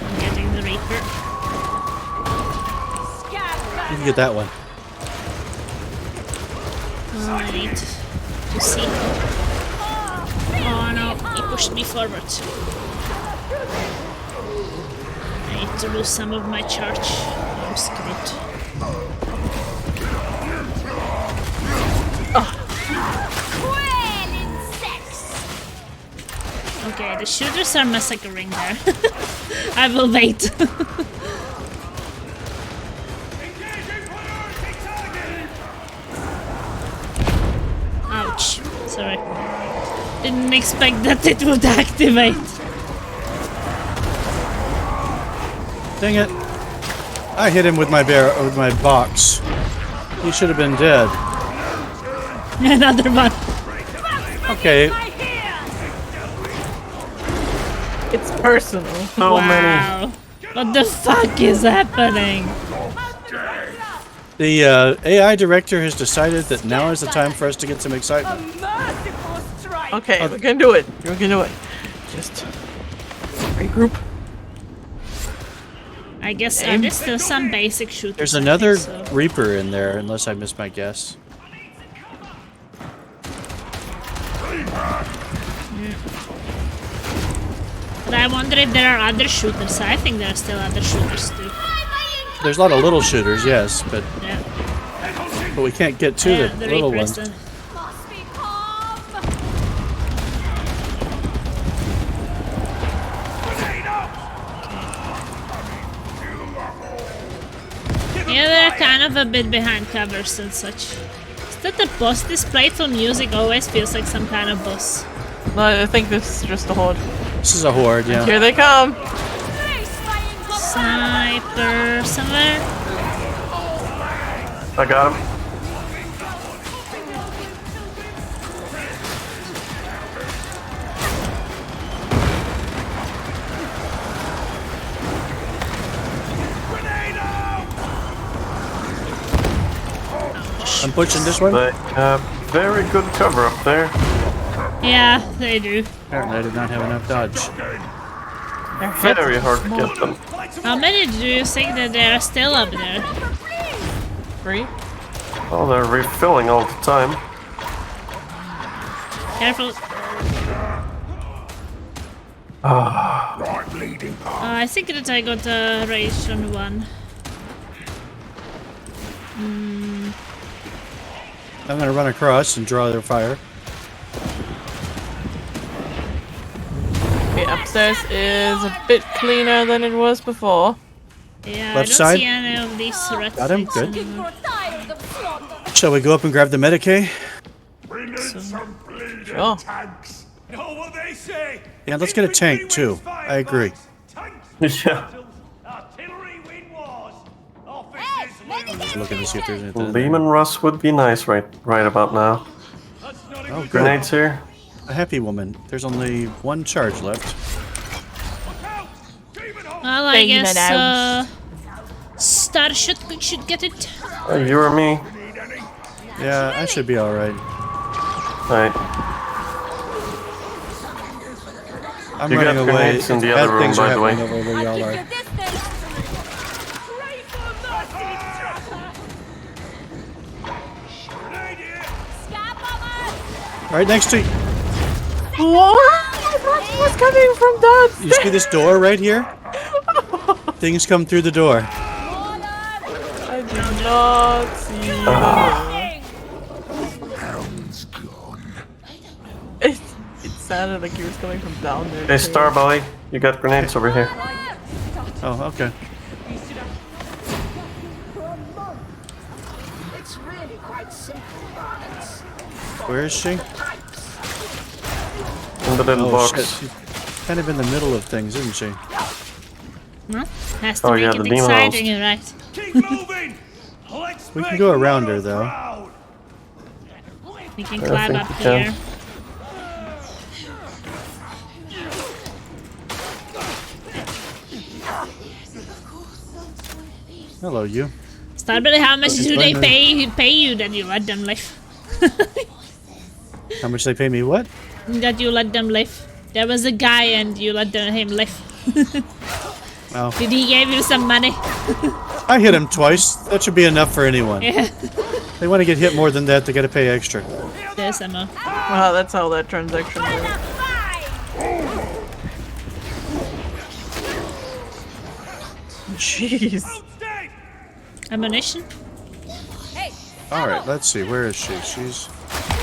I'm getting the Reaper. You can get that one. Oh, I need to see. Oh no, he pushed me forward. I need to lose some of my charge. I'm screwed. Okay, the shooters are massacring there. I will wait. Ouch. Sorry. Didn't expect that it would activate. Dang it. I hit him with my box. He should have been dead. Another one. Oh, Okay. It's personal. So many. Wow. What the fuck is happening? The AI director has decided that now is the time for us to get some excitement. Okay, we can do it. We can do it. Just regroup. I guess there's still some basic shooters. There's I another think so. Reaper in there, unless I missed my guess. But I wonder if there are other shooters. I think there are still other shooters too. There's a lot of little shooters, yes, but Yeah. we can't get to Yeah, the little Reapers, ones. Yeah, they're kind of a bit behind covers and such. Is that the boss? This playful music always feels like some kind of boss. No, I think this is just a horde. This is a horde, yeah. Here they come. Sniper somewhere. I got him. I'm pushing this one. They have very good cover up there. Yeah, they do. Apparently I did not have enough dodge. Very hard to get them. How many do you think that there are still up there? 3. Oh, they're refilling all the time. Careful. I think that I got a rage on one. I'm gonna run across and draw their fire. Okay, upstairs is a bit cleaner than it was before. Yeah, Left I don't side. see any of these red Got him, things good. anymore. Shall we go up and grab the Medicaid? We need some bleeding Sure. tanks. Know what they say? Yeah, let's get a tank too. I agree. Yeah. Artillery win wars. Just looking to see if there's anything. in there. Lehman Russ would be nice right about now. Oh, good. Grenades here. A happy woman. There's only one charge left. Well, I guess Star should get it. You or me? Yeah, I should be alright. Alright. I'm You got running away. grenades in the Bad other room, things are by the way. happening over where y'all are. Right next to you. What? What's coming from downstairs? You see this door right here? Things come through the door. I did not see it. It sounded like he was coming from down there. Hey, Starbelly, you got grenades over here. Oh, okay. It's really quite simple, Barnets. Where is she? In the little Oh, box. shit. She's kind of in the middle of things, isn't she? No? Has to Oh, make yeah, it the demon exciting, house. right? Keep moving. Let's We can make go around her, Mother though. proud. We can I climb think up we can. here. Hello, you. Starbelly, how much do they Explain pay you that you let them live? How much they pay me? What? That you let them live. There was a guy and you let him live. Oh. Did he give you some money? I hit him twice. That should be enough for anyone. Yeah. They want to get hit more than that, they gotta pay extra. There's Emma. Wow, that's how that transaction works. Jeez. Ammunition? Alright, let's see. Where is she? She's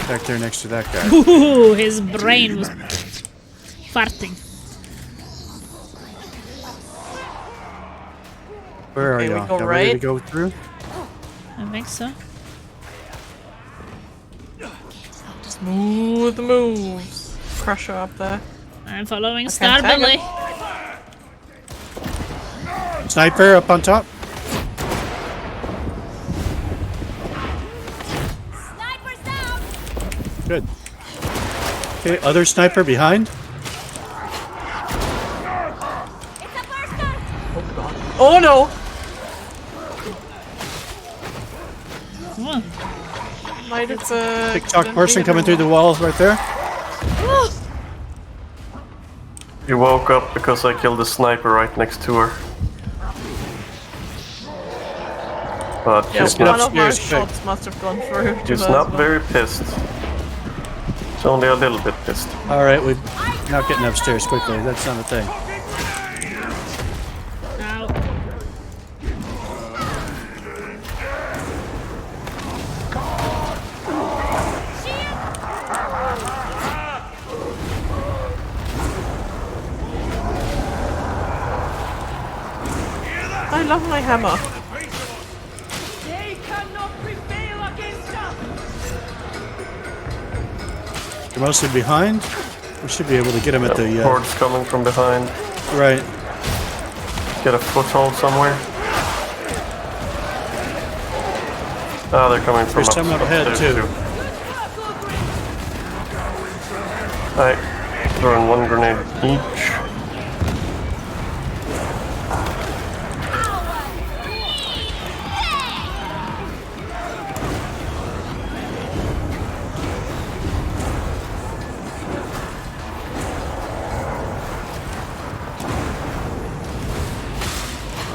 back there next to that guy. Ooh, his brain was farting. Where are Okay, we y'all? go Y'all ready to right? go through? I think so. Smooth moves. Crusher up there. I'm following Okay, tag Starbelly. Sniper up on top. Good. Okay, other sniper behind. Oh no! Might have TikTok person coming through the walls right there. You woke up because I killed the sniper right next to her. But Yeah, she's one not, of my upstairs, quick. shots must have gone through to she's her not as well. very pissed. She's only a little bit pissed. All right, we're not getting upstairs quickly. That's not a thing. Ow. I love my hammer. They cannot prevail against us. They're mostly behind. We should be able to get them at the Hordes coming from behind. right. Get a foothold somewhere. Ah, they're coming from There's some up ahead upstairs too. Alright, throwing one grenade each.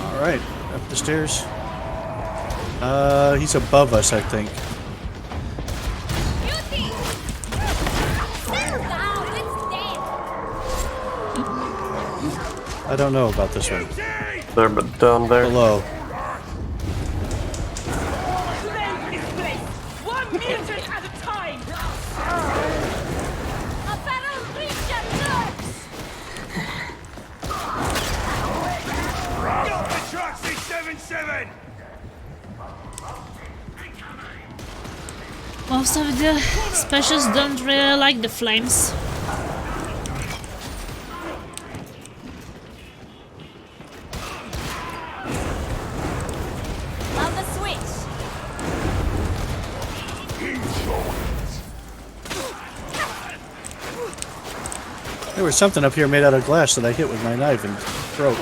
All right, up the stairs. He's above us, I think. I don't know about this one. They're down there. Below. Cleanse this place. 1 mutant at a time. A barrel creature lurks! Got the truck 677! Most of the specials don't really like the flames. On the switch! There was something up here made out of glass that I hit with my knife and broke.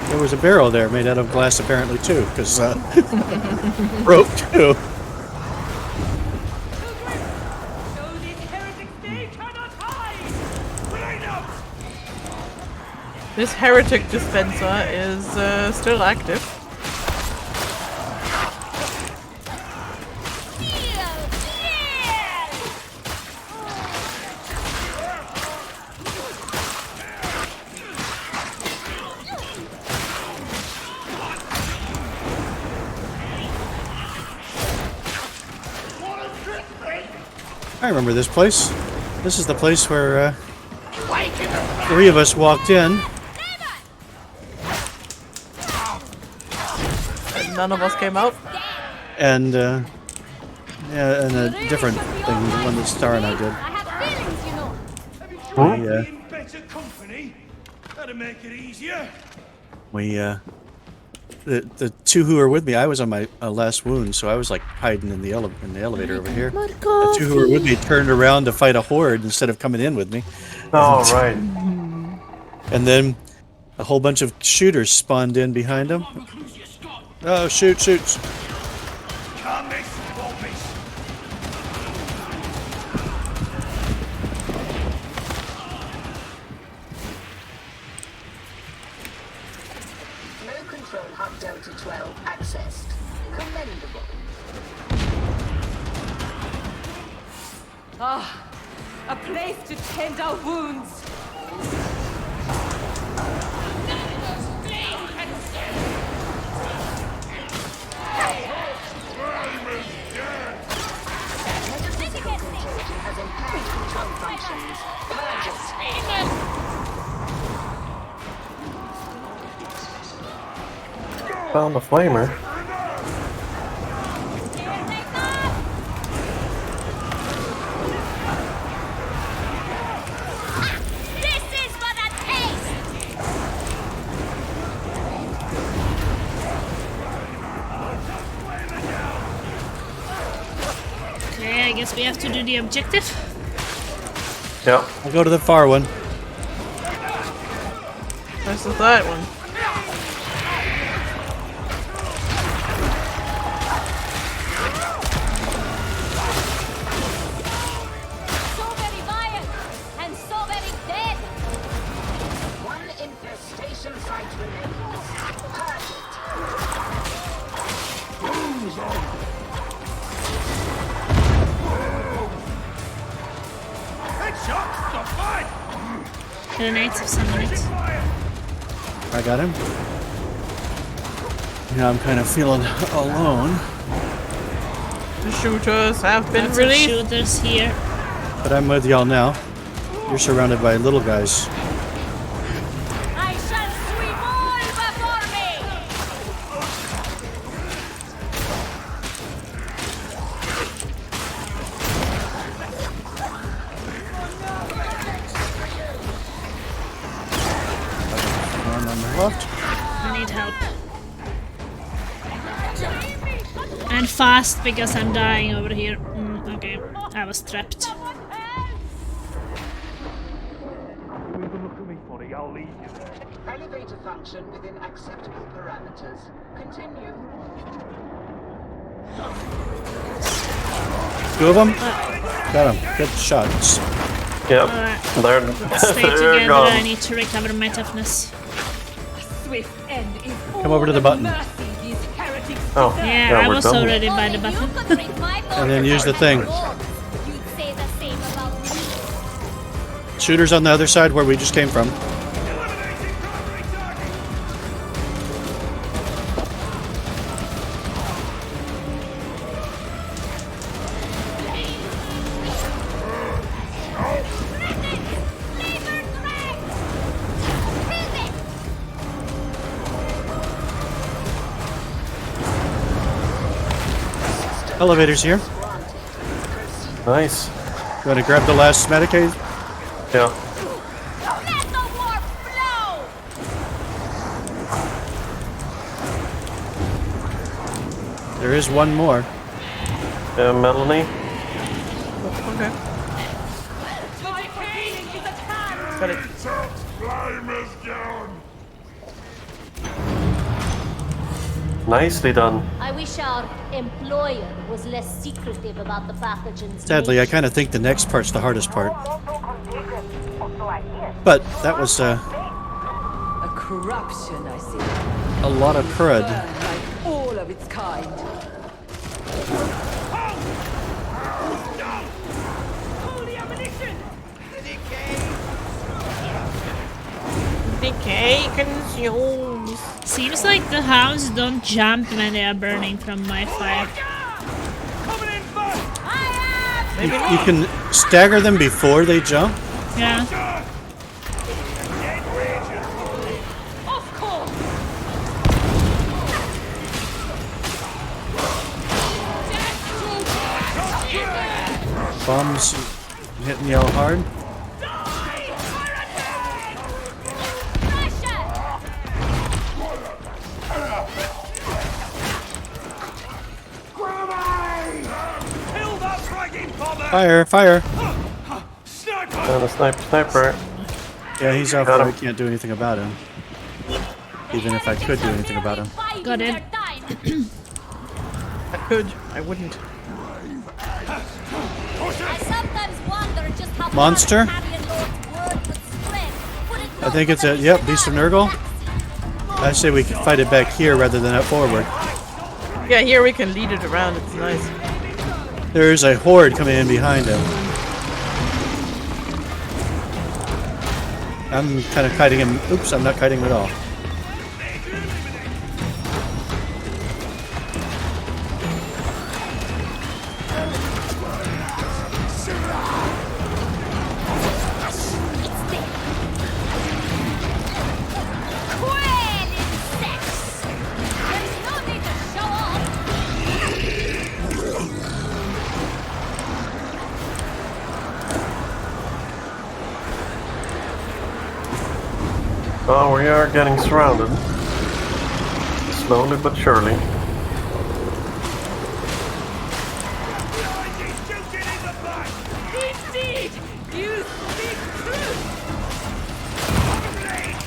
There was a barrel there made out of glass apparently too, because broke too. So these heretics, they cannot hide. Bring up. This heretic dispenser is still active. I remember this place. This is the place where 3 of us walked in. And none of us came out. And yeah, and a different thing, the one that Star and I did. I have feelings, you know. We, In better company? That'll make it easier. the 2 who were with me, I was on my last wound, so I was like hiding in the elevator over here. The 2 who were with me turned around to fight a horde instead of coming in with me. Oh, right. And then a whole bunch of shooters spawned in behind them. Oh, shoot, shoot. Can't miss, won't miss. No control hub Delta 12 accessed. Commendable. Ah, a place to tend our wounds. Has impaired control functions. Emergent. Found the flamer. This is for the taste! guess we have to do the objective. Yeah. I'll go to the far one. Where's the third one? So very violent and so very dead. One infestation site remains. Perfect. Headshot! Stop fight! Grenades of some minutes. I got him. Now I'm kind of feeling alone. The shooters have been Lots of released. shooters here. But I'm with y'all now. You're surrounded by little guys. I shall sweep all before me. One on the left. I need help. And fast because I'm dying over here. Okay, I was trapped. I'll leave you there. Elevator function within acceptable parameters. Continue. Two of them? Got them. Good shots. Yep. They're, Stay they're together, gone. I need to recover my toughness. Swift end is Come over to the button. mercy these heretics Oh, Yeah, I we're was done. already by the Only you button. could drink my blood. And then use the thing. You'd say the same about me. Shooters on the other side where we just came from. Eliminating primary target! Elevators here. Nice. You want to grab the last Medicaid? Yeah. Let the warp flow! There is one more. Melanie. Okay. Got it. Nicely done. I wish our employer was less secretive about the pathogens. Sadly, I kind of think the next part's the hardest part. But that was A corruption, I see. a lot of crud. Like all of its kind. Hold the ammunition! Decay consumes. Seems like the hounds don't jump when they are burning from my fire. Coming in fast! You can stagger them before they jump. Yeah. Dead region! Of course! Bombs hitting y'all hard. Kill that fragging bomber! Fire, fire. Sniper! And a sniper. Yeah, he's out Got there. I him. can't do anything about him. Even if I could do anything about him. Got it. I could. I wouldn't. I sometimes wonder just how Monster? far the Carrion Lord's word would spread. Would it I go think it's to a, the yep, Beast of Nurgle. I say we can fight it back here rather than up forward. Yeah, here we can lead it around. It's nice. There's a horde coming in behind him. I'm kind of kiting him. Oops, I'm not kiting him at all. Quail insects! There's no need to show off. Oh, we are getting surrounded. Slowly but surely. He's shooting his Darktide! You speak truth!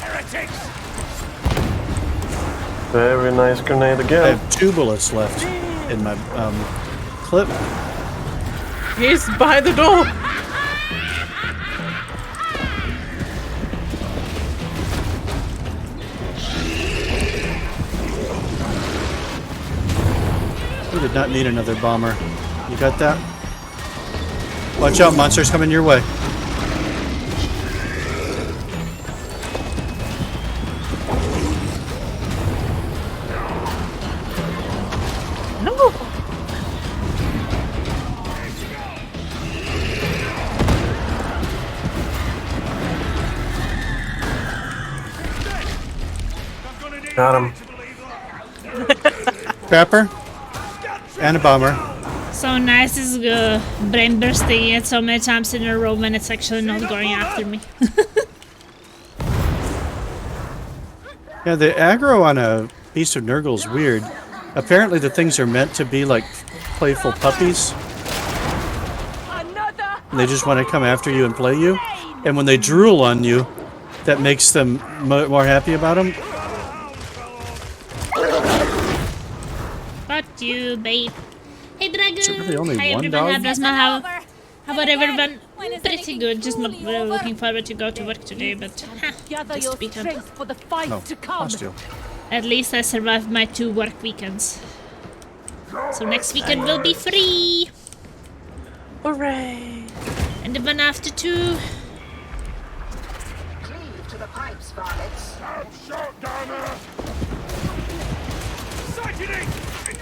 Heretics! Very nice grenade I again. have 2 bullets left in my clip. He's behind the door. We did not need another bomber. You got that? Watch out, monsters coming your way. No. Got him. Trapper and a bomber. So nice is brain bursting it so many times in a row when it's actually not going after me. Yeah, the aggro on a Beast of Nurgle is weird. Apparently the things are meant to be like playful puppies. And they just want to come after you and play you. And when they drool on you, that makes them more happy about them. Got you, babe. Hey, Dragon! Is it really only Hi, one everyone. dog? How about everyone? Pretty good. Just not really looking forward to go to work today, but Gather just your weekend. strength for the fight Oh, to come. hostile. At least I survived my 2 work weekends. So next weekend will be free! Hooray! And the one after 2. Cleave to the pipes, varlets.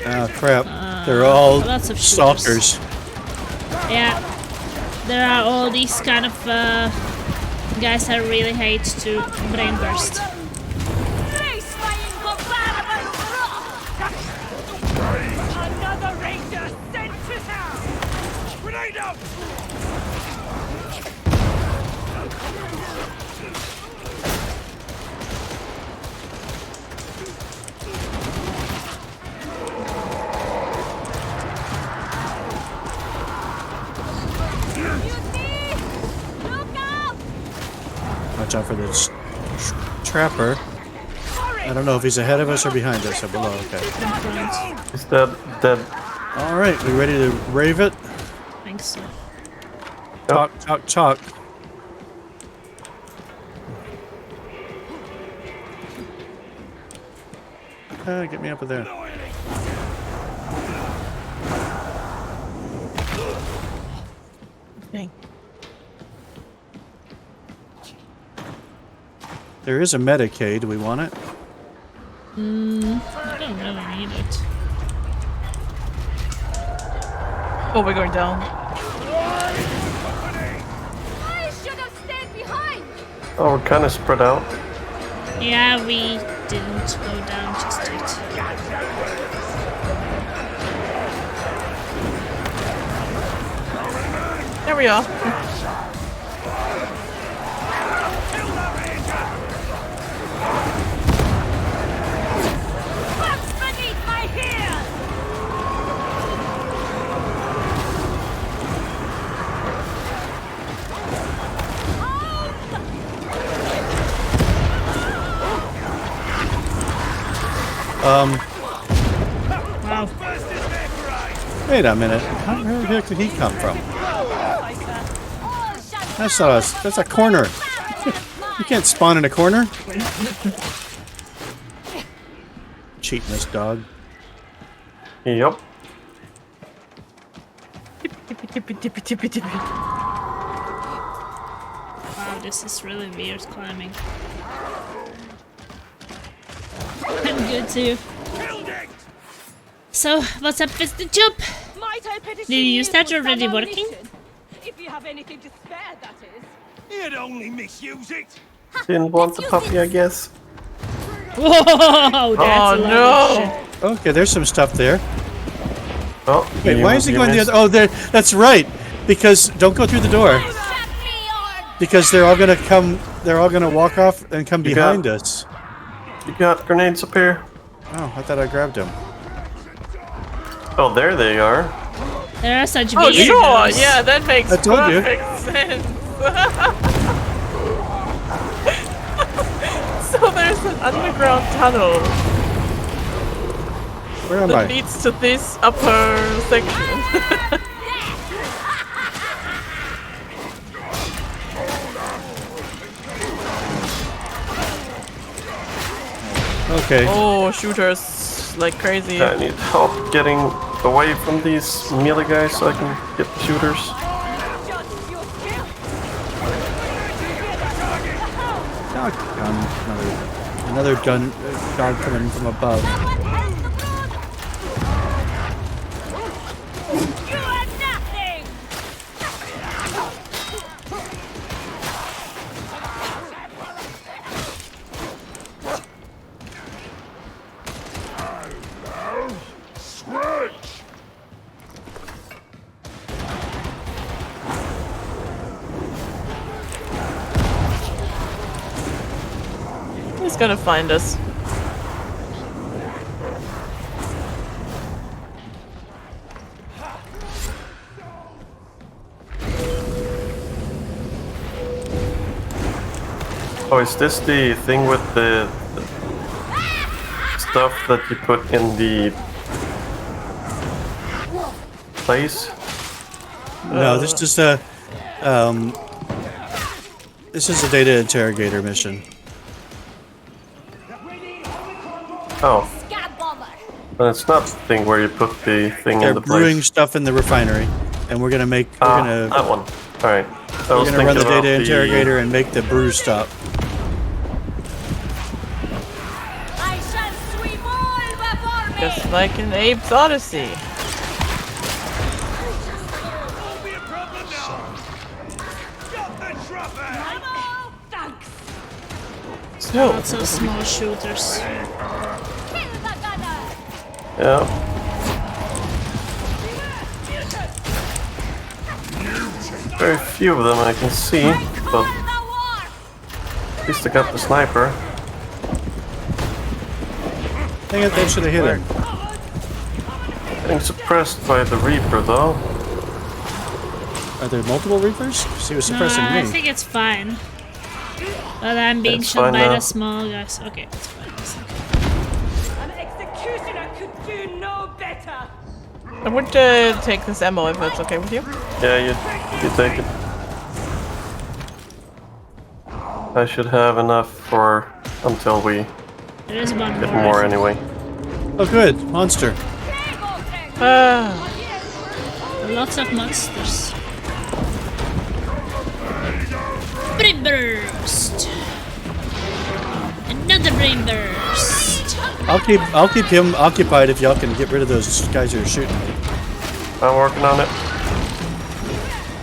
Ah, crap. They're all lots of stalkers. Yeah. There are all these kind of guys I really hate to brain burst. Another ranger sent to town! Grenade out! Watch out for this trapper. I don't know if he's ahead of us or behind us or below. Okay. Is that dead? All right, we ready to rave it? I think so. Talk, talk, talk. Get me up in there. Dang. There is a Medicaid. Do we want it? I don't really need it. Oh, we're going down. I should have stayed behind. Oh, we're kind of spread out. Yeah, we didn't go down just yet. There we are. What's beneath my heel? Wow. Wait a minute. Where the heck did he come from? That's not us. That's a corner. You can't spawn in a corner. Cheating this dog. Yep. Tippy, tippy, tippy, tippy, tippy. Wow, this is really weird climbing. I'm good too. So, what's up with the job? Might I petition Did you start for already some working? ammunition? If you have anything to spare, that is. You'd only misuse it. Didn't want the puppy, I guess. Whoa, that's a lot of shit. Okay, there's some stuff there. Oh, Wait, you- why is he you going the missed. other? Oh, there. That's right. Because don't go through the door. Because they're all gonna come. They're all gonna walk off and come You behind got- us. You got grenades up here? Oh, I thought I grabbed them. Oh, there they are. There are such Oh, vehicles. sure. Yeah, that makes I told you. perfect sense. So there's an underground tunnel Where am that I? leads to this upper section. Okay. Oh, shooters like crazy. I need help getting away from these melee guys so I can get the shooters. Gun. Another gun. Dog coming from above. You are nothing! He's gonna find us. Oh, is this the thing with the stuff that you put in the place? No, this is a this is a data interrogator mission. Oh, Scab bomber! but it's not the thing where you put the thing They're in the brewing place. stuff in the refinery, and we're gonna make That one. Alright. we're gonna run the data interrogator and make the brew stop. I shall swim all before me! Just like in Abe's Odyssey. Won't be a problem now. Got the trapper. Ammo! Thanks! So, Lots of small shooters. Kill the gunner! Yeah. Very few of them I can see, but at least I got the sniper. Dang it, that should have hit him. Getting suppressed by the Reaper though. Are there multiple Reapers? He was suppressing I me. think it's fine. But I'm being It's shot fine by now. the small guys. Okay, it's fine. It's okay. An executioner could do no better. I would take this ammo if that's okay with you. Yeah, you take it. I should have enough for until we There is one get more. more anyway. Oh, good. Monster. Lots of monsters. Brain burst. Another brain burst. I'll keep him occupied if y'all can get rid of those guys who are shooting. I'm working on it.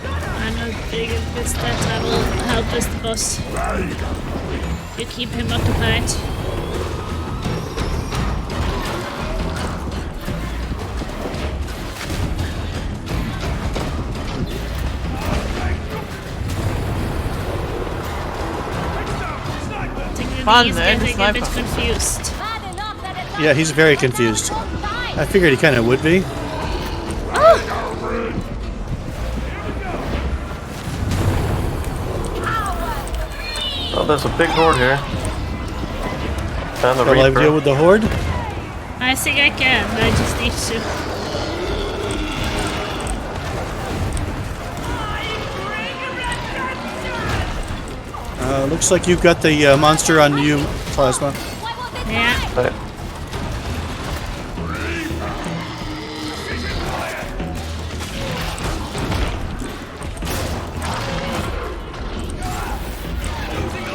I'm not big of this that I will help us the boss. You keep him occupied. Fun, He's man, getting a bit sniper. confused. Yeah, he's very confused. I figured he kind of would be. Oh, there's a big horde here. And the Shall I Reaper. deal with the horde? I think I can, I just need to. Looks like you've got the monster on you, Plasma. Yeah. Right.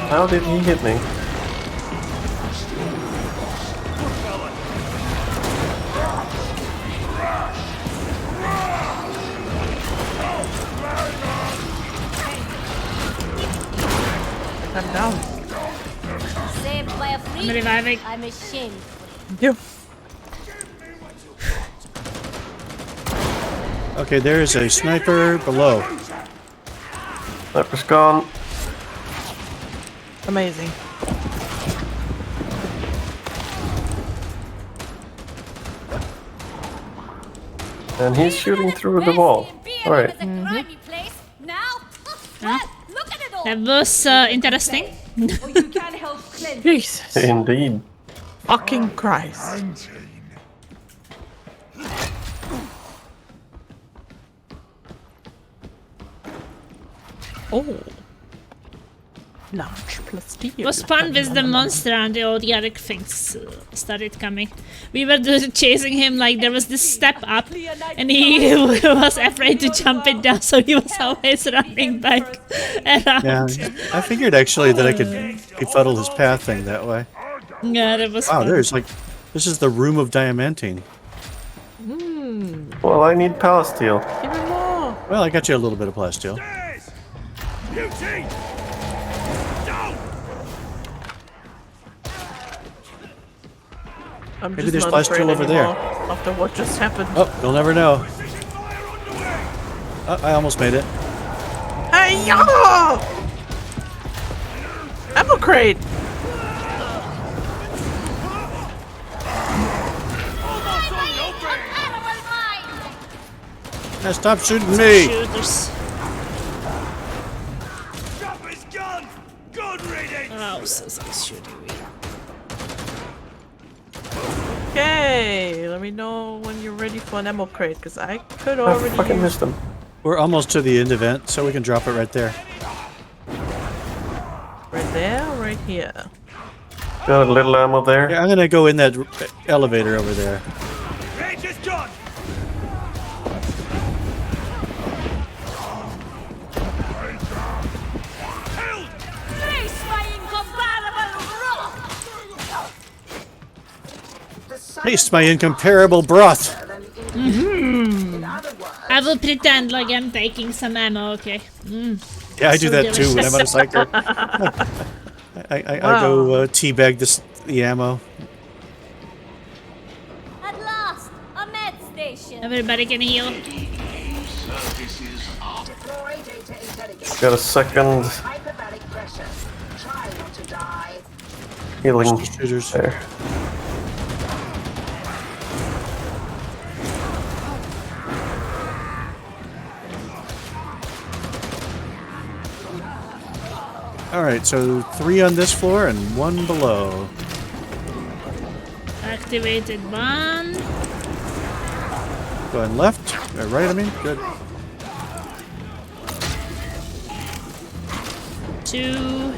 How did he hit me? I'm down. Saved by a freak. I'm reviving. I'm ashamed. You. Okay, there is a sniper below. Sniper's gone. Amazing. And he's shooting through the wall. Alright. That was interesting. Or you can help cleanse. Jesus. Indeed. Fucking Christ. Oh. Large plastic. It was fun with the monster and the audiatic things started coming. We were chasing him like there was this step up and he was afraid to jump it down, so he was always running back around. Yeah, I figured actually that I could befuddle his path thing that way. Yeah, that was Wow, fun. there's like, this is the room of diamantine. Well, I need plasteel. Even more. Well, I got you a little bit of plasteel. Beauty! Down! I'm Maybe just there's not plasteel afraid over there. anymore after what just happened. Oh, you'll never know. I almost made it. Hey, yo! Ammo crate! Now stop shooting me! Shooters. Chopper's gun! Gun ready! Oh, so shooting me. Okay, let me know when you're ready for an ammo crate, because I could I already fucking use... missed him. We're almost to the end event, so we can drop it right there. Right there, right here. Got a little ammo there. Yeah, I'm gonna go in that elevator over there. Range is gone! Held! Face my incomparable rock! Taste my incomparable broth! I will pretend like I'm taking some ammo, okay? Yeah, I do So that too when I'm on a delicious. psyker. I go teabag the ammo. At last, a med station. Everybody can heal. Deploy data intelligence. Got a second Hyperbaric pressure. Try not to die. healing Shooters. there. Alright, so 3 on this floor and 1 below. Activated one. Going left, or right, I mean? Good. 2.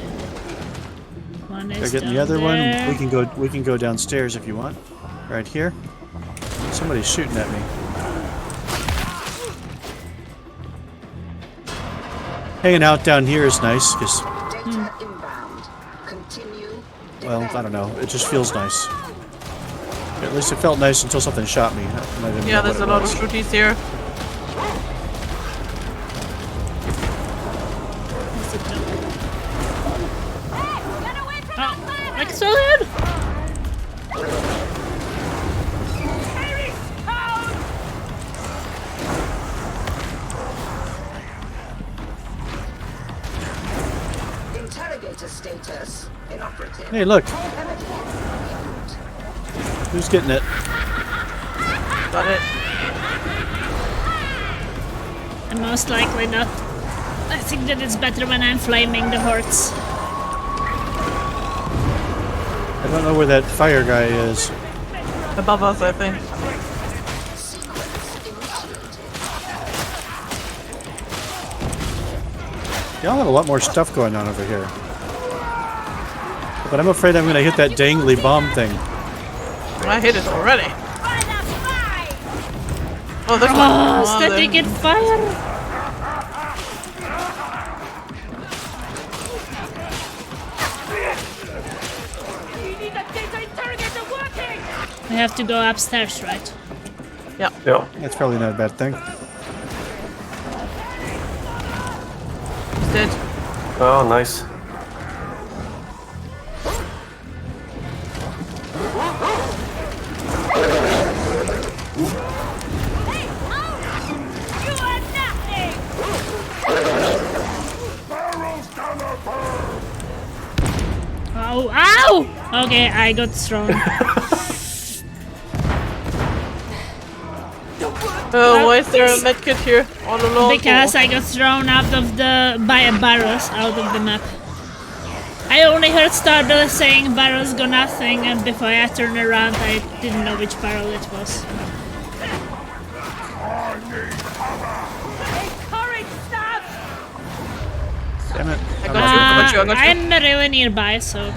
One They're is getting down the other there. one. We can go downstairs if you want. Right here. Somebody's shooting at me. Hanging out down here is nice, because, Data inbound. Continue. well, I don't know. It just feels nice. At least it felt nice until something shot me. And I didn't Yeah, know there's a what it lot of was. shooties here. Oh, explode! Interrogator status inoperative. Hey, look. Who's getting it? Got it. And most likely not. I think that it's better when I'm flaming the hordes. I don't know where that fire guy is. Above us, I think. Y'all have a lot more stuff going on over here. But I'm afraid I'm gonna hit that dangly bomb thing. I hit it already. Oh, there's one. Oh, Oh, static there. and fire! You need that data interrogator working! We have to go upstairs, right? Yeah. Yeah. That's probably not a bad thing. He's dead. Oh, nice. You are nothing! Ow! Ow! Okay, I got thrown. The work Oh, why is there a medkit here all along? Because I got thrown out of by barrels out of the map. I only heard Starbell saying barrels go nothing, and before I turned around I didn't know which barrel it was. Damn it. I got you. I'm really nearby, so...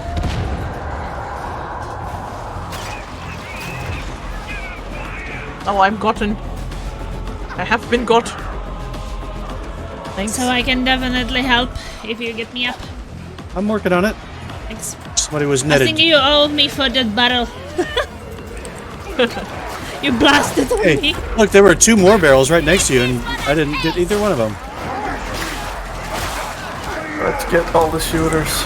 Oh, I'm gotten. I have been got. Thanks. So I can definitely help if you get me up. I'm working on it. Thanks. Somebody was I netted. think you owe me for that barrel. You blasted Hey, me. look, there were 2 more barrels right next to you, and I didn't get either one of them. Let's get all the shooters.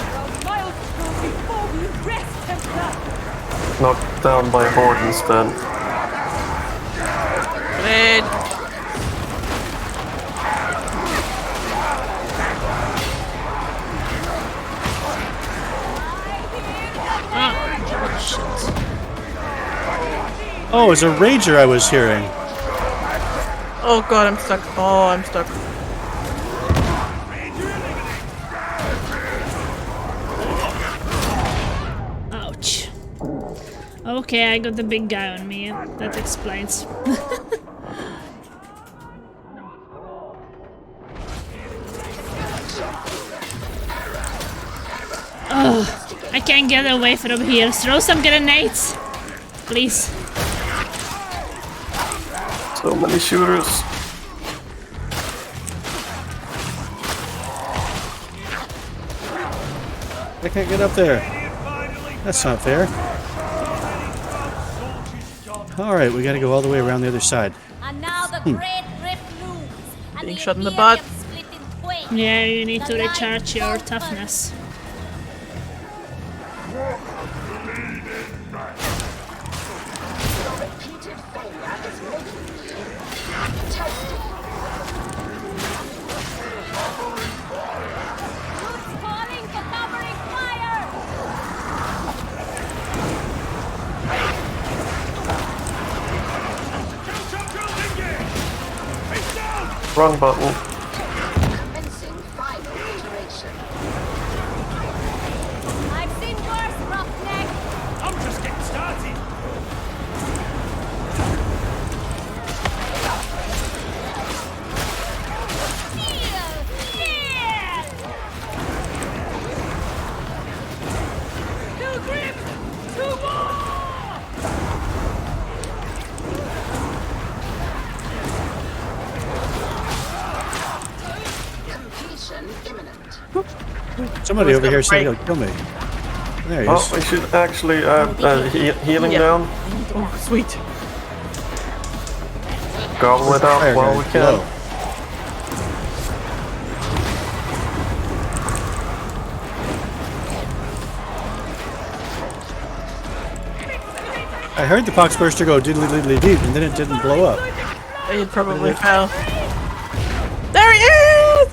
Knocked down by Horde instead. Red. Oh, it's a rager I was hearing. Oh god, I'm stuck. Oh, I'm stuck. Ouch. Okay, I got the big guy on me. That explains. Oh, I can't get away from here. Throw some grenades, please. So many shooters. I can't get up there. That's not fair. Alright, we gotta go all the way around the other side. And now the great rift looms. And Being the shot in the Imperium butt. split in twain. Yeah, you need to recharge your toughness. Repeated failure is making me tested. Troops calling for covering fire. Wrong button. Commencing final iteration. I've seen worse, roughneck. I'm just getting started. Completion imminent. Somebody over here said he'll kill me. There he is. Oh, we should actually healing down. Oh, sweet. Gobble it up while we can. Low. I heard the poxburster go diddly diddly deep, and then it didn't blow up. It probably fell. There he is!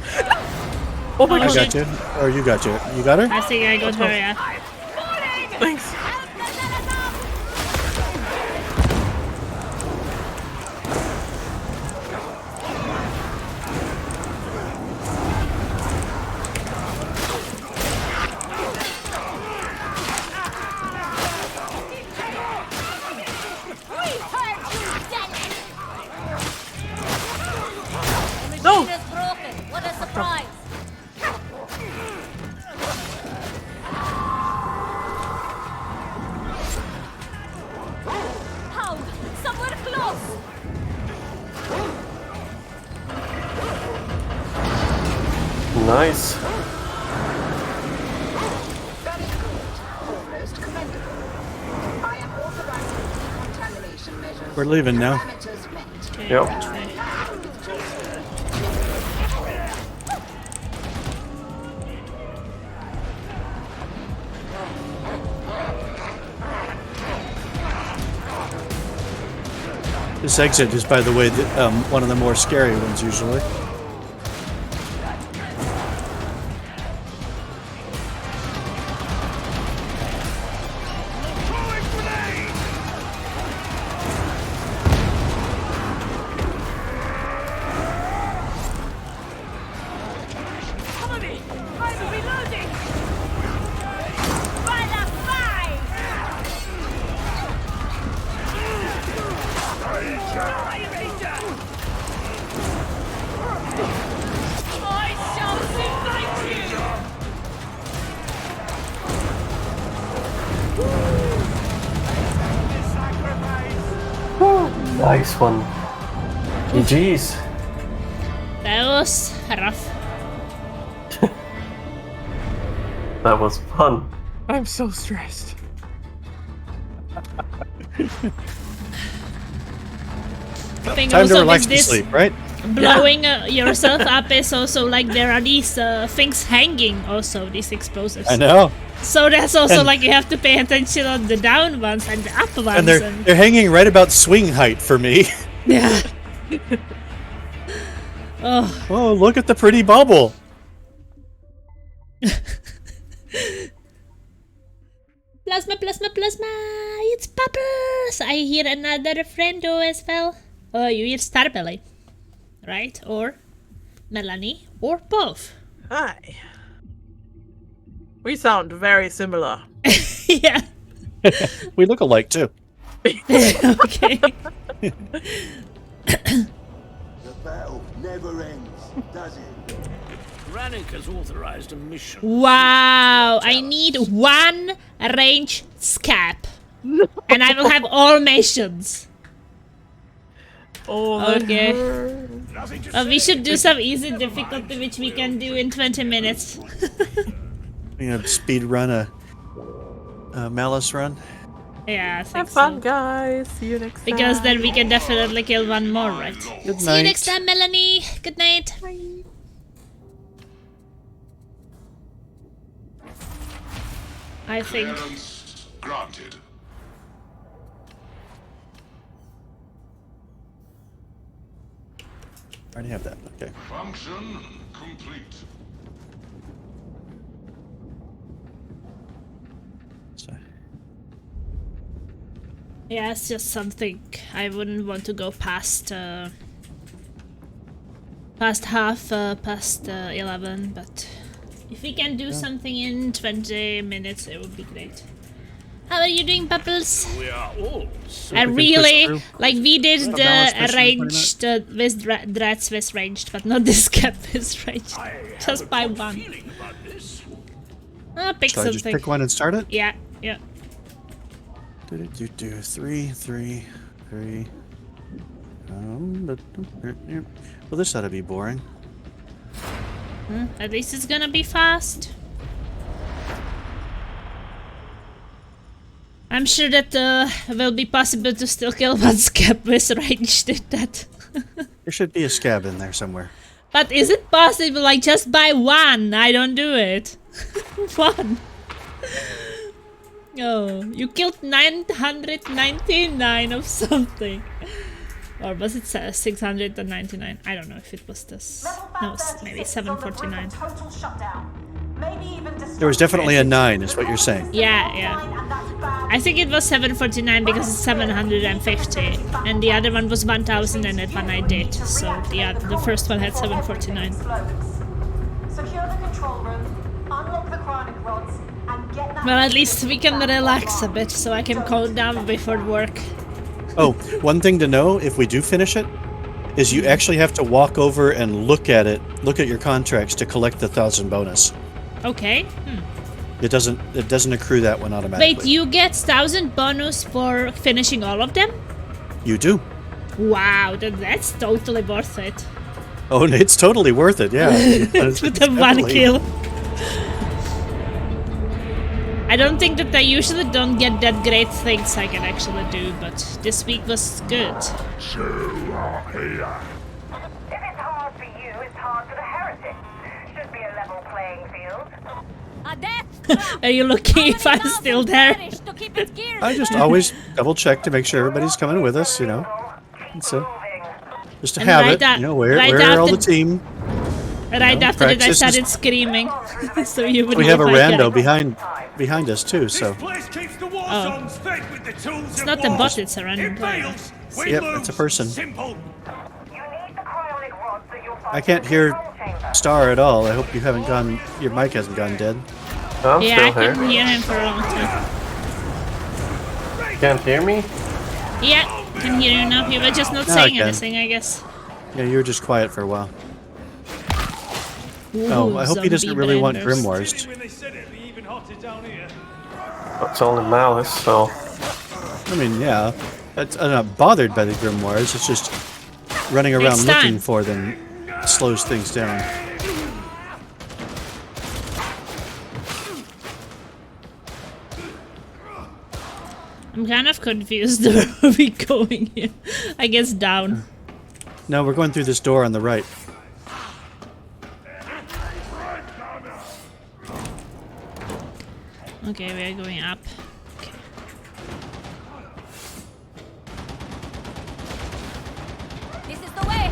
Oh my I god. got you. Or you got you. You got her? I think I got her, yeah. Thanks. No! It is broken. What a surprise. Hound, somewhere close. Nice. Very good. Almost commendable. I am authorizing decontamination measures. We're leaving now. Parameters met. Yep. This exit is, by the way, one of the more scary ones usually. I'm reloading! By the five! I shall invite you! Nice one. GG's. That was rough. That was fun. I'm so stressed. Thing Time to also relax with and this sleep, right? blowing yourself up is also like there are these things hanging also, these explosives. I know. So that's also And- like you have to pay attention on the down ones and the up ones. And they're hanging right about swing height for me. Yeah. Oh. Oh, look at the pretty bubble. Plasma, plasma, plasma! It's Bubbles! I hear another friendo as well. Oh, you hear Starbelly, right? Or Melanie, or both. Hi. We sound very similar. Yeah. We look alike too. Okay. The battle never ends, does it? Rannick has authorized a mission. Wow! I need one range scab. And I will have all missions. Oh, okay. We should do some easy difficulty, which we can do in 20 minutes. We have speed run a Malice run. Yeah, I think Have fun, so. guys. See you next time. Because then we can definitely kill one more, right? Good See night. you next time, Melanie. Good night. I think. Clearance granted. I already have that. Okay. Function complete. Yeah, it's just something I wouldn't want to go past past 11, but if we can do something in 20 minutes, it would be great. How are you doing, Bubbles? We are all I really like we did Not the balanced mission, ranged with Drats with ranged, but not this cap with ranged. Just by one. I'll pick Should I something. just pick one and start it? Yeah, yeah. Do 3, 3, 3. Well, this ought to be boring. At least it's gonna be fast. I'm sure that will be possible to still kill one scab with ranged in that. There should be a scab in there somewhere. But is it possible, like, just by one? I don't do it. One. Oh, you killed 999 of something. Or was it 699? I don't know if it was this. No, maybe 749. There was definitely a 9, is what you're saying. Yeah, yeah. I think it was 749 because it's 750. And the other one was 1000 and that one I did. So the first one had 749. Secure the control room, unlock the chronic rods, and get that. Well, at least we can relax a bit so I can calm down before work. Oh, one thing to know, if we do finish it, is you actually have to walk over and look at it, look at your contracts to collect the 1,000 bonus. Okay. It doesn't accrue that one automatically. Wait, you get 1,000 bonus for finishing all of them? You do. Wow, that's totally worth it. Oh, it's totally worth it, yeah. With the one definitely- kill. I don't think that I usually don't get that great things I can actually do, but this week was good. So here. If it's hard for you, it's hard for the heretics. Should be a level playing field. Are you looking if I'm still there? I just always double check to make sure everybody's coming with us, you know. And so, just to And have right it, you know, where right are all the after- team? Right after that I practice is- started screaming. So you would We have a know if I rando get- behind us too, so. Place keeps the war Oh. songs fed with the tools It's of not a war. bot, it's a random It player. fails, we Yep, lose. it's a person. Simple. You need the cryonic rods that you'll find. I can't hear Star at all. I hope you haven't gone. Your mic hasn't gone dead. I'm Yeah, I still here. couldn't hear him for a long time. Can't hear me? Yeah, can hear you now. You were just not Now I saying can. anything, I guess. Yeah, you were just quiet for a while. Ooh, Oh, I hope he doesn't zombie really want brain burst. grimoires. When they said it, be even hotter down here. It's only malice, so I mean, yeah. I'm not bothered by the grimoires. It's just running around Next looking time. for them slows things down. I'm kind of confused. Where are we going here? I guess down. No, we're going through this door on the right. Okay, we are going up. Okay. This is the way.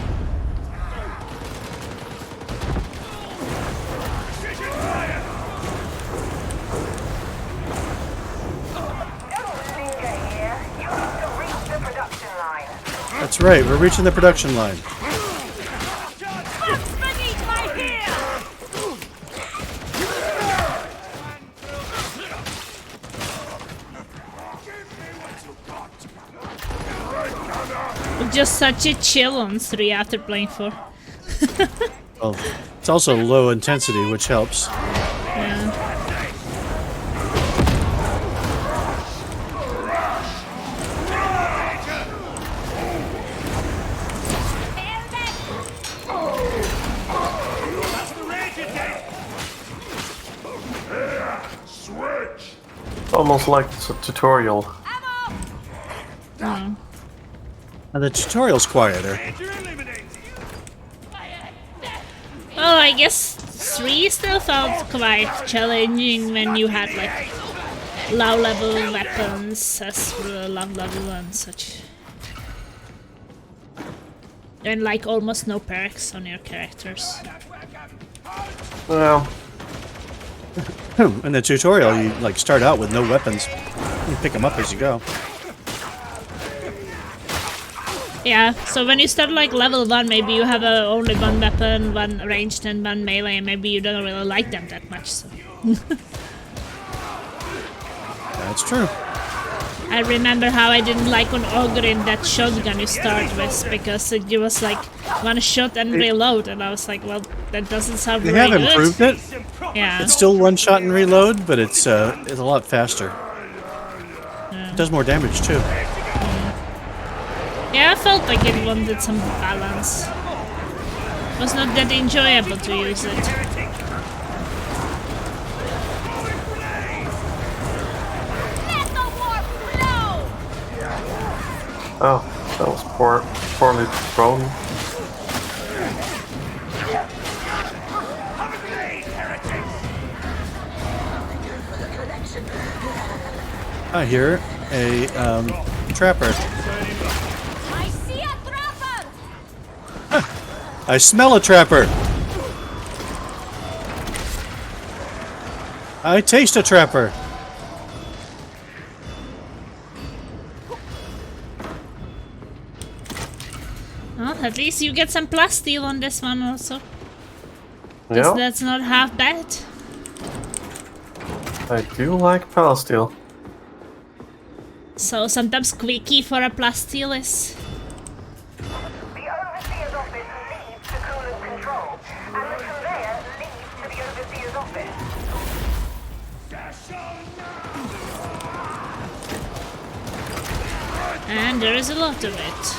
That's right, we're reaching the production line. What's beneath my heel? Just such a chill on 3 after playing 4. Well, it's also low intensity, which helps. Yeah. almost like it's a tutorial. Oh. And the tutorial's quieter. Well, I guess 3 still felt quite challenging when you had like low level weapons as low level and such. And like almost no perks on your characters. Well, in the tutorial, you like start out with no weapons. You pick them up as you go. Yeah, so when you start like level 1, maybe you have only 1 weapon, 1 ranged and 1 melee, and maybe you don't really like them that much, so... That's true. I remember how I didn't like on Ogrin that shotgun you start with, because it was like 1 shot and reload, and I was like, well, that doesn't sound They very have good. improved it. Yeah. It's still 1 shot and reload, but it's a lot faster. It does more damage too. Yeah, I felt like it wanted some balance. It was not that enjoyable to use it. oh, that was poorly thrown. I hear a trapper. I see a trapper! I smell a trapper. I taste a trapper. Well, at least you get some plasteel on this one also. Yeah, That's not half bad. I do like Palesteel. So sometimes squeaky for a plasteel is... The Overseer's office leads to coolant control, and the conveyor leads to the Overseer's office. And there is a lot of it.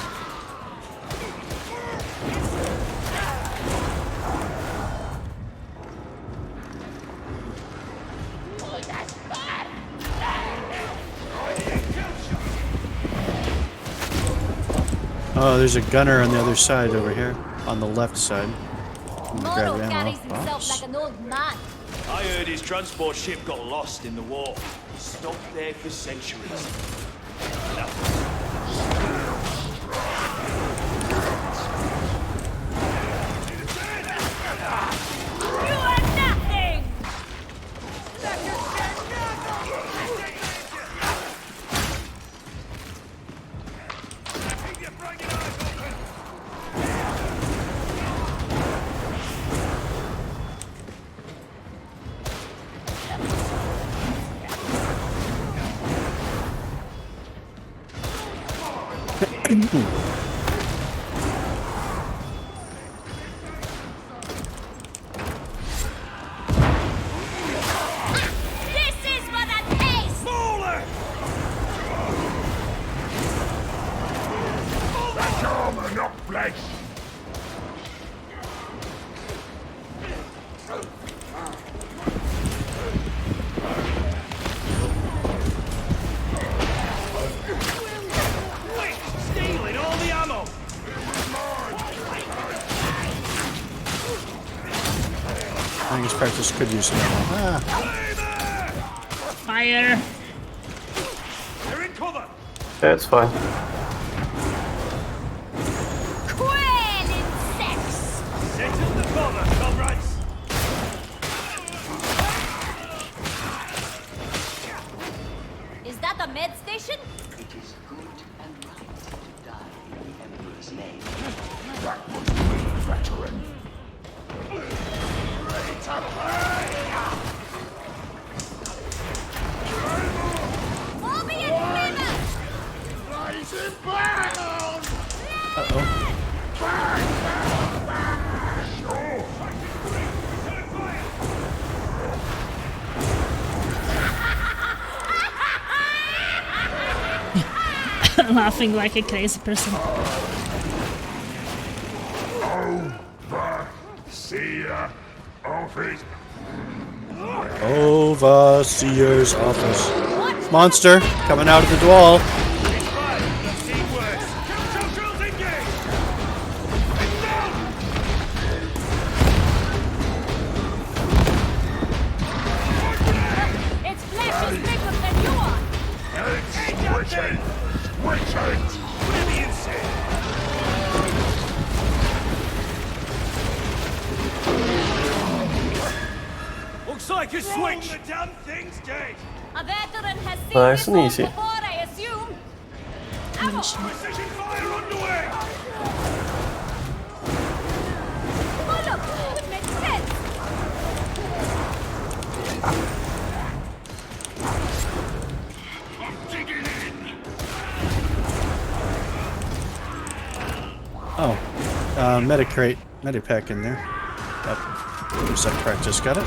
Oh, there's a gunner on the other side over here, on the left side. I'm gonna grab Moro the ammo carries himself box. like an old man. I heard his transport ship got lost in the war. Stopped there for centuries. You are nothing! This is what I taste! Smaller! That's armor, not flesh. Wait! Stealing all the ammo! I think his practice could use some ammo. Fire. They're in cover! Yeah, it's fine. Quail insects! Settle the cover, comrades! Is that a med station? It is good and right to die in the Emperor's name. That would be veteran. Ready to play! Obian River! Blazing brown! Uh-oh. Laughing like a crazy person. Overseer office. Overseer's office. Monster coming out of the wall. I've seen worse! Drills engaged! It's down! Its flesh is bigger than you are! Switching! Switching! Whatever you say! Looks like a switch! The damn thing's dead! A veteran has seen Nice this and one easy. before, I assume. Precision fire underway! Oh look, it makes sense. Oh, Medicrate, Medipack in there. Yep. There's that practice. Got it.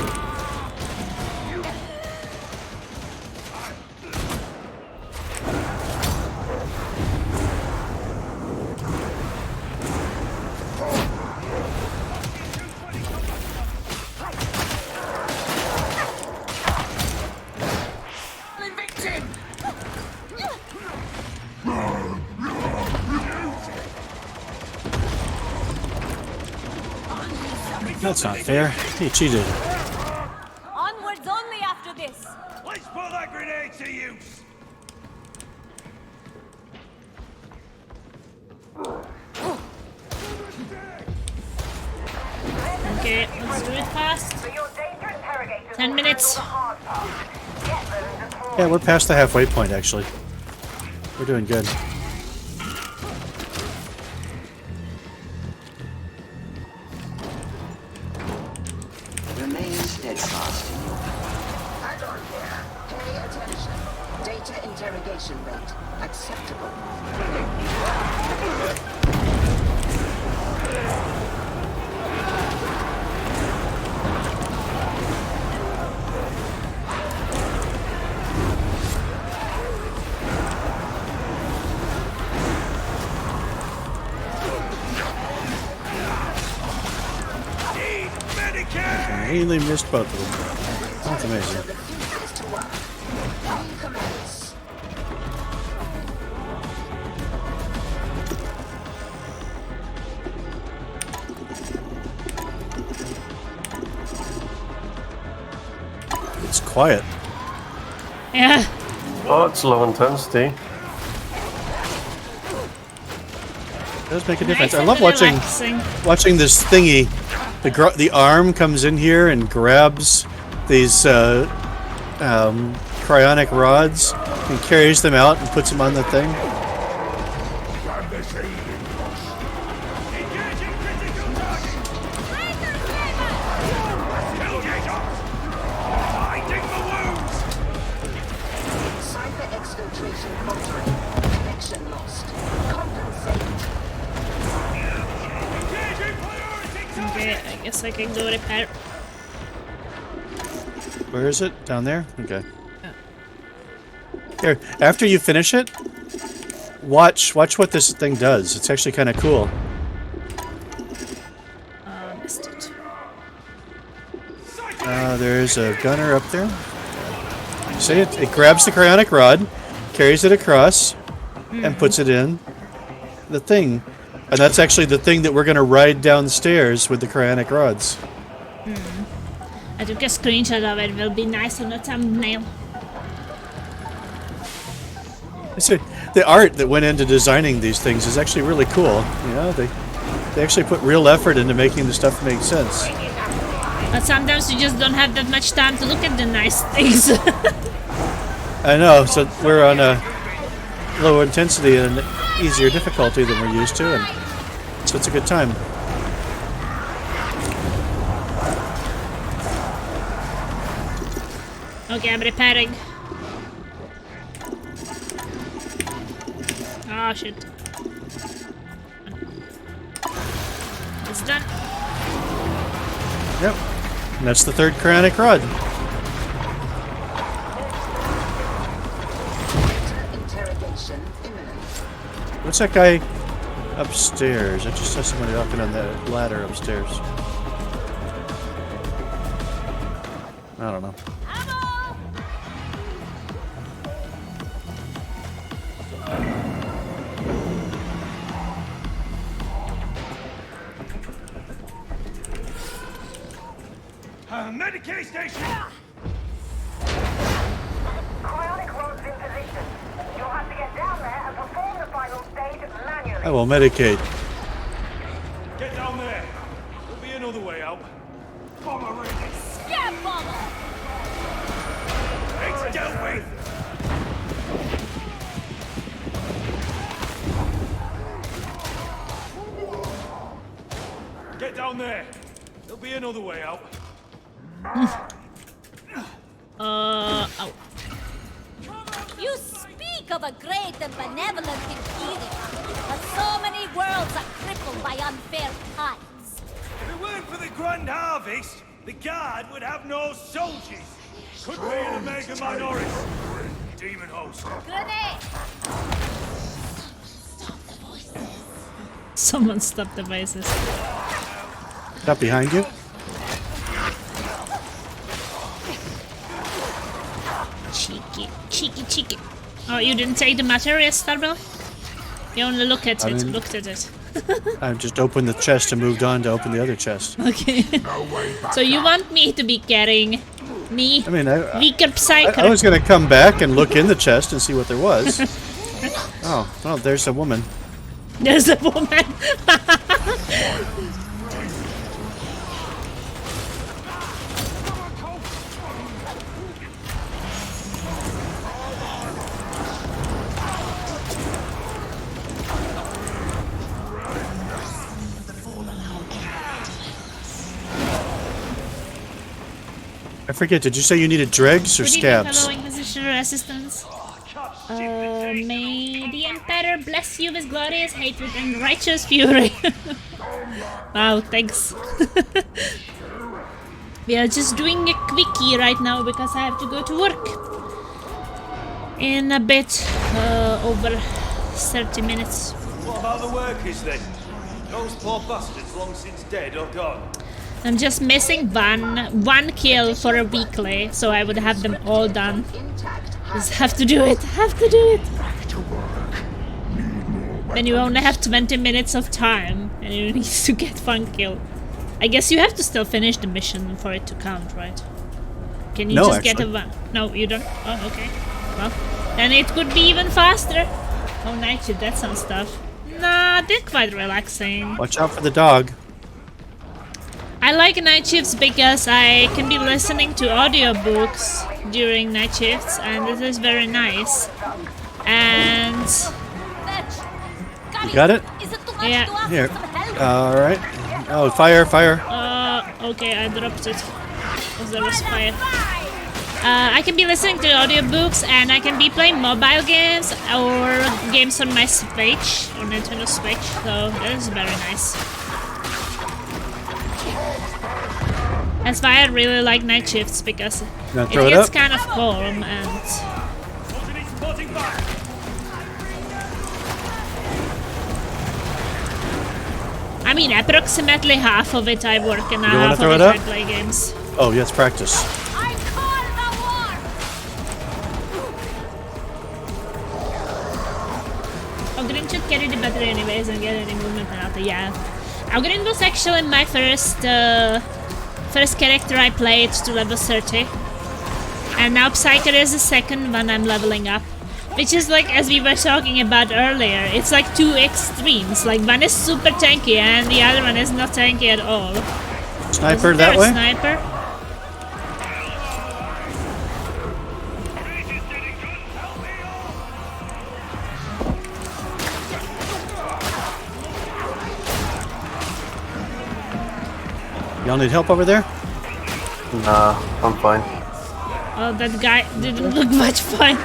That's not fair. He cheated. Onwards only after this. Let's put that grenade to use! Okay, let's do it fast. For your data interrogators 10 minutes. the hard part. Get them deployed. Yeah, we're past the halfway point, actually. We're doing good. Remain steadfast in your Hang on here. Pay attention. Data interrogation rate acceptable. Need Medicare! I really missed both of them. That's amazing. Recommence. It's quiet. Yeah. Oh, it's low intensity. It does make a difference. Nice I love and relaxing. watching this thingy. The arm comes in here and grabs these cryonic rods and carries them out and puts them on the thing. Engaging critical target! Tailgater! Finding the wounds! Psyker exfiltration faltering. Connection lost. Compensate. guess I can go repair. Where is it? Down there? Okay. Here, after you finish it, watch what this thing does. It's actually kind of cool. Missed it. There's a gunner up there. See, it grabs the cryonic rod, carries it across, and puts it in the thing. And that's actually the thing that we're going to ride downstairs with the cryonic rods. I took a screenshot of it. It will be nice on the thumbnail. See, the art that went into designing these things is actually really cool. You know, they actually put real effort into making the stuff make sense. But sometimes you just don't have that much time to look at the nice things. I know, so we're on a low intensity and easier difficulty than we're used to, and so it's a good time. Okay, I'm repairing. Oh shit. It's done. Yep. And that's the third cryonic rod. What's that guy upstairs? I just saw somebody walking on that ladder upstairs. I don't know. Medicaid station! Cryonic rod's in position. You'll have to get down there and perform the final stage manually. I will medicate. Get down there. There'll be another way out. Bomber ready. Scab bomber! It's dealt with. Get down there. There'll be another way out. Oh. You speak of a great and benevolent imperium, but so many worlds are crippled by unfair times. If it weren't for the Grand Harvest, the Guard would have no soldiers. Could be an Omega Minoris. Demon host. Grenade! Someone stop the voices. Up behind you? Cheeky. Oh, you didn't take the material, Starbell? You only looked at it. I just opened the chest and moved on to open the other chest. Okay. So you want me to be getting me, I mean, weaker Psyker? I was going to come back and look in the chest and see what there was. Oh, well, there's a woman. There's a woman. I forget, did you say you needed dregs or scabs? Following position or assistance. May the Emperor bless you with glorious hatred and righteous fury. Wow, thanks. We are just doing a quickie right now because I have to go to work in a bit over 30 minutes. What about the workers then? Those poor bastards long since dead or gone? I'm just missing one kill for a weekly, so I would have them all done. Just have to do it. Then you only have 20 minutes of time, and you need to get one kill. I guess you have to still finish the mission for it to count, right? Can you just get a one? No, you don't? Oh, okay. Well, then it could be even faster. Oh, night shift, that sounds tough. Nah, they're quite relaxing. Watch out for the dog. I like night shifts because I can be listening to audiobooks during night shifts, and this is very nice. And you got it? yeah. Here. Alright. Oh, fire. Okay, I dropped it. Because there was fire. I can be listening to audiobooks, and I can be playing mobile games or games on my Switch, on Nintendo Switch, so that is very nice. That's why I really like night shifts, because it throw it gets up? kind of calm and... I mean, approximately half of it I work and You wanna half throw of it it up? I play games. Oh, yeah, it's practice. Ogrin should carry the battery anyways and get any movement penalty, yeah. Ogrin was actually my first character I played to level 30. And now Psyker is the second one I'm leveling up. Which is like, as we were talking about earlier, it's like two extremes. Like one is super tanky and the other one is not tanky at all. Sniper Isn't there that a way? Sniper? Y'all need help over there? Nah, I'm fine. Oh, that guy didn't look much fun.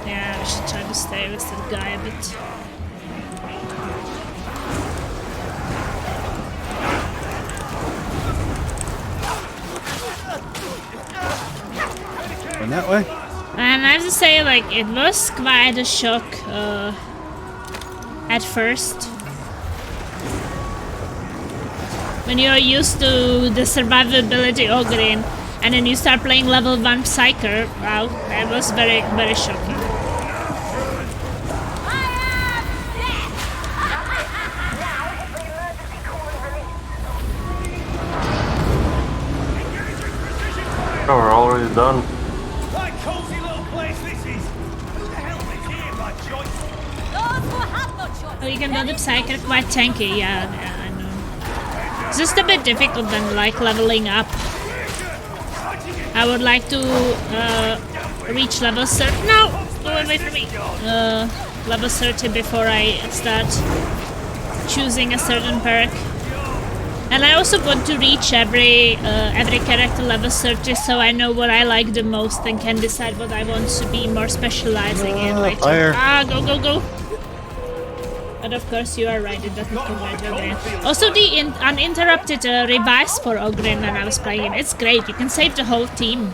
Yeah, I should try to stay with that guy a bit. Going that way? And I have to say, like, it was quite a shock at first. When you're used to the survivability Ogrin, and then you start playing level 1 Psyker, wow, that was very, very shocking. Oh, we're already done. What cozy little place this is! Who the hell is here by choice? Oh, you can build up Psyker quite tanky, yeah, I know. It's just a bit difficult than, like, leveling up. I would like to reach level 30. No! Go away from me! Level 30 before I start choosing a certain perk. And I also want to reach every character level 30 so I know what I like the most and can decide what I want to be more specializing in later. Fire. Ah, go, go, go! But of course you are right, it doesn't convert to Ogrin. Also the uninterrupted revives for Ogrin when I was playing him, it's great, you can save the whole team.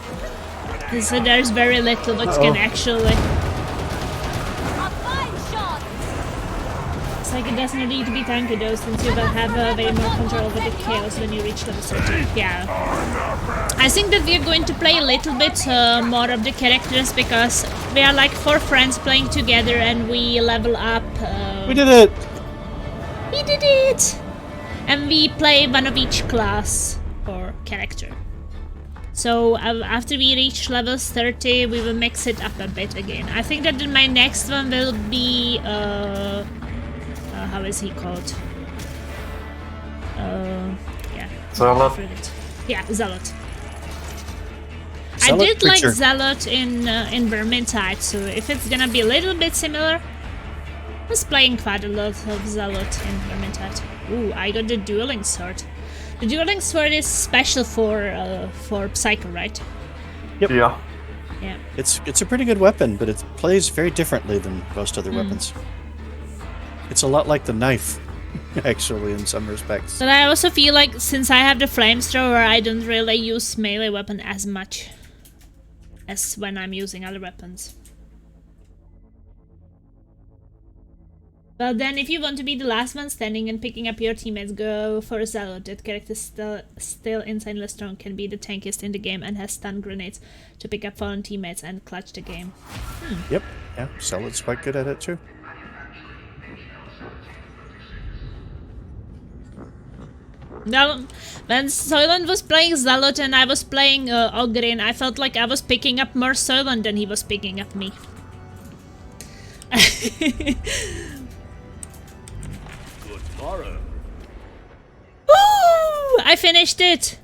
So there's very little what you can actually... It's like it doesn't need to be tanky though, since you will have way more control over the chaos when you reach level 30. Yeah. I think that we're going to play a little bit more of the characters because we are like 4 friends playing together and we level up. We did it! We did it! And we play one of each class or character. So after we reach levels 30, we will mix it up a bit again. I think that my next one will be how is he called? Yeah. Zealot? Yeah, Zealot. I Zealot did preacher. like Zealot in Vermintide, so if it's gonna be a little bit similar, I was playing quite a lot of Zealot in Vermintide. Ooh, I got the dueling sword. The dueling sword is special for Psyker, right? Yep. Yeah. Yeah. It's a pretty good weapon, but it plays very differently than most other weapons. It's a lot like the knife, actually, in some respects. But I also feel like since I have the flamethrower, I don't really use melee weapon as much as when I'm using other weapons. Well then, if you want to be the last one standing and picking up your teammates, go for Zealot. That character still insanely strong, can be the tankiest in the game and has stun grenades to pick up fallen teammates and clutch the game. Yep, yeah, Zealot's quite good at it too. Now, when Soylent was playing Zealot and I was playing Ogrin, I felt like I was picking up more Soylent than he was picking up me. Good morrow. Woo! I finished it!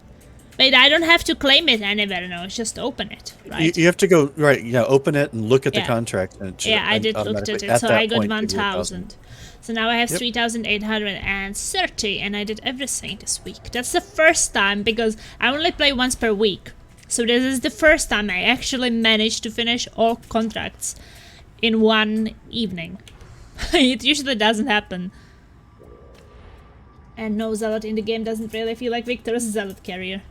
But I don't have to claim it anywhere, no, just open it, right? You have to go, right, open it and look at the Yeah. contract. And it should Yeah, I did look at automatically, it, so that I got point, give you 1,000. So now I have Yep. 3,830, and I did everything this week. That's the first time, because I only play once per week. So this is the first time I actually managed to finish all contracts in one evening. It usually doesn't happen. And no zealot in the game doesn't really feel like Victor's zealot carrier.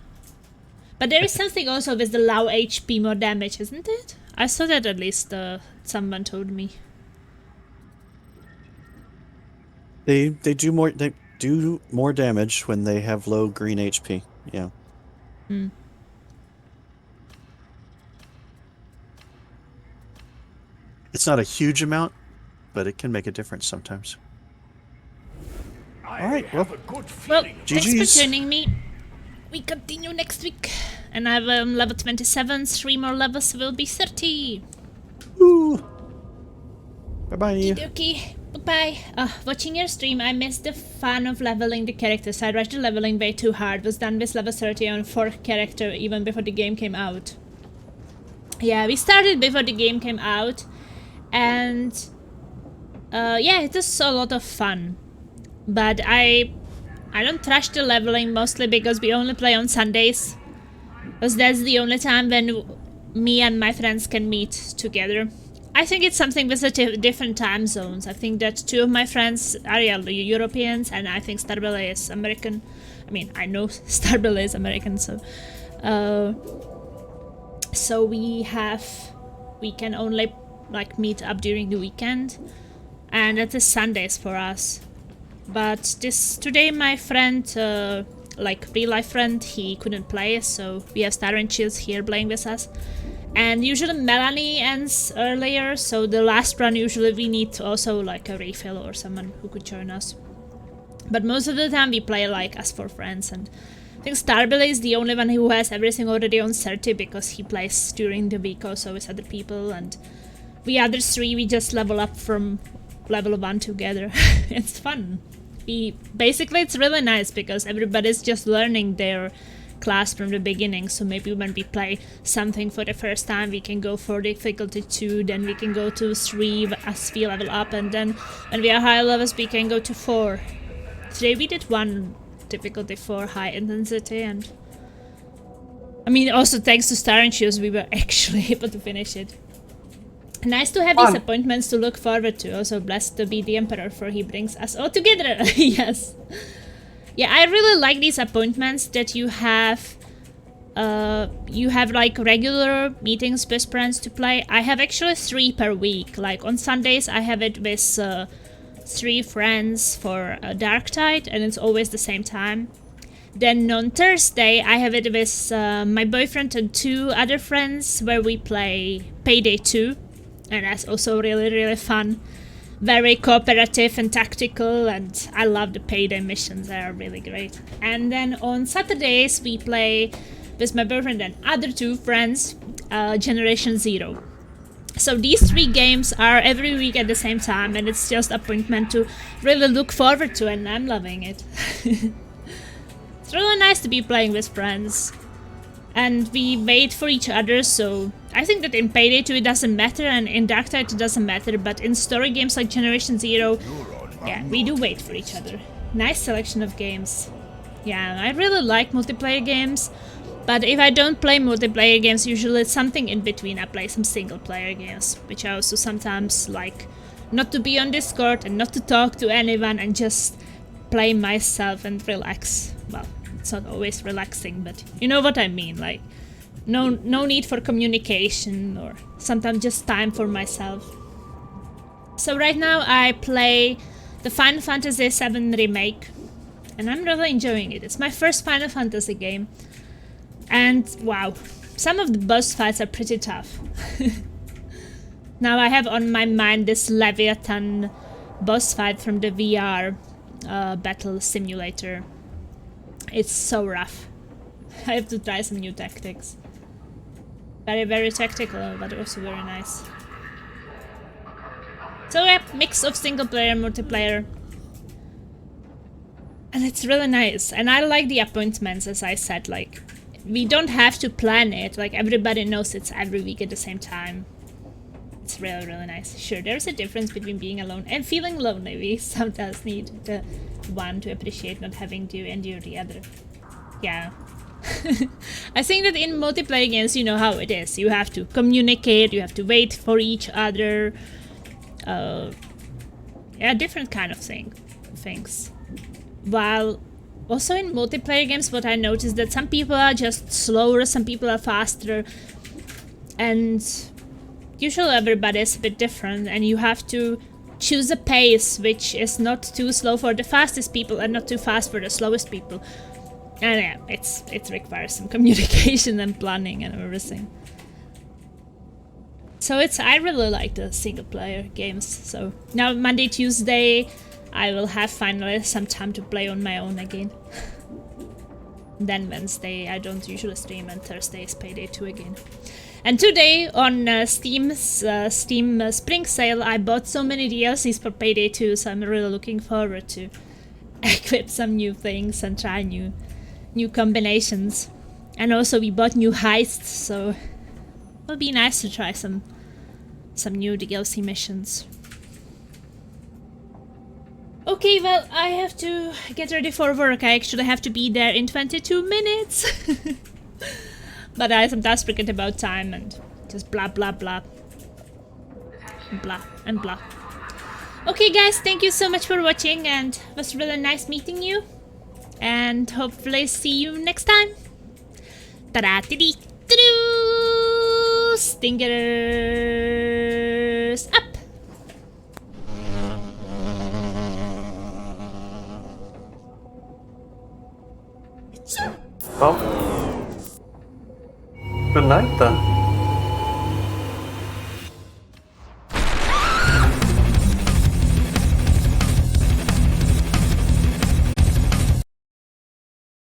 But there is something also with the low HP, more damage, isn't it? I saw that at least someone told me. They do more damage when they have low green HP. Yeah. Hmm. It's not a huge amount, but it can make a difference sometimes. All right. Well, Thanks for joining me. We continue next week. And I'm level 27, 3 more levels will be 30. Woo. Bye-bye. Okay, bye-bye. Watching your stream, I missed the fun of leveling the characters. I rushed the leveling way too hard. Was done with level 30 on 4th character even before the game came out. Yeah, we started before the game came out. And yeah, it was a lot of fun. But I don't rush the leveling mostly because we only play on Sundays. Because that's the only time when me and my friends can meet together. I think it's something with the different time zones. I think that 2 of my friends are Europeans, and I think Starbelly is American. I mean, I know Starbelly is American, so so we can only like meet up during the weekend, and that is Sundays for us. But today my friend, like real life friend, he couldn't play, so we have Star and Chills here playing with us. And usually Melanie ends earlier, so the last run usually we need also like a refill or someone who could join us. But most of the time we play like as 4 friends, and I think Starbelly is the only one who has everything already on 30 because he plays during the week also with other people, and we other 3 we just level up from level 1 together. It's fun. Basically it's really nice because everybody's just learning their class from the beginning, so maybe when we play something for the first time we can go for difficulty 2, then we can go to 3 as we level up, and then when we are higher levels we can go to 4. Today we did 1 difficulty 4 high intensity, and I mean also thanks to Star and Shoes we were actually able to finish it. Nice to have these appointments to look forward to. Also blessed to be the Emperor, for he brings us all together. Yes. Yeah, I really like these appointments that you have like regular meetings with friends to play. I have actually 3 per week. Like on Sundays I have it with 3 friends for Darktide, and it's always the same time. Then on Thursday I have it with my boyfriend and 2 other friends where we play Payday 2. And that's also really, really fun. Very cooperative and tactical, and I love the Payday missions, they are really great. And then on Saturdays we play with my boyfriend and other 2 friends, Generation Zero. So these 3 games are every week at the same time, and it's just appointment to really look forward to, and I'm loving it. It's really nice to be playing with friends. And we wait for each other, so I think that in Payday 2 it doesn't matter, and in Darktide it doesn't matter, but in story games like Generation Zero, yeah, we do wait for each other. Nice selection of games. Yeah, I really like multiplayer games, but if I don't play multiplayer games, usually it's something in between. I play some single player games, which I also sometimes like not to be on Discord and not to talk to anyone and just play myself and relax. Well, it's not always relaxing, but you know what I mean, like no need for communication, or sometimes just time for myself. So right now I play the Final Fantasy VII Remake, and I'm really enjoying it. It's my first Final Fantasy game, and wow, some of the boss fights are pretty tough. Now I have on my mind this Leviathan boss fight from the VR battle simulator. It's so rough. I have to try some new tactics. Very, very tactical, but also very nice. So yeah, mix of single player and multiplayer. And it's really nice. And I like the appointments, as I said, like we don't have to plan it. Like, everybody knows it's every week at the same time. It's really, really nice. Sure, there's a difference between being alone and feeling lonely. We sometimes need the one to appreciate not having to endure the other. Yeah. I think that in multiplayer games, you know how it is. You have to communicate, you have to wait for each other. Yeah, different kind of things. While also in multiplayer games, what I noticed that some people are just slower, some people are faster, and usually everybody is a bit different, and you have to choose a pace which is not too slow for the fastest people and not too fast for the slowest people. And yeah, it requires some communication and planning and everything. So I really like the single player games. So now Monday, Tuesday, I will have finally some time to play on my own again. Then Wednesday I don't usually stream, and Thursday is payday 2 again. And today on Steam's Steam Spring Sale, I bought so many DLCs for payday 2, so I'm really looking forward to equip some new things and try new combinations. And also we bought new heists, so it'll be nice to try some new DLC missions. Okay, well, I have to get ready for work. I actually have to be there in 22 minutes. But I sometimes forget about time and just blah blah blah. Blah and blah. Okay guys, thank you so much for watching, and it was really nice meeting you. And hopefully see you next time. Ta-da-dee-dee-doo! Stingers up! Well, good night then.